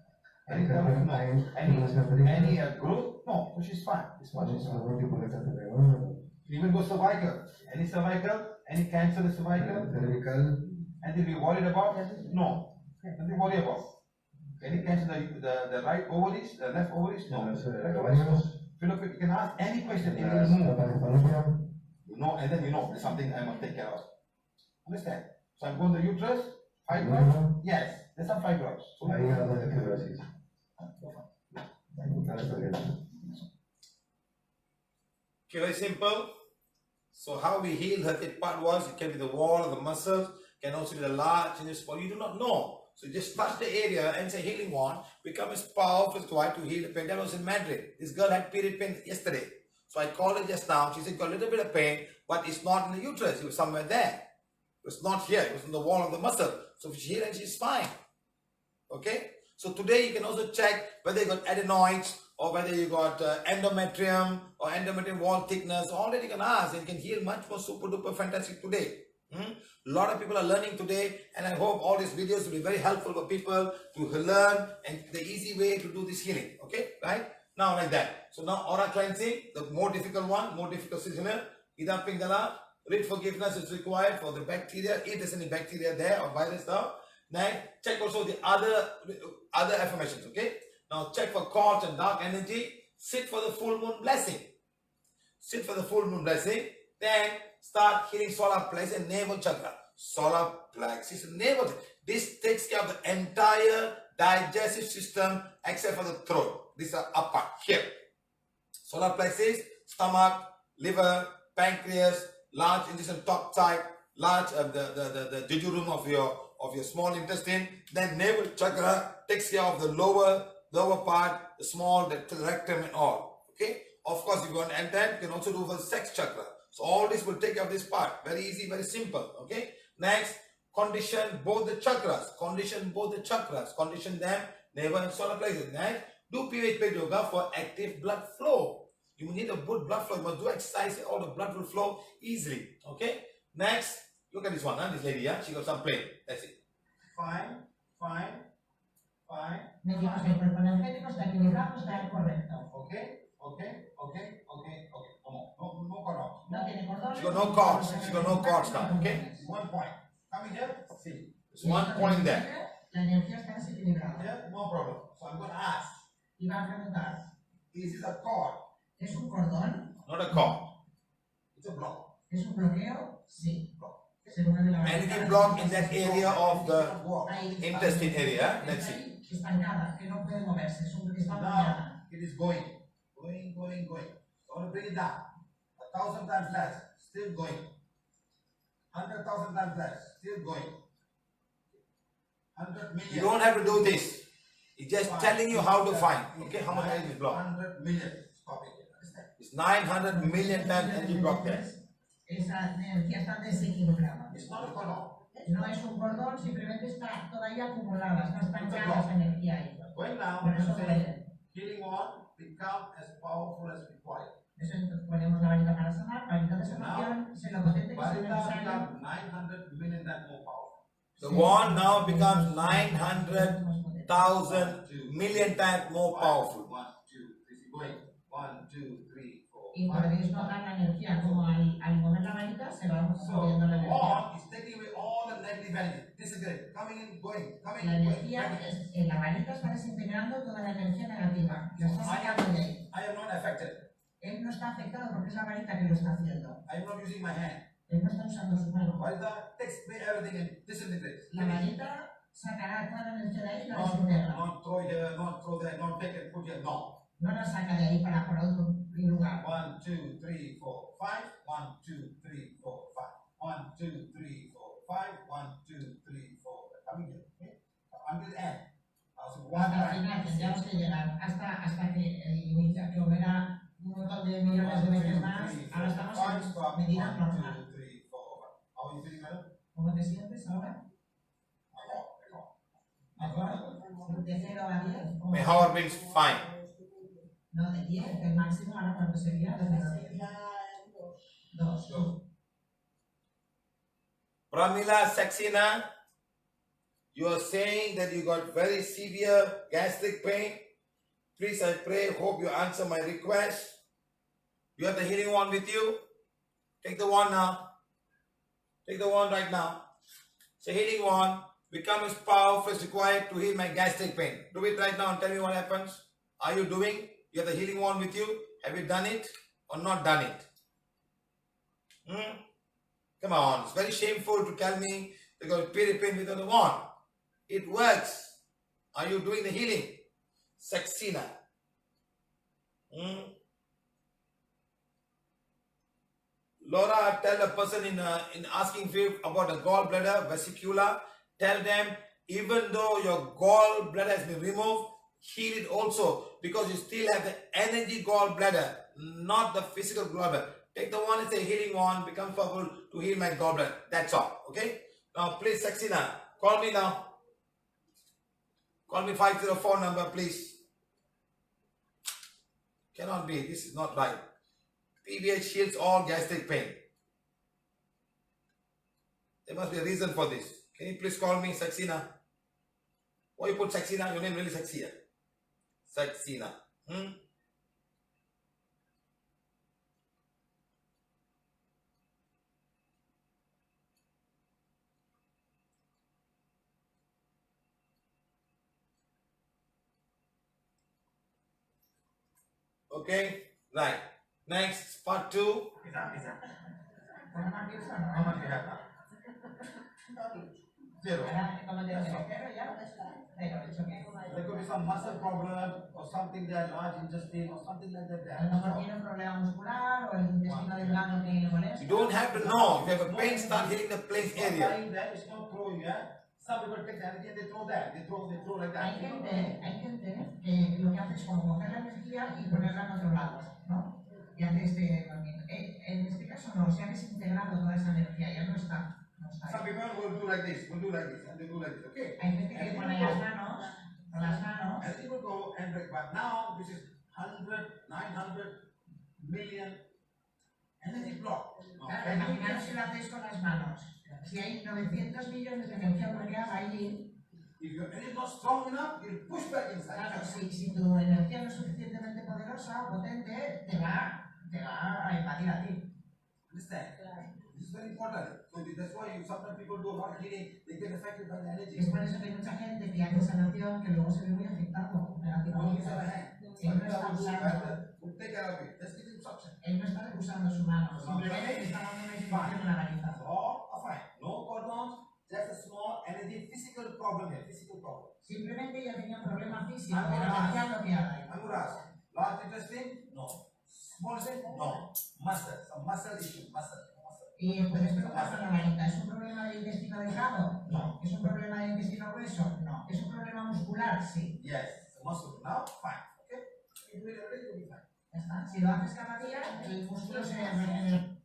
Any Hay growth? No. células cancerígenas. Any growth? No. So she's fine. This one is fine. Algún tipo de cáncer de agua. You even go cervical. Any cervical? Any cancerous cervical? Cervical, Anything we worried about? No. Nothing worry about. Any cancer, the right ovaries, the left ovaries? No. los Left ovaries? ovarios, Philip, you can ask any question, it las will move. papas de falopio, You know, and then you know, there's something I must take care of. Understand? So I'm going to the uterus, fibroids? Yes, there's some fibroids. So ahí algo de fibrosis. Ahora está bien. Okay, very simple. So how we heal the third part was, it can be the wall, the muscles, can also be the large in this body. You do not know. So just touch the area and say healing one, become as powerful as required to heal the pain. That was in Madrid. This girl had period pain yesterday. So I called her just now. She said, got a little bit of pain, but it's not in the uterus. It was somewhere there. It was not here. It was in the wall of the muscle. So she's here and she's fine. Okay? So today you can also check whether you got adenoids or whether you got endometrium or endometrium wall thickness. All that you can ask and you can heal much more super duper fantastic today. A lot of people are learning today, and I hope all these videos will be very helpful for people to learn and the easy way to do this healing. Okay, right? Now like that. So now aura cleansing, the more difficult one, more difficult seasonal. Ida pingala, read forgiveness is required for the bacteria, if there's any bacteria there or virus stuff. Now check also the other affirmations. Okay. Now check for cords and dark energy. Sit for the full moon blessing. Sit for the full moon blessing. Then start healing solar plexus and navel chakra. Solar plexus and navel. This takes care of the entire digestive system except for the throat. These are upper here. Solar plexus, stomach, liver, pancreas, large intestine top side, large the duodenum of your small intestine. Then navel chakra takes care of the lower part, the small, the rectum and all. Okay. Of course, if you want to enter, you can also do for the sex chakra. So all this will take care of this part. Very easy, very simple. Okay. Next, condition both the chakras. Condition both the chakras. Condition them, navel and solar plexus. Next, do PVH Bed Yoga for active blood flow. You need a good blood flow. You must do exercise, all the blood will flow easily. Okay. Next, look at this one. This lady, she got some pain. That's it. Fine. medimos el cuerpo energético, está equilibrado, está correcto. Okay? Come on. No cordones. No tiene cordones. She's got no cords. She's got no cords now. Okay? It's 1 point. Coming here, see. There's one point there. La energía está desequilibrada. Here, no problem. So I'm going to ask, Y va a preguntar, is this a cord? ¿es un cordón? Not a cord. It's a block. ¿Es un bloqueo? Sí. Según el de la Anything blocked in that area of the Hay intestine area? Let's see. ahí estancada, que no puede moverse, es un que está Now, bloqueada. it is going. So I want to bring it down. 1,000 times less, still going. 100,000 times less, still going. 100 million. You don't have to do this. It's just telling you how to find. Okay, how much energy is blocked? 100 million. Stop it. Understand? It's 900 million times energy blocked there. Esa energía está desequilibrada. It's not a cordon. No es un cordón, simplemente está todavía acumulada, está estancada esa energía ahí. Going now, Por eso I'm saying, duele. healing one, become as powerful as required. Eso entonces ponemos la varita para sanar, varita de sanación, se lo potente que sea Varita necesario. become 900 million times more powerful. The wand now becomes 900,000 million times more powerful. 1, 2, 3, going. 1, 2, 3, 4. Y podréis notar la energía como al mover la varita se va moviendo la The energía. wand is taking away all the negative energy. This is it. Coming in, going, coming La in, going. energía, en la varita está desintegrando toda la energía negativa, la está sacando de ahí. I am not affected. Él no está afectado porque es la varita que lo está haciendo. I am not using my hand. Él no está usando su mano. Varita takes away everything and disintegrates. La varita sacará toda la energía de ahí y la Not, desintegra. not throw here, not throw there, not take and put here. No. No la saca de ahí para por otro lugar. 1, 2, 3, 4, 5. 1, 2, 3, 4, 5. 1, 2, 3, 4, 5. 1, 2, 3, 4. Coming here. Okay? Until the end. So one Hasta el time. final tendríamos que llegar hasta que inicia que hubiera un montón de millones de veces más. Ahora estamos en medidas normales. 1, 2, 3, 4, 5. How are you feeling, madam? ¿Cómo te sientes ahora? ¿Mejor? ¿De 0 a 10? Mejor means fine. No, de 10, el máximo ahora cuánto sería, de 0 a 10. 2. Pramila Saxena, you are saying that you got very severe gastric pain. Please, I pray, hope you answer my request. You have the healing wand with you? Take the wand now. Take the wand right now. It's a healing wand. Become as powerful as required to heal my gastric pain. Do it right now and tell me what happens. Are you doing? You have the healing wand with you? Have you done it or not done it? Come on, it's very shameful to tell me you got period pain without the wand. It works. Are you doing the healing? Saxena. Laura, tell a person in asking for about a gallbladder, vesicular, tell them even though your gallbladder has been removed, heal it also because you still have the energy gallbladder, not the physical gallbladder. Take the one, it's a healing one, become powerful to heal my gallbladder. That's all. Okay? Now please, Saxena, call me now. Call me 504 number, please. Cannot be. This is not right. PVH heals all gastric pain. There must be a reason for this. Can you please call me, Saxena? Why you put Saxena? Your name really sexy. Saxena. Okay, right. Next, part 2. How much you have now? 0. There could be some muscle problem or something there, large intestine or something like that. A lo mejor tiene un problema muscular o el intestino delgado que le molesta. You don't have to know. If you have a pain, start hitting the pain area. That is not throwing, yeah? Some people take the energy and they throw that. They throw like that. Hay gente que lo que hace es como coger la energía y ponerla en otro lado, ¿no? Y hace este movimiento. En este caso no, se ha desintegrado toda esa energía, ya no está. Some people will do like this, and they do like this, okay? Hay gente que pone las manos, con las manos. And people go and break, but now this is 900 million energy block. Claro, imaginaos si lo hacéis con las manos. Si hay 900 millones de energía bloqueada ahí, If your energy is not strong enough, you'll push back inside. Claro, si tu energía no es suficientemente poderosa o potente, te va a invadir a ti. Understand? This is very important. So that's why sometimes people do a lot of healing, they get affected by the energy. Es por eso que hay mucha gente que hace sanación que luego se ve muy afectado Don't use negativamente. our hand. Él no está usando, We'll take care of it. Let's give instruction. él no está usando su mano, simplemente está dando una instrucción analizando. All are fine. No cordons, just a small energy, physical problem here, physical problem. Simplemente ella tenía problemas físicos, pero hacía lo que hay. I'm going to ask. Large intestine? No. Small intestine? No. Muscle. Some muscle issue. Muscle. Y puedes preguntar a la Marita, ¿es un problema de intestino delgado? No. ¿Es un problema de intestino grueso? No. ¿Es un problema muscular? Sí. Yes. Muscle. Now, fine. Okay? You do it every day, you'll be fine. Ya está. Si lo haces cada día, el músculo se regenera.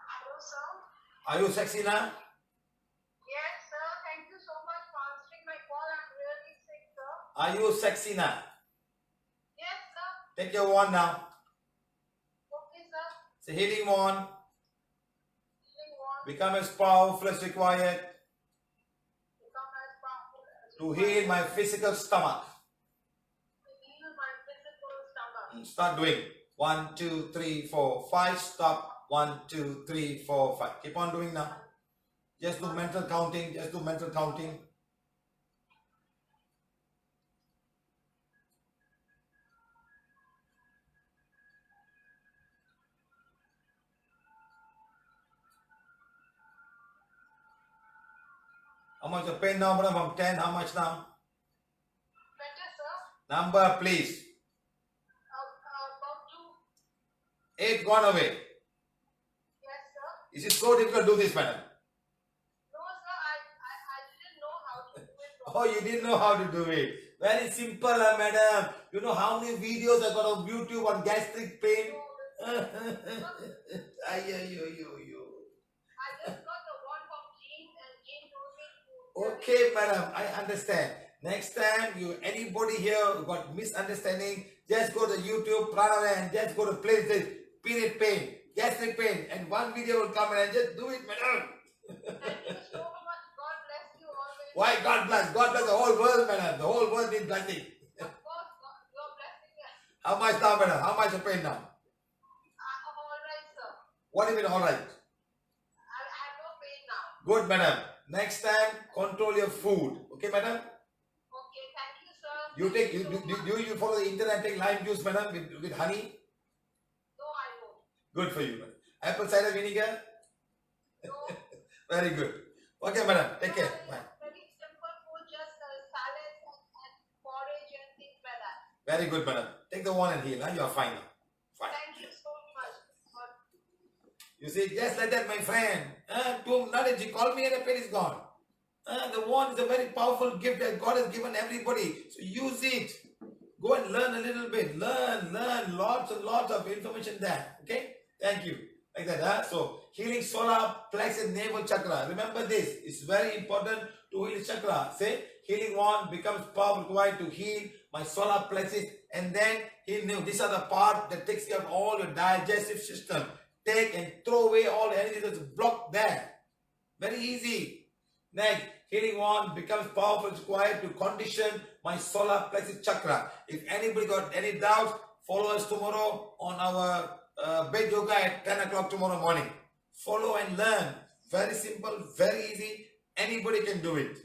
Hello, sir. Are you sexy now? Yes, sir. Thank you so much for answering my call. I'm really sick, sir. Are you sexy now? Yes, sir. Take your wand now. Okay, sir. It's a healing wand. Healing one. Become as powerful as required Become as powerful as to heal my physical stomach. to heal my physical stomach. Start doing 1, 2, 3, 4, 5. Stop. 1, 2, 3, 4, 5. Keep on doing now. Just do mental counting. Just do mental counting. How much of pain now, from 10? How much now? Better, sir. Number, please. About 2. 8 gone away. Yes, sir. Is it so difficult to do this, madam? No, sir. I didn't know how to do it. Oh, you didn't know how to do it. Very simple, madam. You know how many videos I got on YouTube on gastric pain? Ay, I just got the one from Jean and Jean told me to. Okay, madam, I understand. Next time anybody here who got misunderstanding, just go to YouTube, Prana, and just go to places, period pain, gastric pain, and one video will come and just do it, madam. Thank you so much. God bless you always. Why God bless? God bless the whole world, madam. The whole world needs blessing. Of course, you're blessing us. How much now, madam? How much the pain now? I'm all right, sir. What do you mean, all right? I have no pain now. Good, madam. Next time, control your food. Okay, madam? Okay, thank you, sir. You take Thank so much. you follow the internet, take lime juice, madam, with honey. No, I won't. Good for you, madam. Apple cider vinegar. No. Very good. Okay, madam. Take care. Bye. Very simple food, just salads and porridge and things like that. Very good, madam. Take the one and heal. Huh? You are fine now. Fine. Thank you so much. You see, just like that, my friend. Two knowledge. You call me and the pain is gone. The wand is a very powerful gift that God has given everybody. So use it. Go and learn a little bit. Learn. Lots and lots of information there. Okay? Thank you. Like that, huh? So, healing solar plexus navel chakra. Remember this. It's very important to heal chakra. Say, healing wand becomes powerful required to heal my solar plexus. And then, these are the part that takes care of all your digestive system. Take and throw away all the energy that's blocked there. Very easy. Next, healing wand becomes powerful required to condition my solar plexus chakra. If anybody got any doubts, follow us tomorrow on our bed yoga at 10 o'clock tomorrow morning. Follow and learn. Very simple, very easy. Anybody can do it.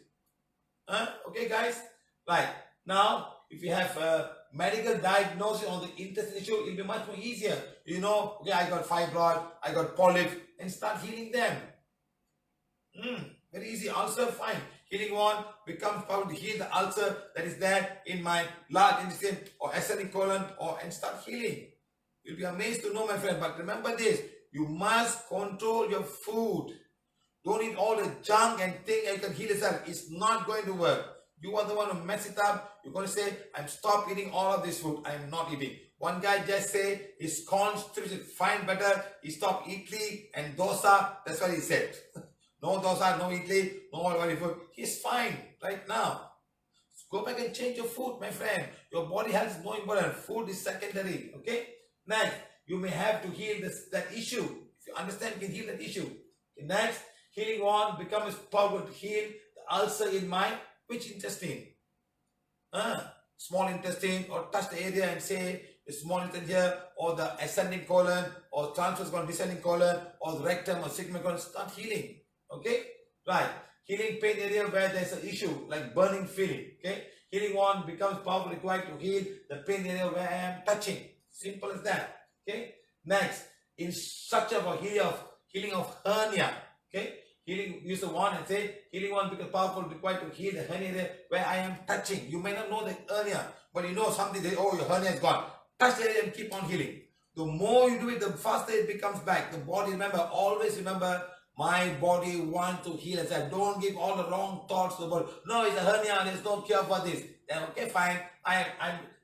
Okay, guys? Right. Now, if you have a medical diagnosis on the intestine issue, it will be much more easier. You know, okay, I got fibroid, I got polyps, and start healing them. Very easy. Ulcer, fine. Healing wand becomes powerful to heal the ulcer that is there in my large intestine or acidic colon, and start healing. You'll be amazed to know, my friend. But remember this, you must control your food. Don't eat all the junk and think you can heal yourself. It's not going to work. You are the one who mess it up. You're going to say, I'm stop eating all of this food. I'm not eating. One guy just say his constitution fine better. He stopped idli and dosa. That's what he said. No dosa, no idli, no all food. He's fine right now. Go back and change your food, my friend. Your body health is more important. Food is secondary. Okay? Next, you may have to heal that issue. If you understand, you can heal that issue. Okay, next, healing wand becomes powerful to heal the ulcer in my which intestine? Small intestine, or touch the area and say the small intestine here, or the ascending colon, or transverse colon, descending colon, or the rectum or sigmoid colon. Start healing. Okay, right. Healing pain area where there's an issue like burning feeling. Okay, healing wand becomes powerful required to heal the pain area where I am touching. Simple as that. Okay. Next, in structure for healing of hernia. Okay. Healing, use the wand and say, healing wand becomes powerful required to heal the hernia area where I am touching. You may not know the hernia, but you know something that, oh, your hernia is gone. Touch the area and keep on healing. The more you do it, the faster it becomes back. The body, remember, always remember, my body wants to heal. I said, don't give all the wrong thoughts to the body. No, it's a hernia, there's no cure for this. Then, okay, fine.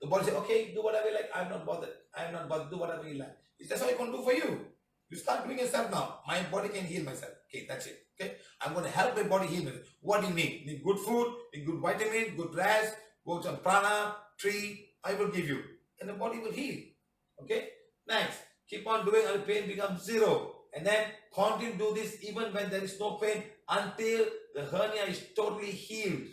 The body says, okay, do whatever you like. I'm not bothered. I'm not bothered. Do whatever you like. That's what I can do for you. You start doing yourself now. My body can heal myself. Okay, that's it. Okay, I'm going to help my body heal myself. What do you need? You need good food, you need good vitamin, good rest, go to some prana, tree. I will give you, and the body will heal. Okay. Next, keep on doing until pain becomes zero, and then continue to do this even when there is no pain until the hernia is totally healed.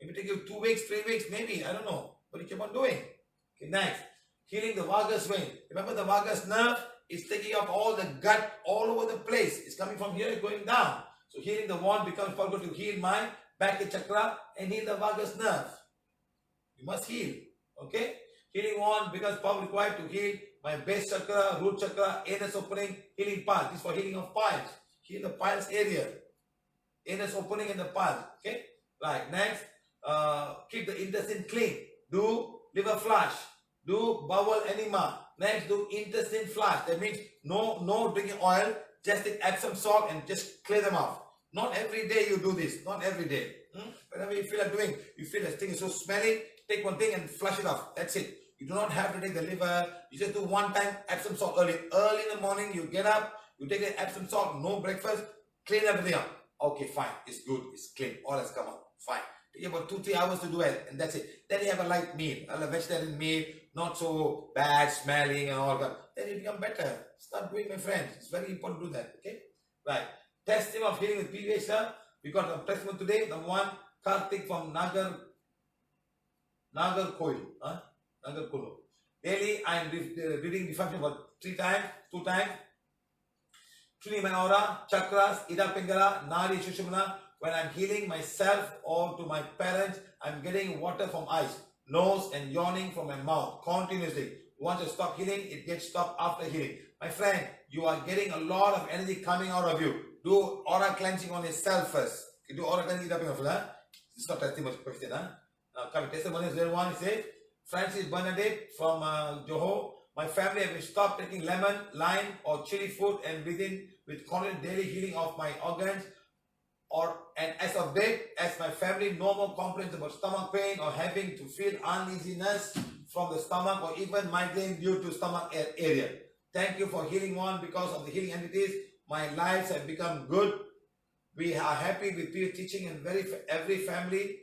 Maybe take you 2 weeks, 3 weeks, maybe, I don't know, but you keep on doing. Okay. Next, healing the vagus vein. Remember the vagus nerve? It's taking off all the gut all over the place. It's coming from here, going down. So healing the wand becomes possible to heal my back chakra and heal the vagus nerve. You must heal. Okay? Healing wand becomes power required to heal my base chakra, root chakra, anus opening, healing piles. This is for healing of piles. Heal the piles area. Anus opening and the piles. Okay? Right. Next, keep the intestine clean. Do liver flush. Do bowel enema. Next, do intestine flush. That means no drinking oil. Just take Epsom salt and just clear them off. Not every day you do this. Not every day. Whenever you feel like doing, you feel this thing is so smelly, take one thing and flush it off. That's it. You do not have to take the liver. You just do one time Epsom salt early. Early in the morning, you get up, you take the Epsom salt, no breakfast, clean everything up. Okay, fine. It's good. It's clean. All has come out. Fine. Take about 2-3 hours to do it, and that's it. Then you have a light meal, a vegetarian meal, not so bad smelling and all that. Then you become better. Start doing, my friends. It's very important to do that. Okay? Right. Testimony of healing with PVH, sir. We got a testimony today. The one, Karthik from Nagarkoil. Nagarkulu. Daily, I am reading the function for 2 times. Tuning my aura, chakras, Ida Pingala, Nadi Shushumna. When I'm healing myself or to my parents, I'm getting water from eyes, nose and yawning from my mouth continuously. Once you stop healing, it gets stopped after healing. My friend, you are getting a lot of energy coming out of you. Do aura cleansing on yourself first. You do aura cleansing. It's not testimony question. Now coming testimonials, there one says, Francis Bernadette from Johor. My family have stopped taking lemon, lime or chili food and within with constant daily healing of my organs. And as of date, as my family, no more complaints about stomach pain or having to feel uneasiness from the stomach or even migraine due to stomach area. Thank you for healing one because of the healing entities. My lives have become good. We are happy with your teaching, and every family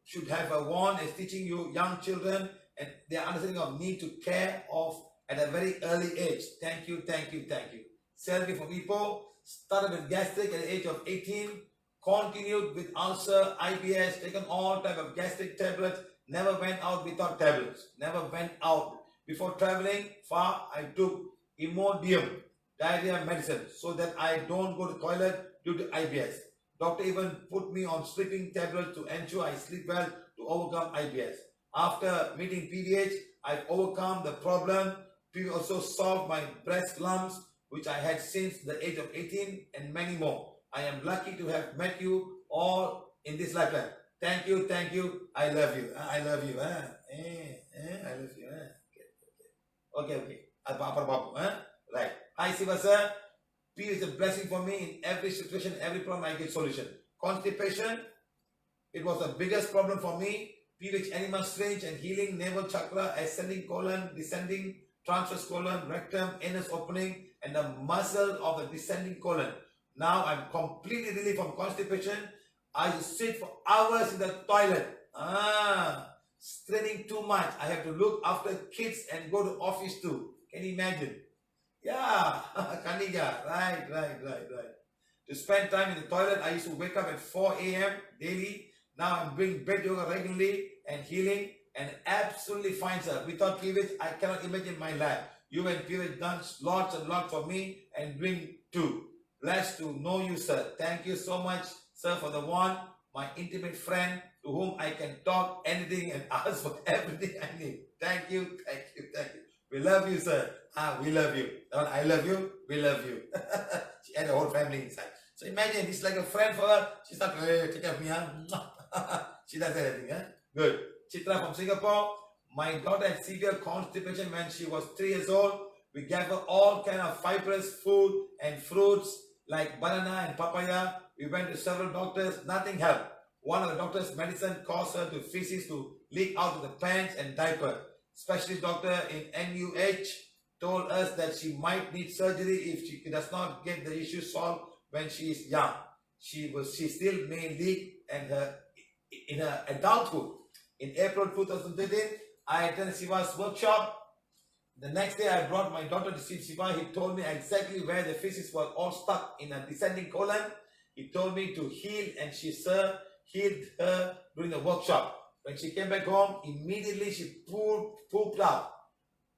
should have a wand as teaching you young children and their understanding of need to care of at a very early age. Thank you. Selby from Ipoh started with gastric at the age of 18. Continued with ulcer, IBS, taken all type of gastric tablets, never went out without tablets, never went out. Before traveling far, I took Imodium, diarrhea medicine, so that I don't go to toilet due to IBS. Doctor even put me on sleeping tablets to ensure I sleep well to overcome IBS. After meeting PVH, I've overcome the problem. PVH also solved my breast lumps, which I had since the age of 18 and many more. I am lucky to have met you all in this lifetime. Thank you. I love you. I love you. I love you. Okay. Right. Hi, Siva sir. Peace is a blessing for me in every situation, every problem I get solution. Constipation, it was the biggest problem for me. PVH animal strange and healing, navel chakra, ascending colon, descending, transverse colon, rectum, anus opening, and the muscle of the descending colon. Now I'm completely relieved from constipation. I sit for hours in the toilet. Straining too much. I have to look after kids and go to office too. Can you imagine? Yeah, Kaniga, right. To spend time in the toilet, I used to wake up at 4 a.m. daily. Now I'm doing bed yoga regularly and healing and absolutely fine, sir. Without PVH, I cannot imagine my life. You and PVH done lots and lots for me and doing too. Blessed to know you, sir. Thank you so much, sir, for the one, my intimate friend to whom I can talk anything and ask for everything I need. Thank you. We love you, sir. We love you. I love you. We love you. She had a whole family inside. So imagine, it's like a friend for her. She's not, hey, take care of me, huh? She does everything, huh? Good. Chitra from Singapore. My daughter had severe constipation when she was 3 years old. We gave her all kind of fibrous food and fruits like banana and papaya. We went to several doctors. Nothing helped. One of the doctors' medicine caused her to feces to leak out of the pants and diaper. Specialist doctor in NUH told us that she might need surgery if she does not get the issue solved when she is young. She still may leak in her adulthood. In April 2013, I attended Siva's workshop. The next day, I brought my daughter to see Siva. He told me exactly where the feces were all stuck in a descending colon. He told me to heal, and she healed her during the workshop. When she came back home, immediately she pooped out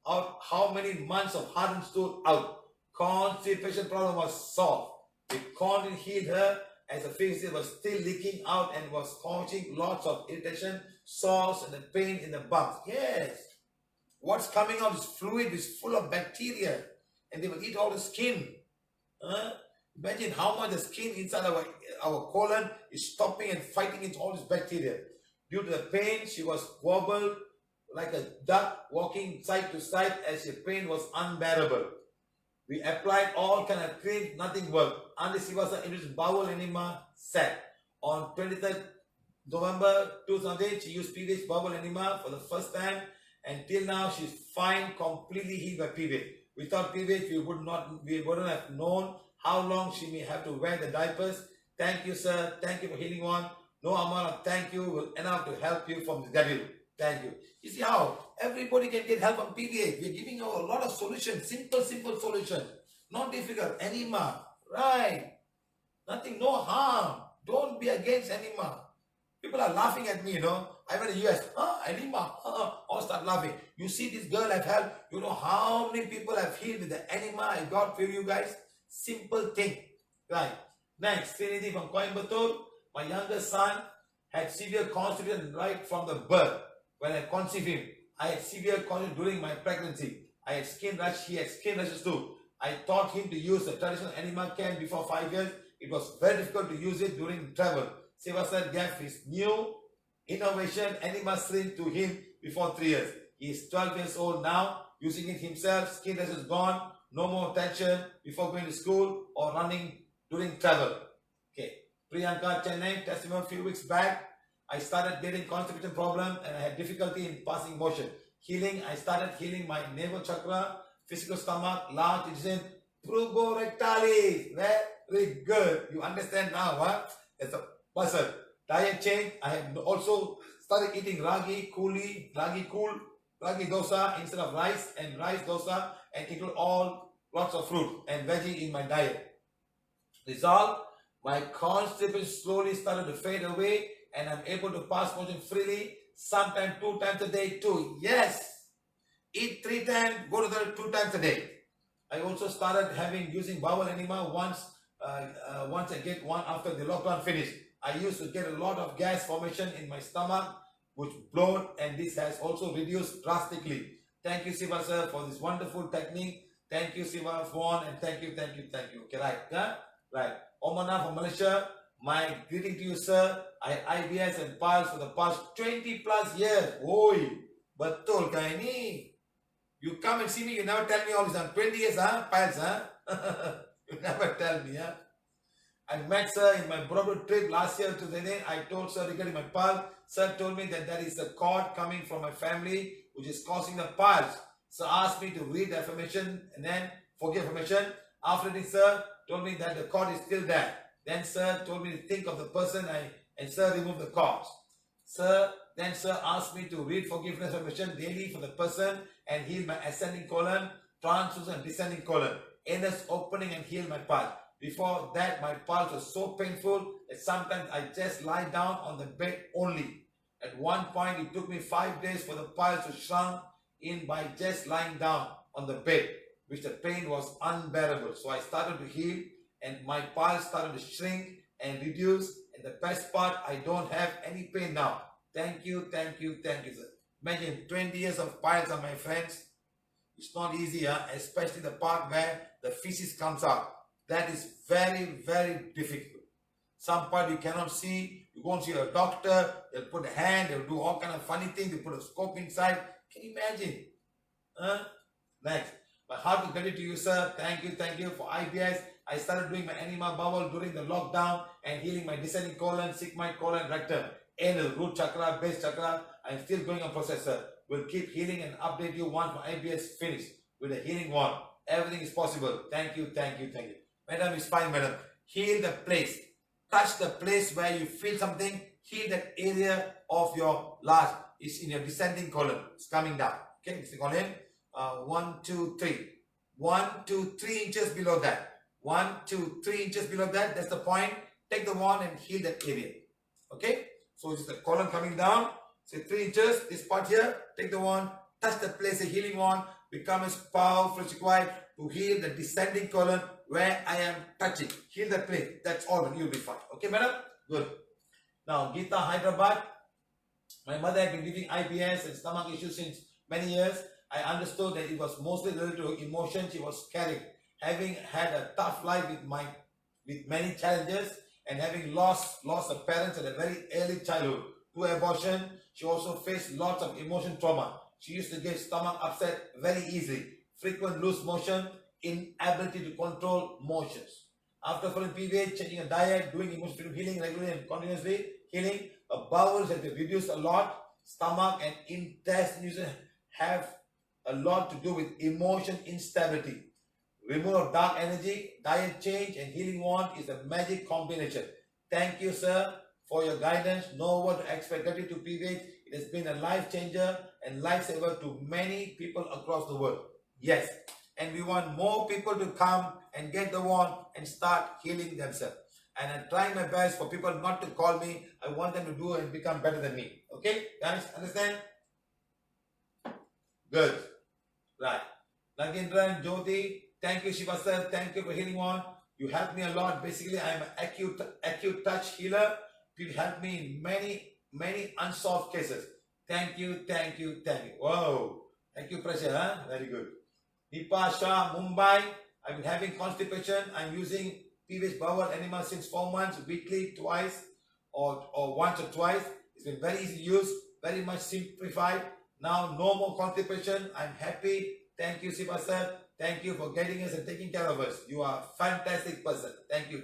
how many months of hardened stool out. Constipation problem was solved. We couldn't heal her as the feces was still leaking out and was causing lots of irritation, sores, and the pain in the bumps. Yes. What's coming out is fluid, is full of bacteria, and they will eat all the skin. Imagine how much the skin inside our colon is stopping and fighting against all this bacteria. Due to the pain, she was wobbled like a duck walking side to side as the pain was unbearable. We applied all kind of creams, nothing worked. Until she was introduced bowel enema set. On 23rd November 2008, she used PVH bowel enema for the first time. Until now, she's fine, completely healed by PVH. Without PVH, we wouldn't have known how long she may have to wear the diapers. Thank you, sir. Thank you for healing one. No amount of thank you will enough to help you from the devil. Thank you. You see how everybody can get help from PVH. We're giving you a lot of solutions, simple solutions. Not difficult. Enema. Right. Nothing, no harm. Don't be against enema. People are laughing at me, you know. I went to the US. Enema. All start laughing. You see this girl I've helped. You know how many people I've healed with the enema I got for you guys? Simple thing. Right. Next, Trinity from Coimbatore. My youngest son had severe constipation right from the birth. When I conceived him, I had severe constipation during my pregnancy. I had skin rash. He had skin rashes too. I taught him to use the traditional enema can before 5 years. It was very difficult to use it during travel. Siva sir gave his new innovation enema syringe to him before 3 years. He is 12 years old now, using it himself. Skin rash is gone. No more tension before going to school or running during travel. Okay. Priyanka, Chennai, testimony a few weeks back. I started getting constipation problem and I had difficulty in passing motion. Healing, I started healing my navel chakra, physical stomach, large intestine, puborectalis. Very good. You understand now, huh? It's a puzzle. Diet change. I have also started eating ragi dosa instead of rice and rice dosa and include lots of fruit and veggie in my diet. Result, my constipation slowly started to fade away and I'm able to pass motion freely, sometimes 2 times a day too. Yes! Eat 3 times, go to the 2 times a day. I also started using bowel enema once I get one after the lockdown finished. I used to get a lot of gas formation in my stomach, which blowed, and this has also reduced drastically. Thank you, Siva sir, for this wonderful technique. Thank you, Siva Fawn, and thank you. Okay, right, huh? Right. Omana from Malaysia, my greeting to you, sir. I had IBS and piles for the past 20 plus years. Oi, betul kah ini? You come and see me, you never tell me all this. 20 years, huh? Piles, huh? You never tell me, huh? I met sir in my Broadway trip last year to the day. I told sir regarding my piles. Sir told me that there is a cord coming from my family which is causing the piles. Sir asked me to read the affirmation and then forgive affirmation. After this, sir told me that the cord is still there. Then sir told me to think of the person and sir removed the cords. Then sir asked me to read forgiveness affirmation daily for the person and heal my ascending colon, translucent descending colon, anus opening and heal my piles. Before that, my piles were so painful that sometimes I just lie down on the bed only. At one point, it took me 5 days for the piles to shrink in by just lying down on the bed, which the pain was unbearable. So I started to heal and my piles started to shrink and reduce. And the best part, I don't have any pain now. Thank you, thank you, thank you, sir. Imagine 20 years of piles on my friends. It's not easy, especially the part where the feces comes out. That is very, very difficult. Some part you cannot see. You won't see a doctor. They'll put a hand. They'll do all kind of funny things. They put a scope inside. Can you imagine? Next. My heart is ready to you, sir. Thank you for IBS. I started doing my enema bowel during the lockdown and healing my descending colon, sigmoid colon, rectum, anal, root chakra, base chakra. I'm still going on process, sir. We'll keep healing and update you once my IBS finished with a healing one. Everything is possible. Thank you. Madam is fine, madam. Heal the place. Touch the place where you feel something. Heal that area of your large. It's in your descending colon. It's coming down. Okay, it's colon. 1, 2, 3. 1, 2, 3 inches below that. 1, 2, 3 inches below that. That's the point. Take the wand and heal that area. Okay? So it's the colon coming down. Say 3 inches. This part here. Take the wand. Touch the place. A healing wand. Become as powerful as required to heal the descending colon where I am touching. Heal the place. That's all. You'll be fine. Okay, madam? Good. Now, Geeta, Hyderabad. My mother had been living IBS and stomach issues since many years. I understood that it was mostly related to emotions she was carrying. Having had a tough life with many challenges and having lost her parents at a very early childhood to abortion, she also faced lots of emotion trauma. She used to get stomach upset very easily, frequent loose motion, inability to control motions. After following PVH, changing a diet, doing emotional healing regularly and continuously, healing, her bowels have reduced a lot. Stomach and intestines have a lot to do with emotion instability. Removal of dark energy, diet change, and healing wand is a magic combination. Thank you, sir, for your guidance. Know what to expect. Gratitude to PVH. It has been a life changer and lifesaver to many people across the world. Yes, and we want more people to come and get the wand and start healing themselves. And I'm trying my best for people not to call me. I want them to do and become better than me. Okay, guys, understand? Good. Right. Nagindran, Jyoti, thank you, Shiva sir. Thank you for healing wand. You helped me a lot. Basically, I am an acute touch healer. You helped me in many unsolved cases. Thank you. Whoa. Thank you, Pressure. Huh? Very good. Nipa Shah, Mumbai. I've been having constipation. I'm using PVH bowel enema since 4 months, weekly, twice, or once or twice. It's been very easy to use, very much simplified. Now, no more constipation. I'm happy. Thank you, Siva sir. Thank you for getting us and taking care of us. You are a fantastic person. Thank you.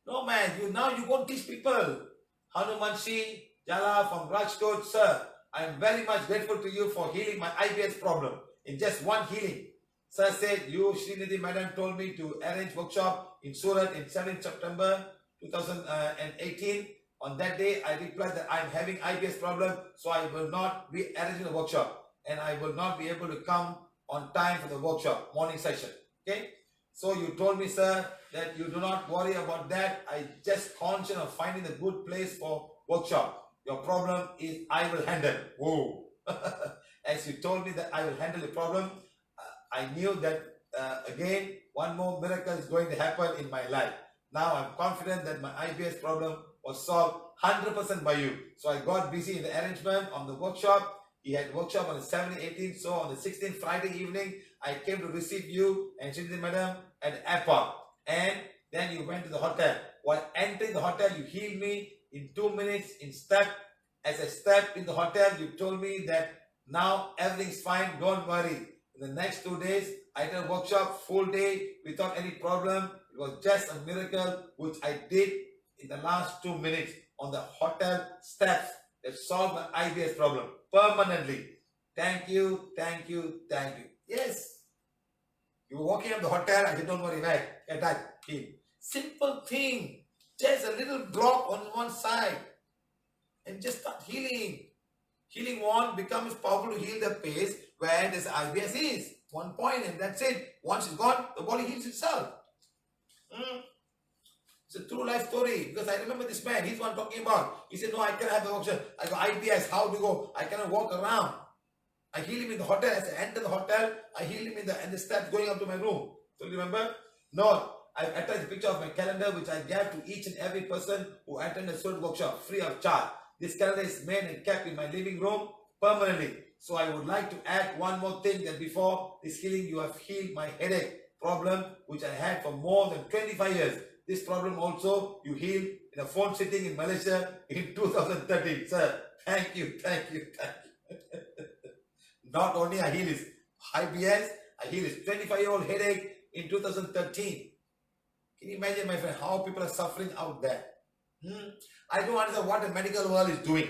No, man, you go teach people. Hanumanshi Jala from Rajkot, sir. I am very much grateful to you for healing my IBS problem. In just one healing. Sir said, you, Srinidhi madam, told me to arrange workshop in Surat in 7th September 2018. On that day, I replied that I am having IBS problem, so I will not be arranging the workshop. And I will not be able to come on time for the workshop, morning session. Okay? So you told me, sir, that you do not worry about that. I just conscious of finding a good place for workshop. Your problem is I will handle. Whoa. As you told me that I will handle the problem, I knew that again, one more miracle is going to happen in my life. Now I'm confident that my IBS problem was solved 100% by you. So I got busy in the arrangement on the workshop. He had workshop on the 17th, 18th. So on the 16th, Friday evening, I came to receive you and Srinidhi madam at the airport. And then you went to the hotel. While entering the hotel, you healed me in 2 minutes in step. As I stepped in the hotel, you told me that now everything's fine, don't worry. In the next 2 days, I did a workshop full day without any problem. It was just a miracle which I did in the last 2 minutes on the hotel steps that solved my IBS problem permanently. Thank you. Yes. You were walking up the hotel, I said, don't worry, right? Get that. Simple thing. Just a little drop on one side. And just start healing. Healing wand becomes powerful to heal the place where this IBS is. One point, and that's it. Once it's gone, the body heals itself. It's a true life story, because I remember this man, he's one talking about. He said, no, I cannot have the option. I got IBS, how to go? I cannot walk around. I heal him in the hotel. As I enter the hotel, I heal him in the steps going up to my room. So remember? No, I attached a picture of my calendar, which I gave to each and every person who attended a certain workshop, free of charge. This calendar is made and kept in my living room permanently. So I would like to add one more thing, that before this healing, you have healed my headache problem, which I had for more than 25 years. This problem also you healed in a phone sitting in Malaysia in 2013. Sir, thank you. Not only I healed his IBS, I healed his 25-year-old headache in 2013. Can you imagine, my friend, how people are suffering out there? I don't understand what the medical world is doing.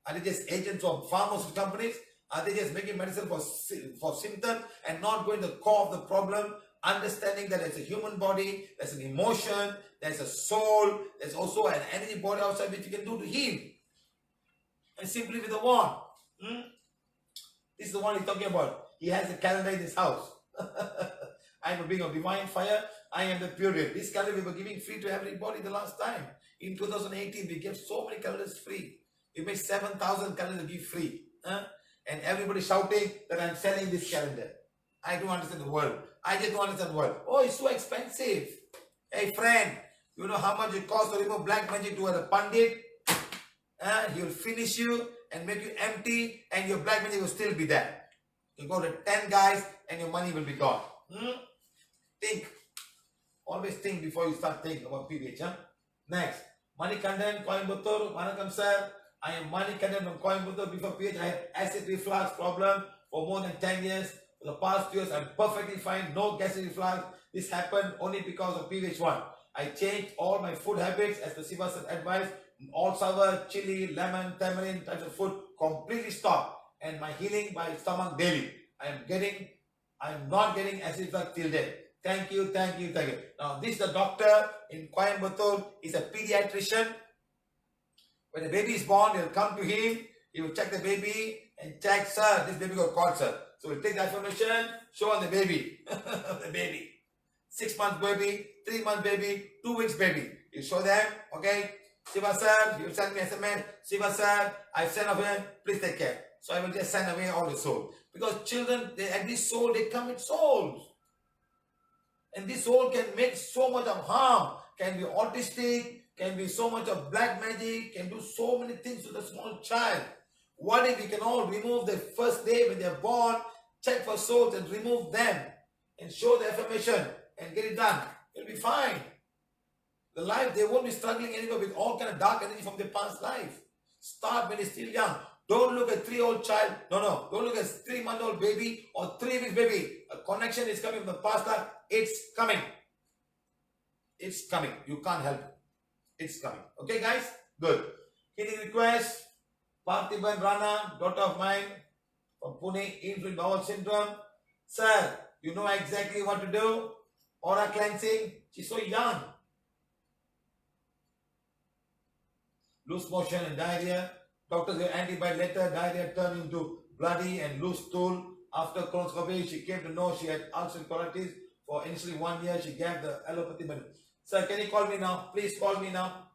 Are they just agents of pharmaceutical companies? Are they just making medicine for symptoms and not going to the core of the problem? Understanding that there's a human body, there's an emotion, there's a soul, there's also an energy body outside which you can do to heal. And simply with a wand. This is the one he's talking about. He has a calendar in his house. I am a being of divine fire. I am the purity. This calendar we were giving free to everybody the last time. In 2018, we gave so many calendars free. We made 7,000 calendars give free. And everybody shouting that I'm selling this calendar. I don't understand the world. I just don't understand the world. Oh, it's so expensive. Hey friend, you know how much it costs to remove black magic to a pandit? He'll finish you and make you empty, and your black magic will still be there. You go to 10 guys and your money will be gone. Think. Always think before you start thinking about PVH. Next, Manikandan, Coimbatore. Vanakkam sir. I am Manikandan from Coimbatore. Before PVH, I had acid reflux problem for more than 10 years. For the past 2 years, I'm perfectly fine. No gastric reflux. This happened only because of PVH1. I changed all my food habits as the Siva said advice. All sour, chili, lemon, tamarind types of food completely stopped. And my healing by stomach daily. I'm not getting acid reflux till then. Thank you. Now, this is the doctor in Coimbatore. He's a pediatrician. When the baby is born, he'll come to him. He will check the baby and check, sir, this baby got caught, sir. So we'll take the information, show on the baby. The baby. 6 months baby, 3 months baby, 2 weeks baby. You show them, okay? Siva sir, you send me SMS. Siva sir, I send away, please take care. So I will just send away all the soul. Because children, at this soul, they come with souls. And this soul can make so much of harm. Can be autistic, can be so much of black magic, can do so many things to the small child. What if we can all remove the first day when they are born, check for souls and remove them and show the affirmation and get it done? It'll be fine. The life, they won't be struggling anymore with all kind of dark energy from their past life. Start when they're still young. Don't look at 3-year-old child. No. Don't look at 3-month-old baby or 3 weeks baby. A connection is coming from the past life. It's coming. It's coming. You can't help it. It's coming. Okay, guys? Good. Healing request. Parthiban Prana, daughter of mine from Pune, inflamed bowel syndrome. Sir, you know exactly what to do. Aura cleansing. She's so young. Loose motion and diarrhea. Doctors gave antibiotic later. Diarrhea turned into bloody and loose stool. After colonoscopy, she came to know she had ulcerative colitis. For initially 1 year, she gave the allopathy medicine. Sir, can you call me now? Please call me now.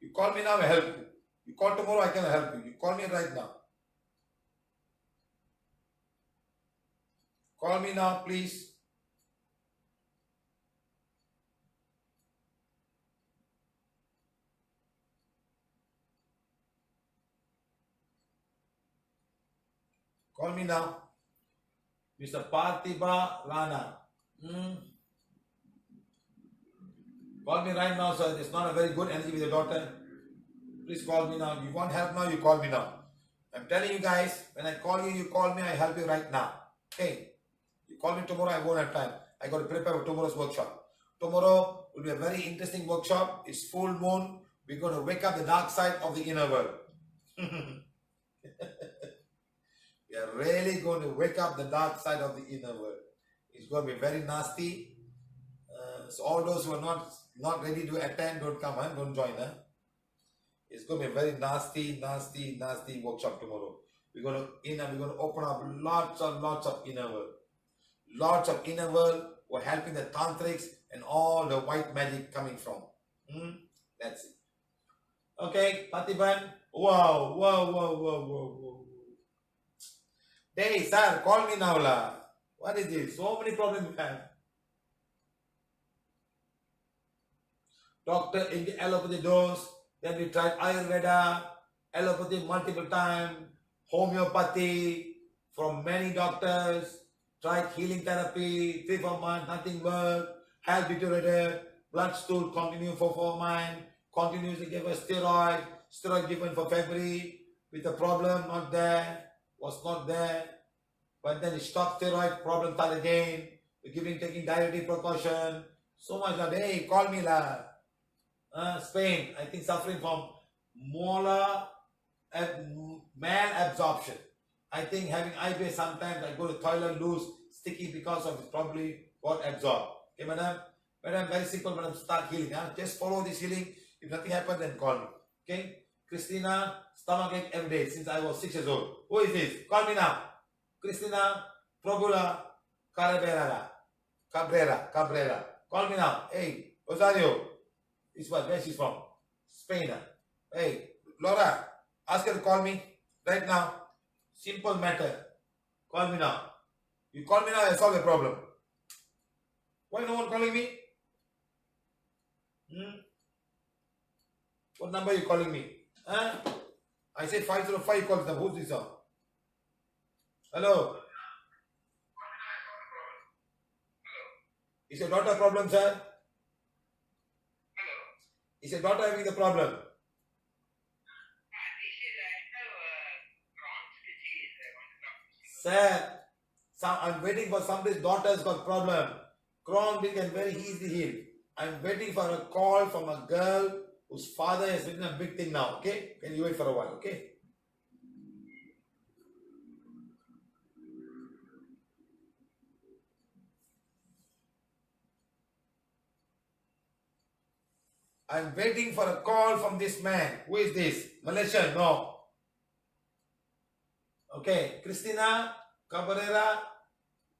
You call me now, I help you. You call tomorrow, I can help you. You call me right now. Call me now, please. Call me now. Mr. Parthiba Rana. Call me right now, sir. It's not a very good energy with your daughter. Please call me now. You want help now, you call me now. I'm telling you guys, when I call you, you call me, I help you right now. Okay? You call me tomorrow, I won't have time. I got to prepare for tomorrow's workshop. Tomorrow will be a very interesting workshop. It's full moon. We're going to wake up the dark side of the inner world. We are really going to wake up the dark side of the inner world. It's going to be very nasty. So all those who are not ready to attend, don't come, don't join. It's going to be a very nasty workshop tomorrow. we're going to open up lots of inner world. Lots of inner world were helping the tantrics and all the white magic coming from. That's it. Okay, Patiban. Wow. Hey, sir, call me now, la. What is this? So many problems we have. Doctor in the allopathy dose. Then we tried Ayurveda, allopathy multiple times, homeopathy from many doctors. Tried healing therapy, 3-4 months, nothing worked. Health deteriorated. Blood stool continued for 4 months. Continuously gave us steroid given for February with a problem not there, was not there. But then it stopped steroid, problem started again. We're taking dietary precaution. So much that, hey, call me la. Spain, I think suffering from molar malabsorption. I think having IBS sometimes I go to toilet loose, sticky because of it probably got absorbed. Okay, madam? Madam, very simple, madam, start healing. Just follow this healing. If nothing happens, then call me. Okay? Christina, stomachache every day since I was 6 years old. Who is this? Call me now. Christina Probula Cabrera. Call me now. Hey, Rosario. This one, where she's from? Spain. Hey, Laura, ask her to call me right now. Simple matter. Call me now. You call me now, I solve the problem. Why no one calling me? What number are you calling me? I say 505, you call them. Who's this on? Hello? Is your daughter a problem, sir? Is your daughter having the problem? Sir, I'm waiting for somebody's daughter's got problem. Crohn's disease can very easily heal. I'm waiting for a call from a girl whose father has written a big thing now. Okay? Can you wait for a while? Okay? I'm waiting for a call from this man. Who is this? Malaysian? No. Okay, Christina Cabrera.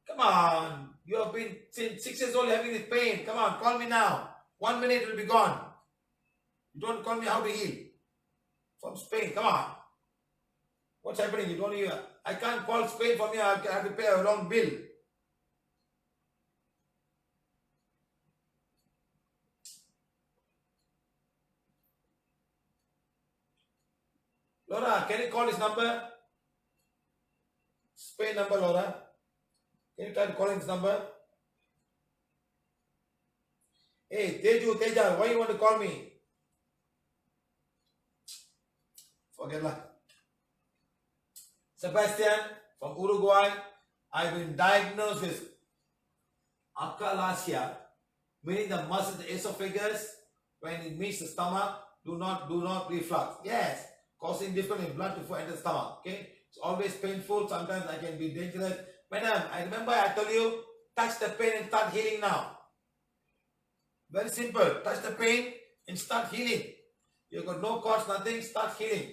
Come on. You have been since 6 years old having this pain. Come on, call me now. 1 minute it will be gone. You don't call me how to heal. From Spain, come on. What's happening? You don't hear. I can't call Spain from here. I have to pay a long bill. Laura, can you call this number? Spain number, Laura. Can you try calling this number? Hey, Teja, why you want to call me? Forget lah. Sebastian from Uruguay. I've been diagnosed with achalasia, meaning the muscle, the esophagus, when it meets the stomach, do not reflux. Yes, causing difference in blood to flow enter the stomach. Okay, it's always painful. Sometimes I can be dangerous. Madam, I remember I told you, touch the pain and start healing now. Very simple. Touch the pain and start healing. You've got no cause, nothing, start healing.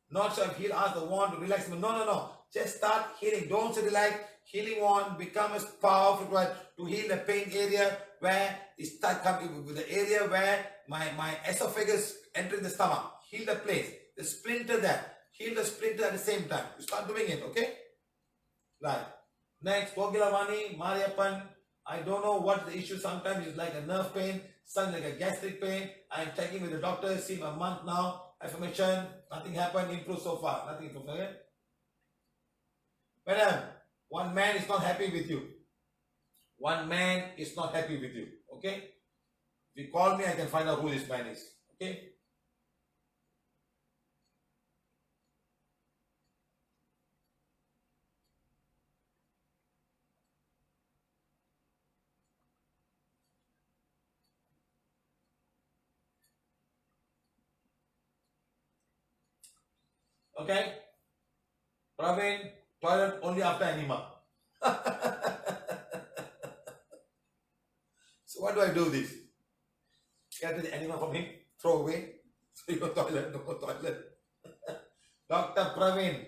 Not sure if heal, ask the wand to relax. No. Just start healing. Don't say relax. Healing wand becomes powerful to heal the pain area where it start coming with the area where my esophagus entering the stomach. Heal the place. The splinter there. Heal the splinter at the same time. You start doing it, okay? Right. Next, Kogilavani, Mariappan. I don't know what the issue. Sometimes it's like a nerve pain, sometimes like a gastric pain. I'm checking with the doctor, see him a month now. Affirmation, nothing happened, improved so far. Nothing improved, okay? Madam, one man is not happy with you. One man is not happy with you, okay? If you call me, I can find out who this man is, okay? Okay? Praveen, toilet only after enema. So what do I do this? Get the enema from him, throw away. So you go toilet, no toilet. Dr. Praveen,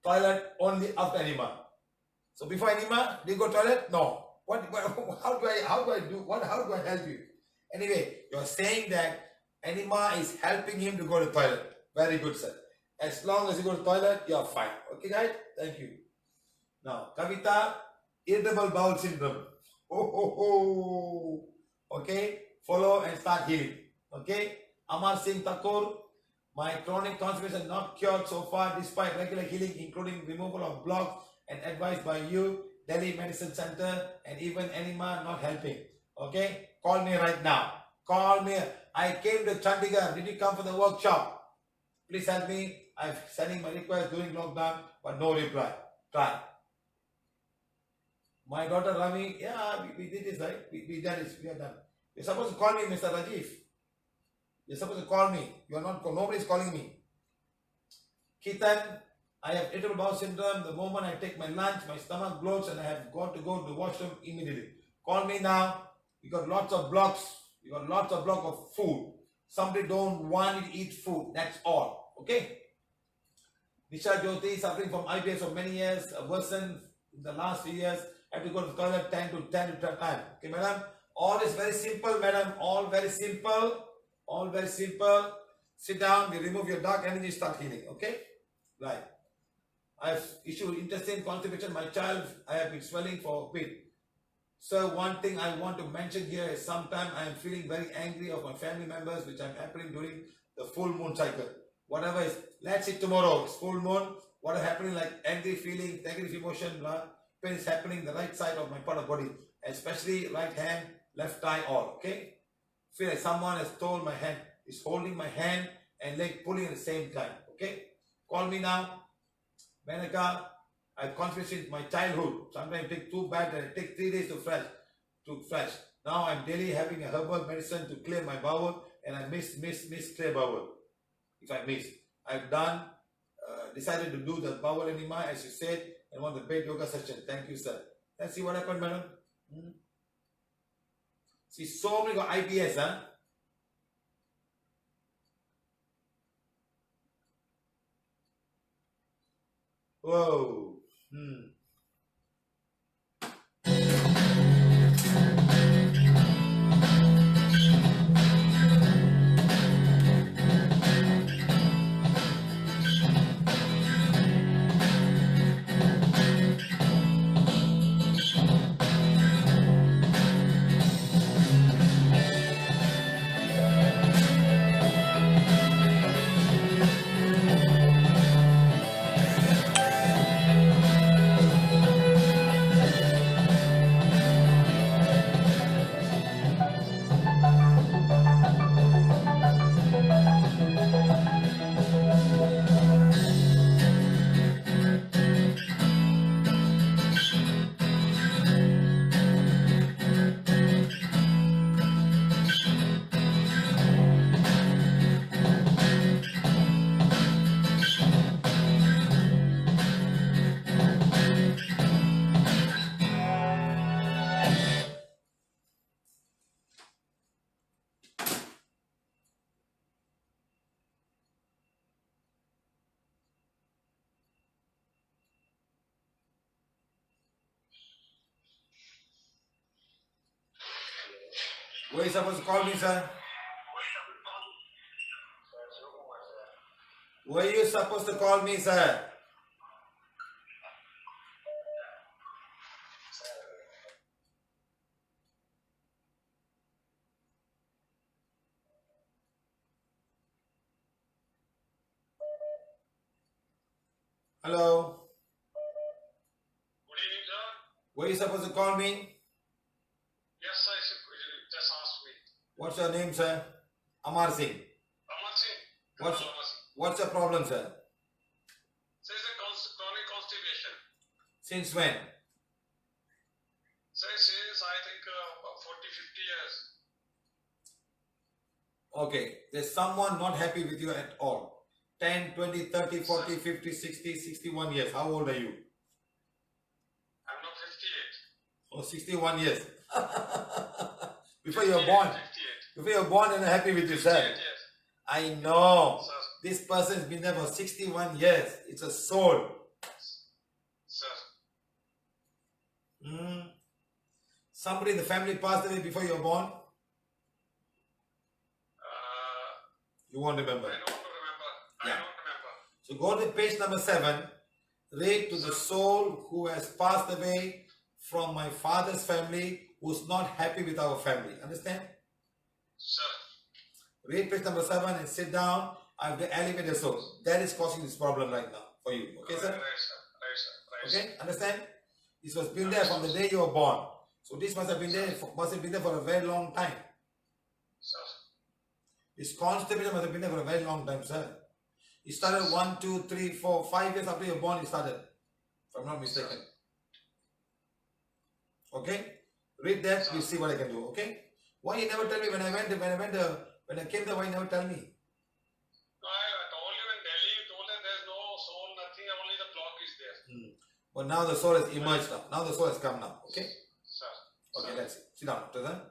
toilet only after enema. So before enema, do you go toilet? No. How do I help you? Anyway, you're saying that enema is helping him to go to toilet. Very good, sir. As long as you go to toilet, you're fine. Okay, guys? Thank you. Now, Kavita, irritable bowel syndrome. Okay, follow and start healing. Okay, Amar Singh Thakur, my chronic constipation not cured so far despite regular healing, including removal of blocks and advice by you, Delhi Medicine Center, and even enema not helping. Okay, call me right now. Call me. I came to Chandigarh. Did you come for the workshop? Please help me. I'm sending my request during lockdown, but no reply. Try. My daughter Rami, yeah, we did this, right? We done this. We are done. You're supposed to call me, Mr. Rajiv. You're supposed to call me. You are not. Nobody's calling me. Ketan, I have irritable bowel syndrome. The moment I take my lunch, my stomach bloats, and I have got to go to the washroom immediately. Call me now. You got lots of blocks. You got lots of blocks of food. Somebody don't want to eat food. That's all. Okay. Nisha Jyoti suffering from IBS for many years. A worsened in the last few years. Have to go to the toilet 10 to 10 time. Okay, madam. All is very simple, madam. All very simple. All very simple. Sit down. We remove your dark energy. Start healing. Okay. Right. I have issued intestine constipation. My child, I have been swelling for a bit. So one thing I want to mention here is sometimes I am feeling very angry of my family members, which I'm happening during the full moon cycle. Whatever is, let's see tomorrow. It's full moon. What is happening like angry feeling, negative emotion, blah. Pain is happening the right side of my part of body, especially right hand, left thigh, all. Okay. Feel like someone has stole my hand, is holding my hand and leg pulling at the same time. Okay. Call me now. Menaka, I've confessed in my childhood. Sometimes I take too bad and I take 3 days to fresh. Now I'm daily having a herbal medicine to clear my bowel, and I miss clear bowel. If I miss, I've done, decided to do the bowel enema as you said, and want the bed yoga session. Thank you, sir. Let's see what happened, madam. See, so many got IBS, huh? Whoa. Were you supposed to call me, sir? Were you supposed to call me, sir? Hello? Good evening, sir. Were you supposed to call me? Yes, sir. You just asked me. What's your name, sir? Amar Singh. Amar Singh. What's your problem, sir? Sir, it's a chronic constipation. Since when? Sir, since I think about 40, 50 years. Okay, there's someone not happy with you at all. 10, 20, 30, 40, 50, 60, 61 years. How old are you? I'm not 58. Oh, 61 years. Before you were born. 58. Before you were born and happy with you, sir. 58 years. I know. Sir. This person's been there for 61 years. It's a soul. Somebody in the family passed away before you were born? You won't remember. I don't remember. I Yeah. don't remember. So go to page number 7. Read to the soul who has passed away from my father's family, who's not happy with our family. Understand? Sir. Read page number 7 and sit down. I have to elevate the soul. That is causing this problem right now for you. Okay, sir? Right, sir. Right, sir. Right, sir. Okay, understand? This was been there from the day you were born. So this must have been there for a very long time. Sir. This constipation must have been there for a very long time, sir. It started 1, 2, 3, 4, 5 years after you were born. It started, if I'm not mistaken. Okay, read that. We'll see what I can do. Okay. Why you never tell me when I came there? Why you never tell me? I told you in Delhi, you told them there's no soul, nothing, only the block is there. But now the soul has emerged now. Now the soul has come now. Okay. Sir. Okay. Let's see. Sit down. After that. Okay.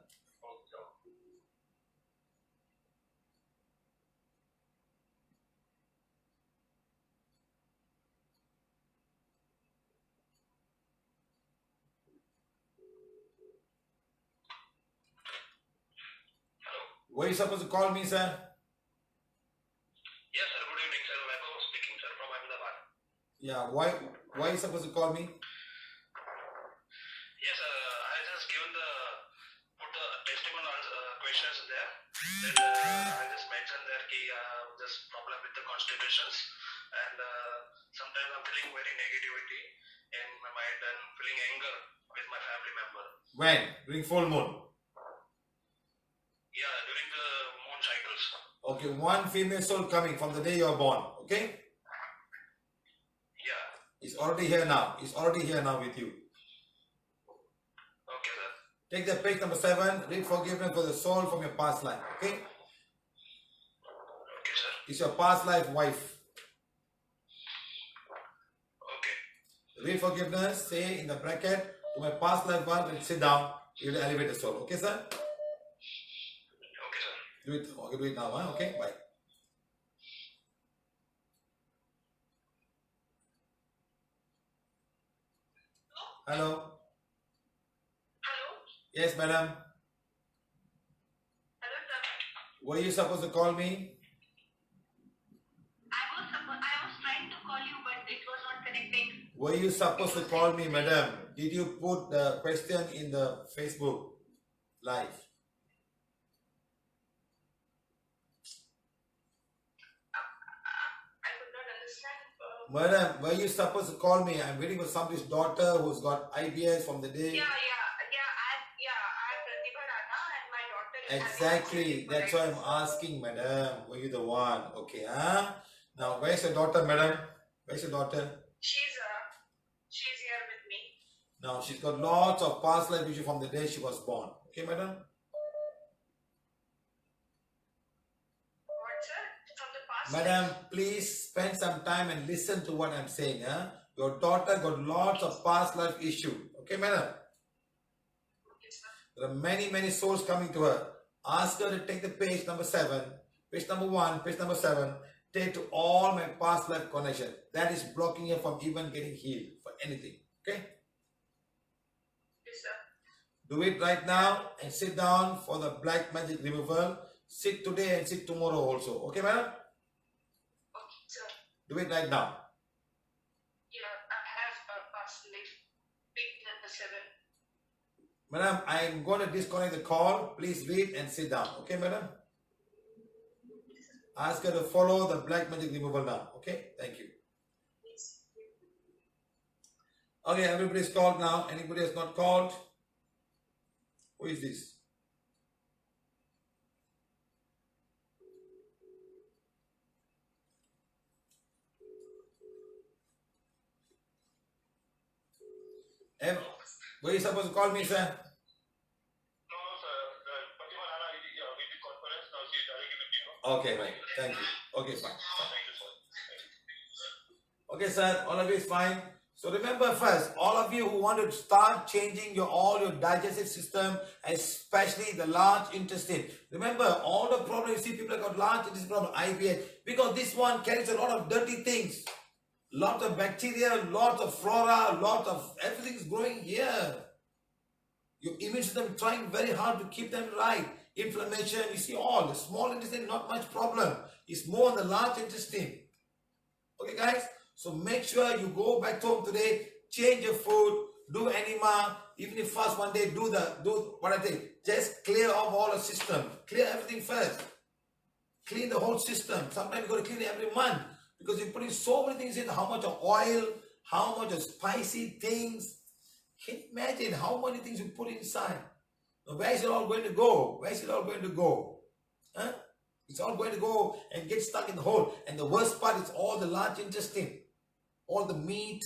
Were you supposed to call me, sir? Yes, sir. Good evening, sir. Vaibhav speaking, sir, from Ahmedabad. Yeah. Why are you supposed to call me? Yes, I just given put the testimonial questions there. Then I just mentioned there this problem with the constipations, and sometimes I'm feeling very negativity in my mind and feeling anger with my family member. When? During full moon. Yeah, during the moon cycles. Okay. One female soul coming from the day you are born. Okay. Yeah. It's already here now. It's already here now with you. Okay, sir. Take the page number 7. Read forgiveness for the soul from your past life. Okay. Okay, sir. It's your past life wife. Okay. Read forgiveness. Say in the bracket to my past life wife and sit down. You will elevate the soul. Okay, sir? Okay, sir. Do it. Okay, do it now. Huh? Okay. Bye. Hello. Hello? Yes, madam. Hello, sir. Were you supposed to call me? I was trying to call you, but it was not connecting. Were you supposed to call me, madam? Did you put the question in the Facebook live? I could not understand. Madam, were you supposed to call me? I'm waiting for somebody's daughter who's got IBS from the day. I'm Pratibha Rana, and my daughter is Exactly. having That's why I'm asking, madam. Were you the one? Okay, huh? Now, where's your daughter, madam? Where's your daughter? She's here with me. Now, she's got lots of past life issue from the day she was born. Okay, madam? What, sir? From the past? Madam, please spend some time and listen to what I'm saying. Huh? Your daughter got lots of past life issue. Okay, madam? Okay, sir. There are many souls coming to her. Ask her to take the page number 7, page number 1, page number 7. Take to all my past life connection. That is blocking her from even getting healed for anything. Okay? Yes, sir. Do it right now and sit down for the black magic removal. Sit today and sit tomorrow also. Okay, madam? Okay, sir. Do it right now. Yeah, I have past life. Page number 7. Madam, I'm going to disconnect the call. Please read and sit down. Okay, madam? Ask her to follow the black magic removal now. Okay? Thank you. Yes. Okay, everybody's called now. Anybody has not called? Who is this? Were you supposed to call me, sir? No, sir. Pratibha Rana, we did conference. Now she is directly with you. Okay, right. Thank you. Okay, fine. Thank you, sir. Okay, sir. All of you is fine. So remember first, all of you who want to start changing all your digestive system, especially the large intestine. Remember, all the problems you see, people have got large intestine problem, IBS, because this one carries a lot of dirty things. Lot of bacteria, lot of flora, lot of everything is growing here. Your immune system trying very hard to keep them right. Inflammation, you see all. The small intestine, not much problem. It's more on the large intestine. Okay, guys? So make sure you go back to home today, change your food, do enema, even if fast one day, do what I say. Just clear off all the system. Clear everything first. Clean the whole system. Sometimes you got to clean it every month because you're putting so many things in. How much of oil, how much of spicy things. Can you imagine how many things you put inside? Now, where is it all going to go? Where is it all going to go? Huh? It's all going to go and get stuck in the hole. And the worst part is all the large intestine. All the meat,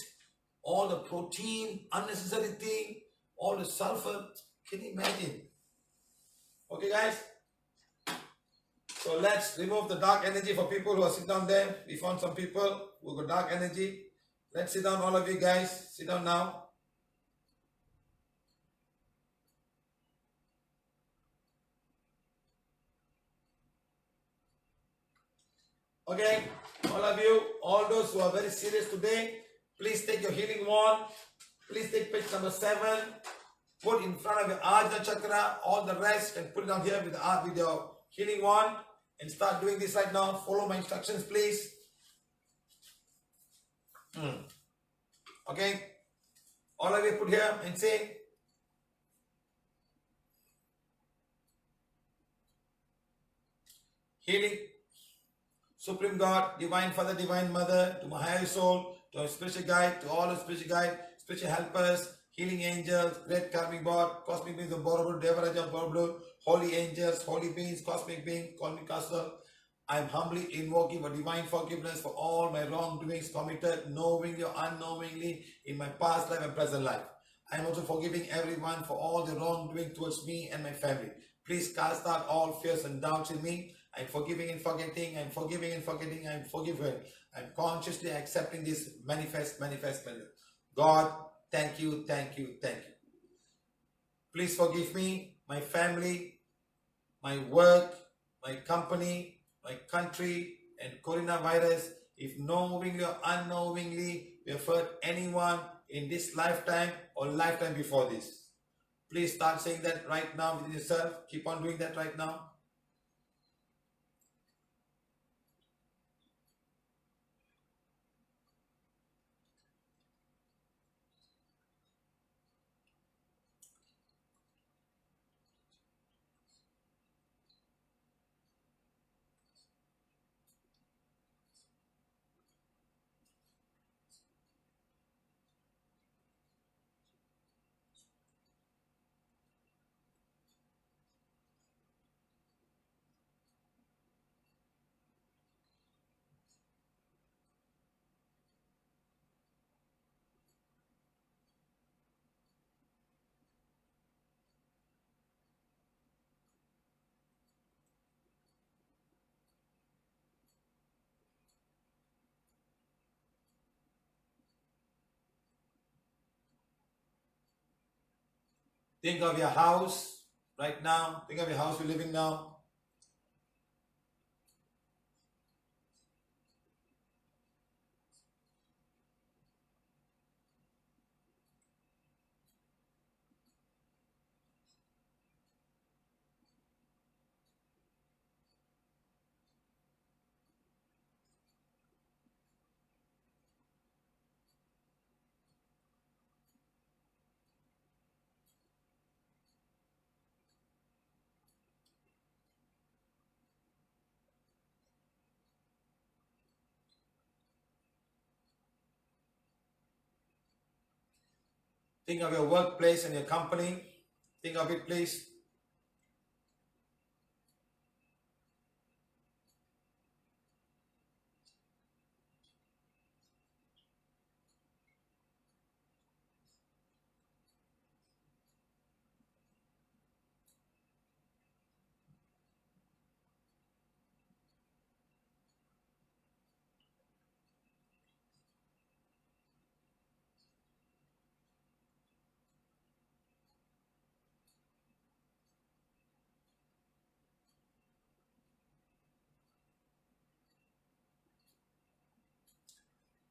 all the protein, unnecessary thing, all the sulfur. Can you imagine? Okay, guys? So let's remove the dark energy for people who are sitting down there. We found some people who got dark energy. Let's sit down, all of you guys. Sit down now. Okay, all of you, all those who are very serious today, please take your healing wand. Please take page number 7. Put in front of your Ajna chakra, all the rest, and put it down here with your healing wand. And start doing this right now. Follow my instructions, please. Okay, all of you put here and say, healing, Supreme God, Divine Father, Divine Mother, to my higher soul, to our spiritual guide, to all the spiritual guide, spiritual helpers, healing angels, great karmic board, cosmic beings of Borobudur, Devaraja of Borobudur, holy angels, holy beings, cosmic beings, cosmic castle. I am humbly invoking for divine forgiveness for all my wrongdoings committed, knowingly or unknowingly, in my past life and present life. I am also forgiving everyone for all the wrongdoing towards me and my family. Please cast out all fears and doubts in me. I'm forgiving and forgetting. I'm forgiving and forgetting. I'm forgiven. I'm consciously accepting this manifest. God, thank you, thank you, thank you. Please forgive me, my family, my work, my company, my country, and coronavirus. If knowingly or unknowingly we have hurt anyone in this lifetime or lifetime before this. Please start saying that right now within yourself. Keep on doing that right now. Think of your house right now. Think of your house you're living now. Think of your workplace and your company. Think of it, please.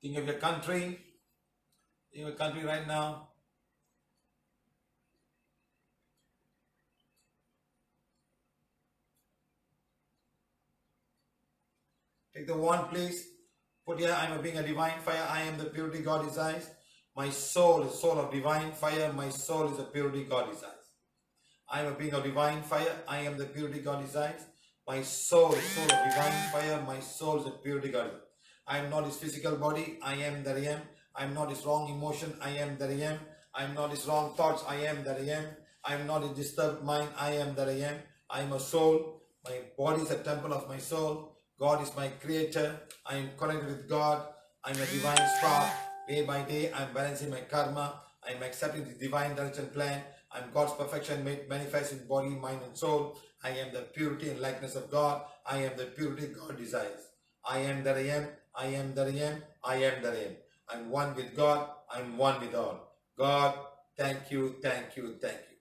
Think of your country. Think of your country right now. Take the wand, please. Put here, I am a being of divine fire. I am the purity God desires. My soul is soul of divine fire. My soul is the purity God desires. I am a being of divine fire. I am the purity God desires. My soul is soul of divine fire. My soul is the purity God desires. I am not his physical body. I am that I am. I am not his wrong emotion. I am that I am. I am not his wrong thoughts. I am that I am. I am not his disturbed mind. I am that I am. I am a soul. My body is a temple of my soul. God is my creator. I am connected with God. I am a divine spark. Day by day, I am balancing my karma. I am accepting the divine direction plan. I am God's perfection made manifest in body, mind, and soul. I am the purity and likeness of God. I am the purity God desires. I am that I am. I am that I am. I am that I am. I am one with God. I am one with all. God, thank you, thank you, thank you.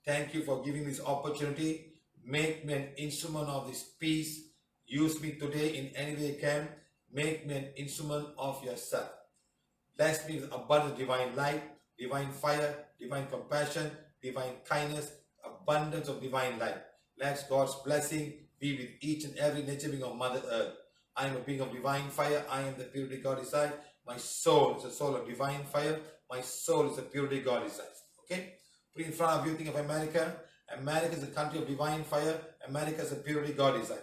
Thank you for giving this opportunity. Make me an instrument of this peace. Use me today in any way you can. Make me an instrument of yourself. Bless me with abundant divine light, divine fire, divine compassion, divine kindness, abundance of divine light. Let God's blessing be with each and every nature being of Mother Earth. I am a being of divine fire. I am the purity God desires. My soul is a soul of divine fire. My soul is the purity God desires. Okay? Put in front of you, think of America. America is a country of divine fire. America is a purity God desires.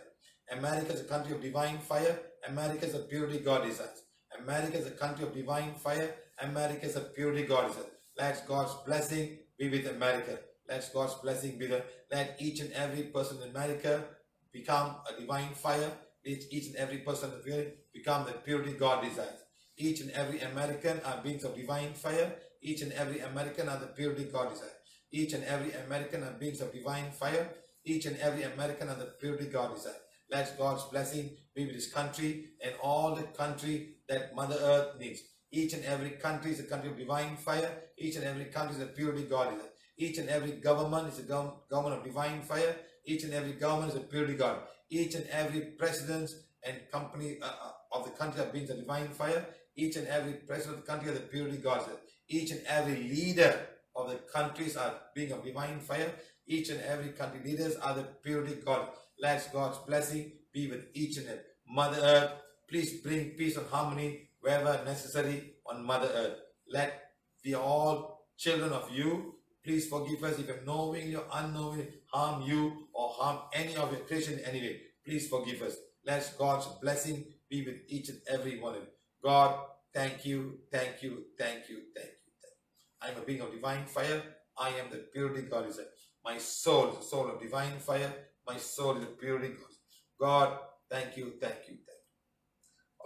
America is a country of divine fire. America is a purity God desires. America is a country of divine fire. America is a purity God desires. Let God's blessing be with America. Let God's blessing be there. Let each and every person in America become a divine fire. Let each and every person become the purity God desires. Each and every American are beings of divine fire. Each and every American are the purity God desires. Each and every American are beings of divine fire. Each and every American are the purity God desires. Let God's blessing be with this country and all the country that Mother Earth needs. Each and every country is a country of divine fire. Each and every country is a purity God desires. Each and every government is a government of divine fire. Each and every government is a purity God. Each and every president and company of the country are beings of divine fire. Each and every president of the country are the purity God. Each and every leader of the countries are being of divine fire. Each and every country leaders are the purity God. Let God's blessing be with each and every. Mother Earth, please bring peace and harmony wherever necessary on Mother Earth. Let we are all children of you. Please forgive us if we knowingly or unknowingly harm you or harm any of your creation in any way. Please forgive us. Let God's blessing be with each and every one of you. God, thank you, thank you, thank you, thank you. I am a being of divine fire. I am the purity God is. My soul is the soul of divine fire. My soul is the purity God. God, thank you, thank you, thank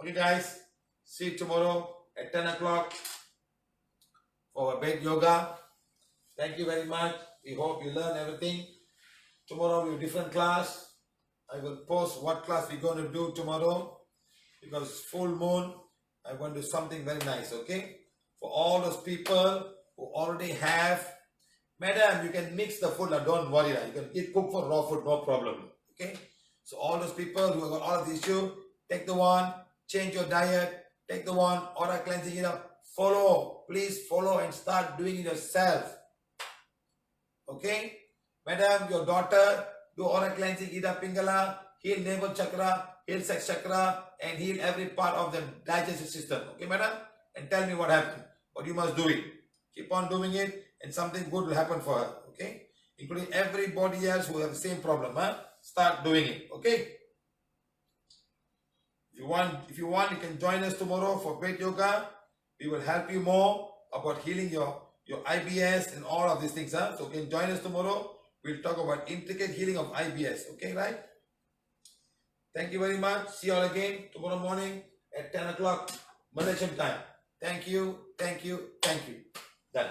you. Okay, guys, see you tomorrow at 10 o'clock for our bed yoga. Thank you very much. We hope you learn everything. Tomorrow we have a different class. I will post what class we're going to do tomorrow because it's full moon. I'm going to do something very nice, okay? For all those people who already have, madam, you can mix the food, don't worry. You can eat cook for raw food, no problem, okay? So all those people who have got all of the issue, take the one, change your diet, take the one, oral cleansing it up, follow, please follow and start doing it yourself. Okay? Madam, your daughter, do oral cleansing, eat up pingala, heal navel chakra, heal sex chakra, and heal every part of the digestive system. Okay, madam? And tell me what happened. But you must do it. Keep on doing it, and something good will happen for her. Okay? Including everybody else who have the same problem. Huh? Start doing it. Okay? If you want, you can join us tomorrow for bed yoga. We will help you more about healing your IBS and all of these things. Huh? So you can join us tomorrow. We'll talk about intricate healing of IBS. Okay, right? Thank you very much. See you all again tomorrow morning at 10 o'clock Malaysian time. Thank you, thank you, thank you. Done.